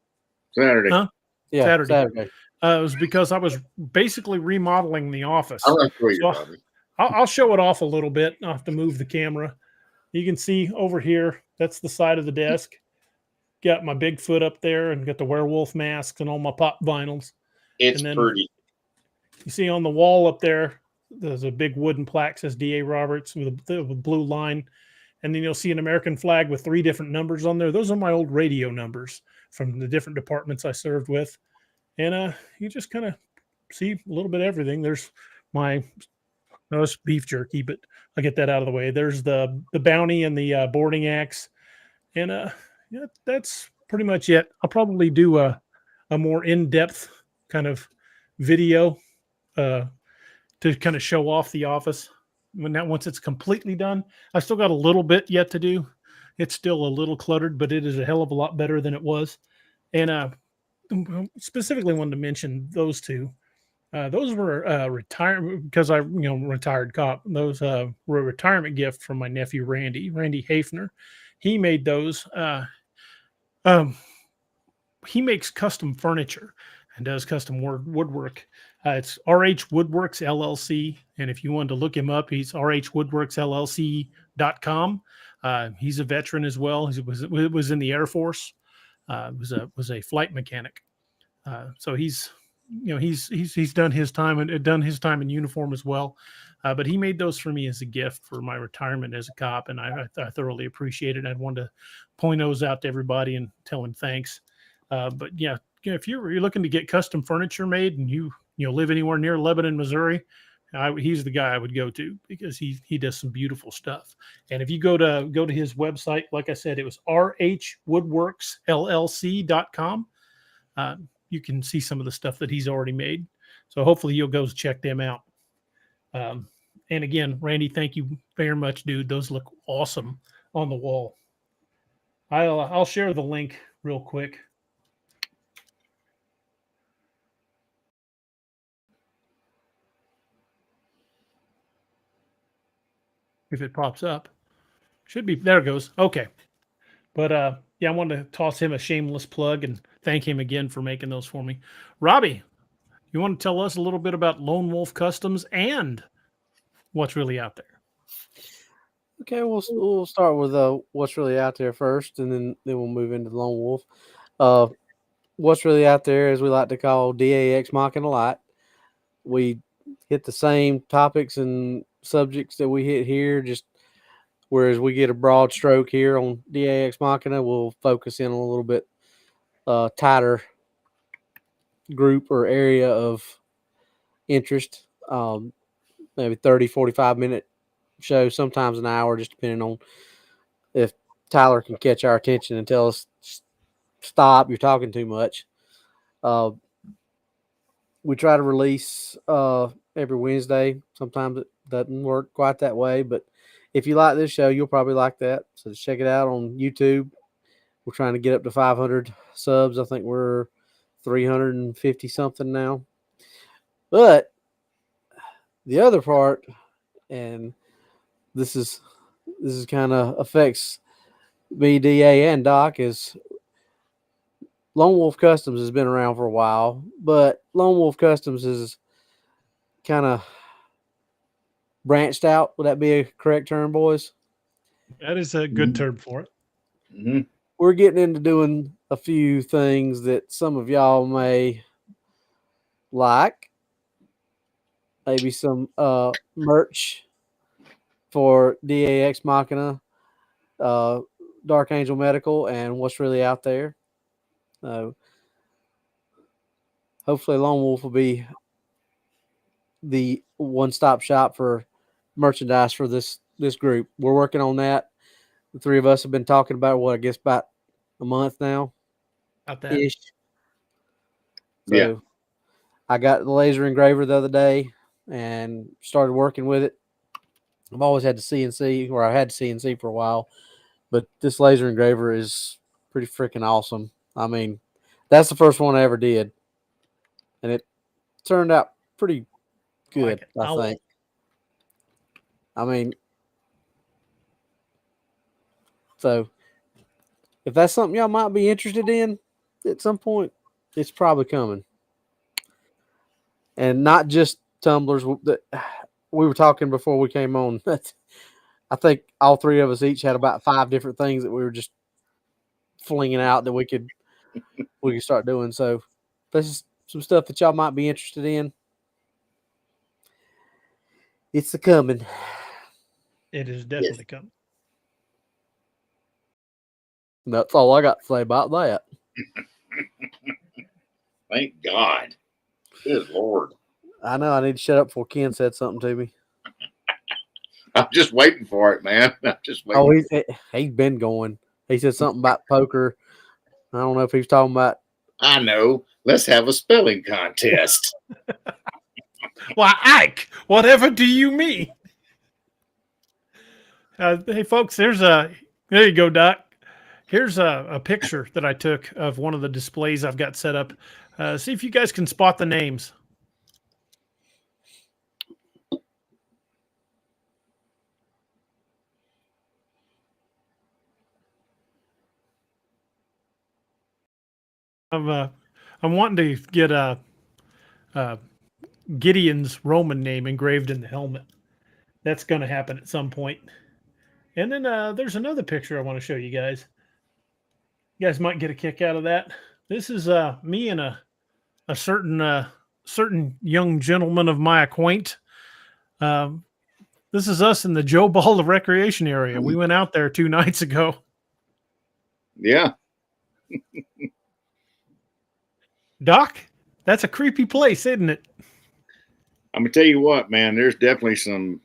Saturday. Huh? Yeah, Saturday. It was because I was basically remodeling the office. I'm not sure So I'll show it off a little bit. I'll have to move the camera. You can see over here, that's the side of the desk. Got my Bigfoot up there and got the werewolf masks and all my pop vinyls. It's and then pretty. You see on the wall up there, there's a big wooden plaque says D.A. Roberts with a blue line. And then you'll see an American flag with 3 different numbers on there. Those are my old radio numbers from the different departments I served with. And you just kind of see a little bit of everything. There's it's beef jerky, but I'll get that out of the way. There's the bounty and the boarding axe. And that's pretty much it. I'll probably do a more in-depth kind of video to kind of show off the office once it's completely done. I still got a little bit yet to do. It's still a little cluttered, but it is a hell of a lot better than it was. And specifically wanted to mention those two. Those were retired because I, retired cop. Those were a retirement gift from my nephew Randy Hafner. He made those. He makes custom furniture and does custom woodwork. It's RH Woodworks LLC. And if you wanted to look him up, he's rhwoodworksllc.com. He's a veteran as well. He was in the Air Force. Was a flight mechanic. So he's done his time in uniform as well. But he made those for me as a gift for my retirement as a cop. And I thoroughly appreciate it. I wanted to point those out to everybody and tell him thanks. But yeah, if you're looking to get custom furniture made and you live anywhere near Lebanon, Missouri, he's the guy I would go to because he does some beautiful stuff. And if you go to his website, like I said, it was rhwoodworksllc.com. You can see some of the stuff that he's already made. So hopefully you'll go check them out. And again, Randy, thank you very much, dude. Those look awesome on the wall. I'll share the link real quick. If it pops up, should be, there it goes. Okay. But yeah, I wanted to toss him a shameless plug and thank him again for making those for me. Robbie, you want to tell us a little bit about Lone Wolf Customs and what's really out there? Okay, we'll start with what's really out there first, and then we'll move into Lone Wolf. What's really out there, as we like to call DAX Machina Light. We hit the same topics and subjects that we hit here, just whereas we get a broad stroke here on DAX Machina, we'll focus in on a little bit tighter group or area of interest. Maybe 30, 45 minute show, sometimes an hour, just depending on if Tyler can catch our attention and tell us, stop, you're talking too much. We try to release every Wednesday. Sometimes it doesn't work quite that way, but if you like this show, you'll probably like that. So just check it out on YouTube. We're trying to get up to 500 subs. I think we're 350 something now. But the other part, and this is kind of affects me, DA, and Doc, is Lone Wolf Customs has been around for a while, but Lone Wolf Customs is kind of branched out. Would that be a correct term, boys? That is a good term for it. Mm-hmm. We're getting into doing a few things that some of y'all may like. Maybe some merch for DAX Machina, Dark Angel Medical, and what's really out there. Hopefully Lone Wolf will be the one-stop shop for merchandise for this group. We're working on that. the three of us have been talking about what I guess about a month now, About that. ish. So Yeah. I got the laser engraver the other day and started working with it. I've always had the CNC, or I had CNC for a while, but this laser engraver is pretty freaking awesome. I mean, that's the first one I ever did, and it turned out pretty good, it. I think. I mean, so if that's something y'all might be interested in at some point, it's probably coming. And not just tumblers. We were talking before we came on. I think all three of us each had about 5 different things that we were just flinging out that we could start doing. So this is some stuff that y'all might be interested in. It's a coming. It is definitely coming. That's all I got to say about that. Thank God. Good Lord. I know I need to shut up before Ken said something to me. I'm just waiting for it, man. I'm just waiting. Oh, he's been going. He said something about poker. I don't know if he was talking about. I know. Let's have a spelling contest. Why, Ike, whatever do you mean? Hey, folks, there you go, Doc. Here's a picture that I took of one of the displays I've got set up. See if you guys can spot the names. I'm wanting to get Gideon's Roman name engraved in the helmet. That's going to happen at some point. And then there's another picture I want to show you guys. You guys might get a kick out of that. This is me and a certain young gentleman of my acquaint. This is us in the Joe Ball recreation area. We went out there 2 nights ago. Yeah. Doc, that's a creepy place, isn't it? I'm gonna tell you what, man. There's definitely some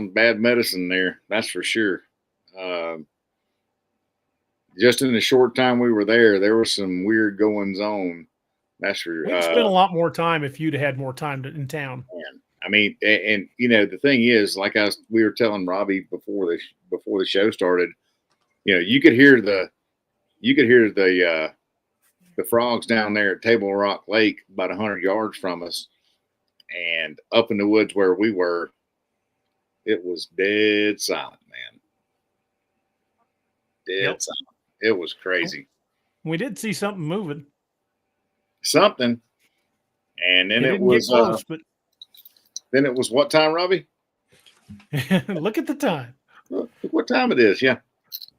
bad medicine there. That's for sure. Just in the short time we were there was some weird goings on. That's for. We'd spent a lot more time if you'd had more time in town. Man. I mean, and you know, the thing is, like we were telling Robbie before the show started, you know, you could hear the frogs down there at Table Rock Lake about 100 yards from us, and up in the woods where we were, it was dead silent, man. Dead silent. It was crazy. We did see something moving. Something. And then it was close, but then it was what time, Robbie? Look at the time. Look what time it is, yeah.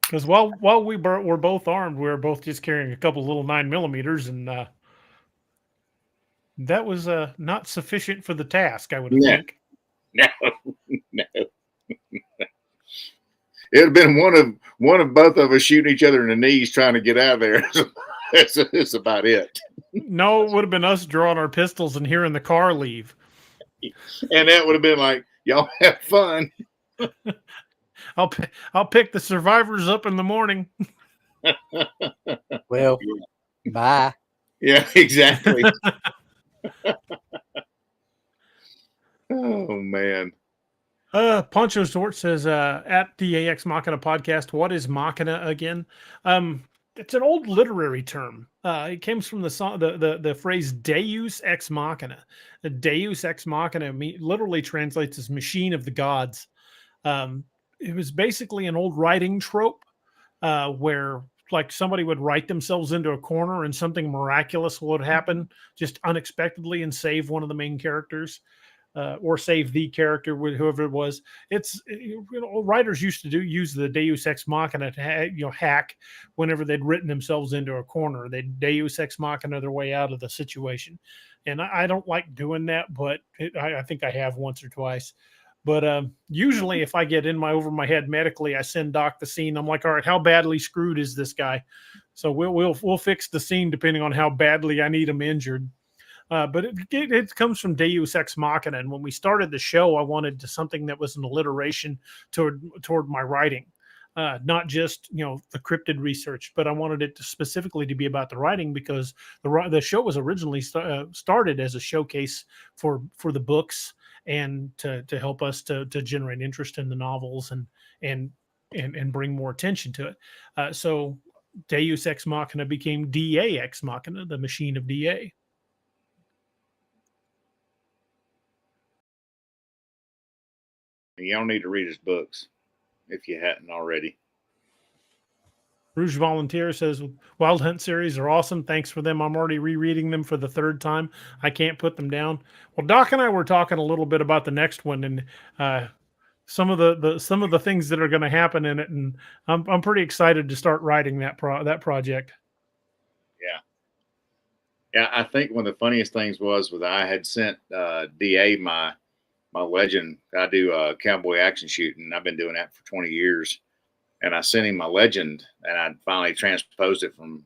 Because while we were both armed, we were both just carrying a couple little 9mm, and that was not sufficient for the task, I would think. No. It would have been one of both of us shooting each other in the knees trying to get out of there. That's about it. No, it would have been us drawing our pistols and hearing the car leave. And that would have been like, y'all have fun. I'll pick the survivors up in the morning. Well, bye. Yeah, exactly. Oh man. Poncho Zort says at DAX Machina podcast, what is Machina again? It's an old literary term. It comes from the phrase Deus ex machina. The Deus ex machina literally translates as machine of the gods. It was basically an old writing trope where like somebody would write themselves into a corner and something miraculous would happen just unexpectedly and save one of the main characters. Or save the character with whoever it was. It's writers used to use the Deus ex machina to hack whenever they'd written themselves into a corner. They'd Deus ex machina their way out of the situation, and I don't like doing that, but I think I have once or twice. But usually, if I get over my head medically, I send Doc the scene. I'm like, all right, how badly screwed is this guy? So we'll fix the scene depending on how badly I need him injured. But it comes from Deus ex machina, and when we started the show, I wanted something that was an alliteration toward my writing. not just the cryptid research, but I wanted it to specifically to be about the writing, because the show was originally started as a showcase for the books, and to help us to generate interest in the novels, and bring more attention to it. So Deus Ex Machina became DA Ex Machina, the machine of DA. Y'all need to read his books if you hadn't already. Rouge Volunteer says Wild Hunt series are awesome. Thanks for them. I'm already rereading them for the third time. I can't put them down. Well, Doc and I were talking a little bit about the next one, and some of the things that are going to happen in it, and I'm pretty excited to start writing that project. Yeah, I think one of the funniest things was I had sent DA my legend. I do cowboy action shooting. I've been doing that for 20 years. And I sent him my legend, and I finally transposed it from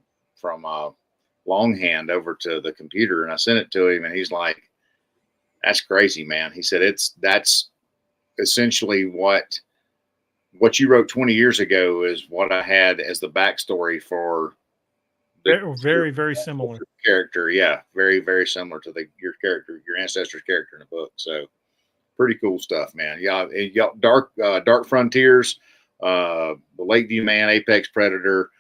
longhand over to the computer, and I sent it to him, and he's like, "That's crazy, man." He said, "That's essentially what you wrote 20 years ago is what I had as the backstory for the very, very similar character." Yeah, very, very similar to your ancestor's character in the book. So pretty cool stuff, man. Yeah, Dark Frontiers. The Lakeview Man, Apex Predator,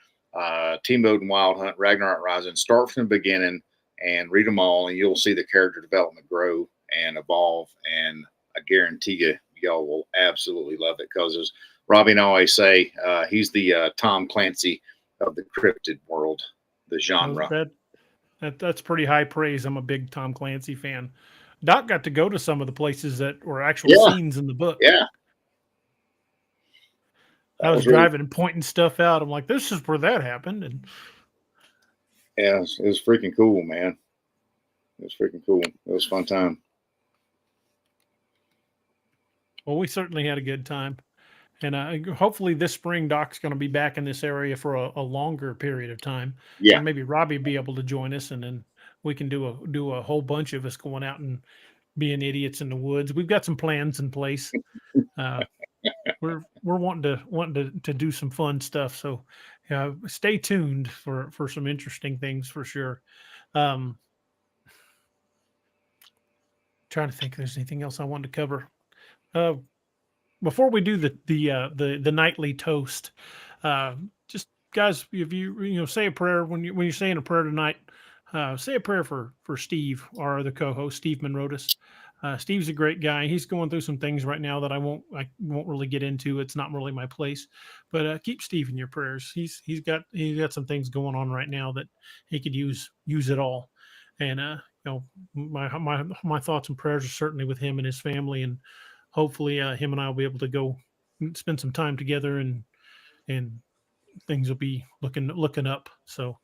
Team Mode and Wild Hunt, Ragnarok Rising. Start from the beginning and read them all, and you'll see the character development grow and evolve. And I guarantee you, y'all will absolutely love it, because as Robbie and I always say, he's the Tom Clancy of the cryptid world, the genre. That's pretty high praise. I'm a big Tom Clancy fan. Doc got to go to some of the places that were actual scenes in the book. Yeah. I was driving and pointing stuff out. I'm like, this is where that happened. And yeah, it was freaking cool, man. It was freaking cool. It was a fun time. Well, we certainly had a good time. And hopefully this spring, Doc's going to be back in this area for a longer period of time. Yeah. And maybe Robbie be able to join us, and then we can do a whole bunch of us going out and being idiots in the woods. We've got some plans in place. We're wanting to do some fun stuff. So stay tuned for some interesting things for sure. Trying to think if there's anything else I wanted to cover. Before we do the nightly toast, just guys, if you say a prayer when you're saying a prayer tonight, say a prayer for Steve, our other co-host, Steve Monrotis. Steve's a great guy. He's going through some things right now that I won't really get into. It's not really my place, but keep Steve in your prayers. He's got some things going on right now that he could use it all. And my thoughts and prayers are certainly with him and his family, and hopefully him and I will be able to go spend some time together, and things will be looking up. So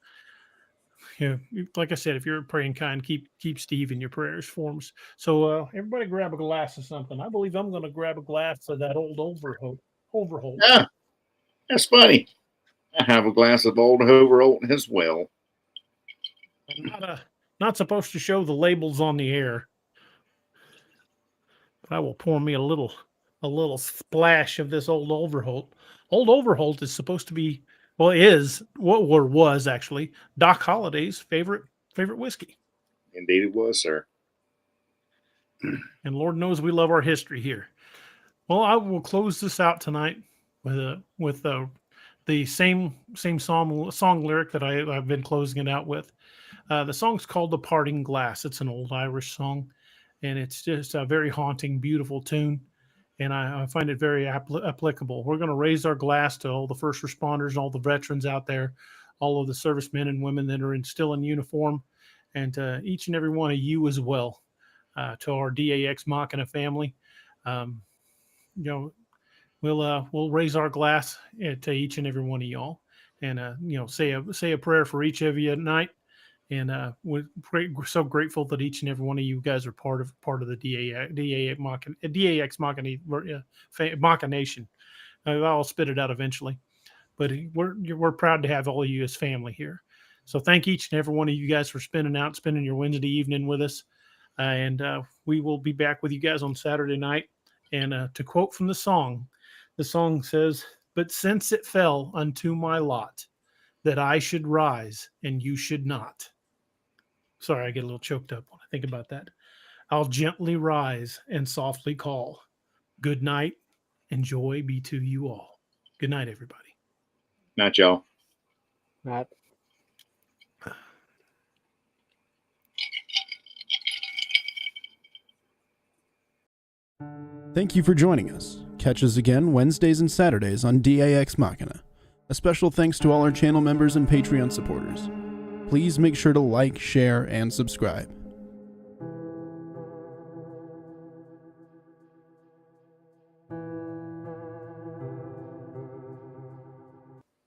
like I said, if you're praying kind, keep Steve in your prayers for us. So everybody grab a glass of something. I believe I'm going to grab a glass of that old Overholt. Yeah, that's funny. I have a glass of old Overholt as well. I'm not supposed to show the labels on the air, but I will pour me a little splash of this old Overholt. Old Overholt is supposed to be, well, was actually Doc Holliday's favorite whiskey. Indeed it was, sir. And Lord knows we love our history here. Well, I will close this out tonight with the same song lyric that I've been closing it out with. The song's called "The Parting Glass." It's an old Irish song, and it's just a very haunting, beautiful tune. And I find it very applicable. We're going to raise our glass to all the first responders and all the veterans out there, all of the servicemen and women that are still in uniform, and to each and every one of you as well, to our DAX Machina family. We'll raise our glass to each and every one of y'all, and say a prayer for each of you at night. And we're so grateful that each and every one of you guys are part of the DAX Machination. I'll spit it out eventually, but we're proud to have all of you as family here. So thank each and every one of you guys for spending your Wednesday evening with us, and we will be back with you guys on Saturday night. And to quote from the song says, But since it fell unto my lot that I should rise and you should not. Sorry, I get a little choked up when I think about that. I'll gently rise and softly call. Good night and joy be to you all. Good night, everybody. Not y'all. Right. Thank you for joining us. Catch us again Wednesdays and Saturdays on DAX Machina. A special thanks to all our channel members and Patreon supporters. Please make sure to like, share, and subscribe.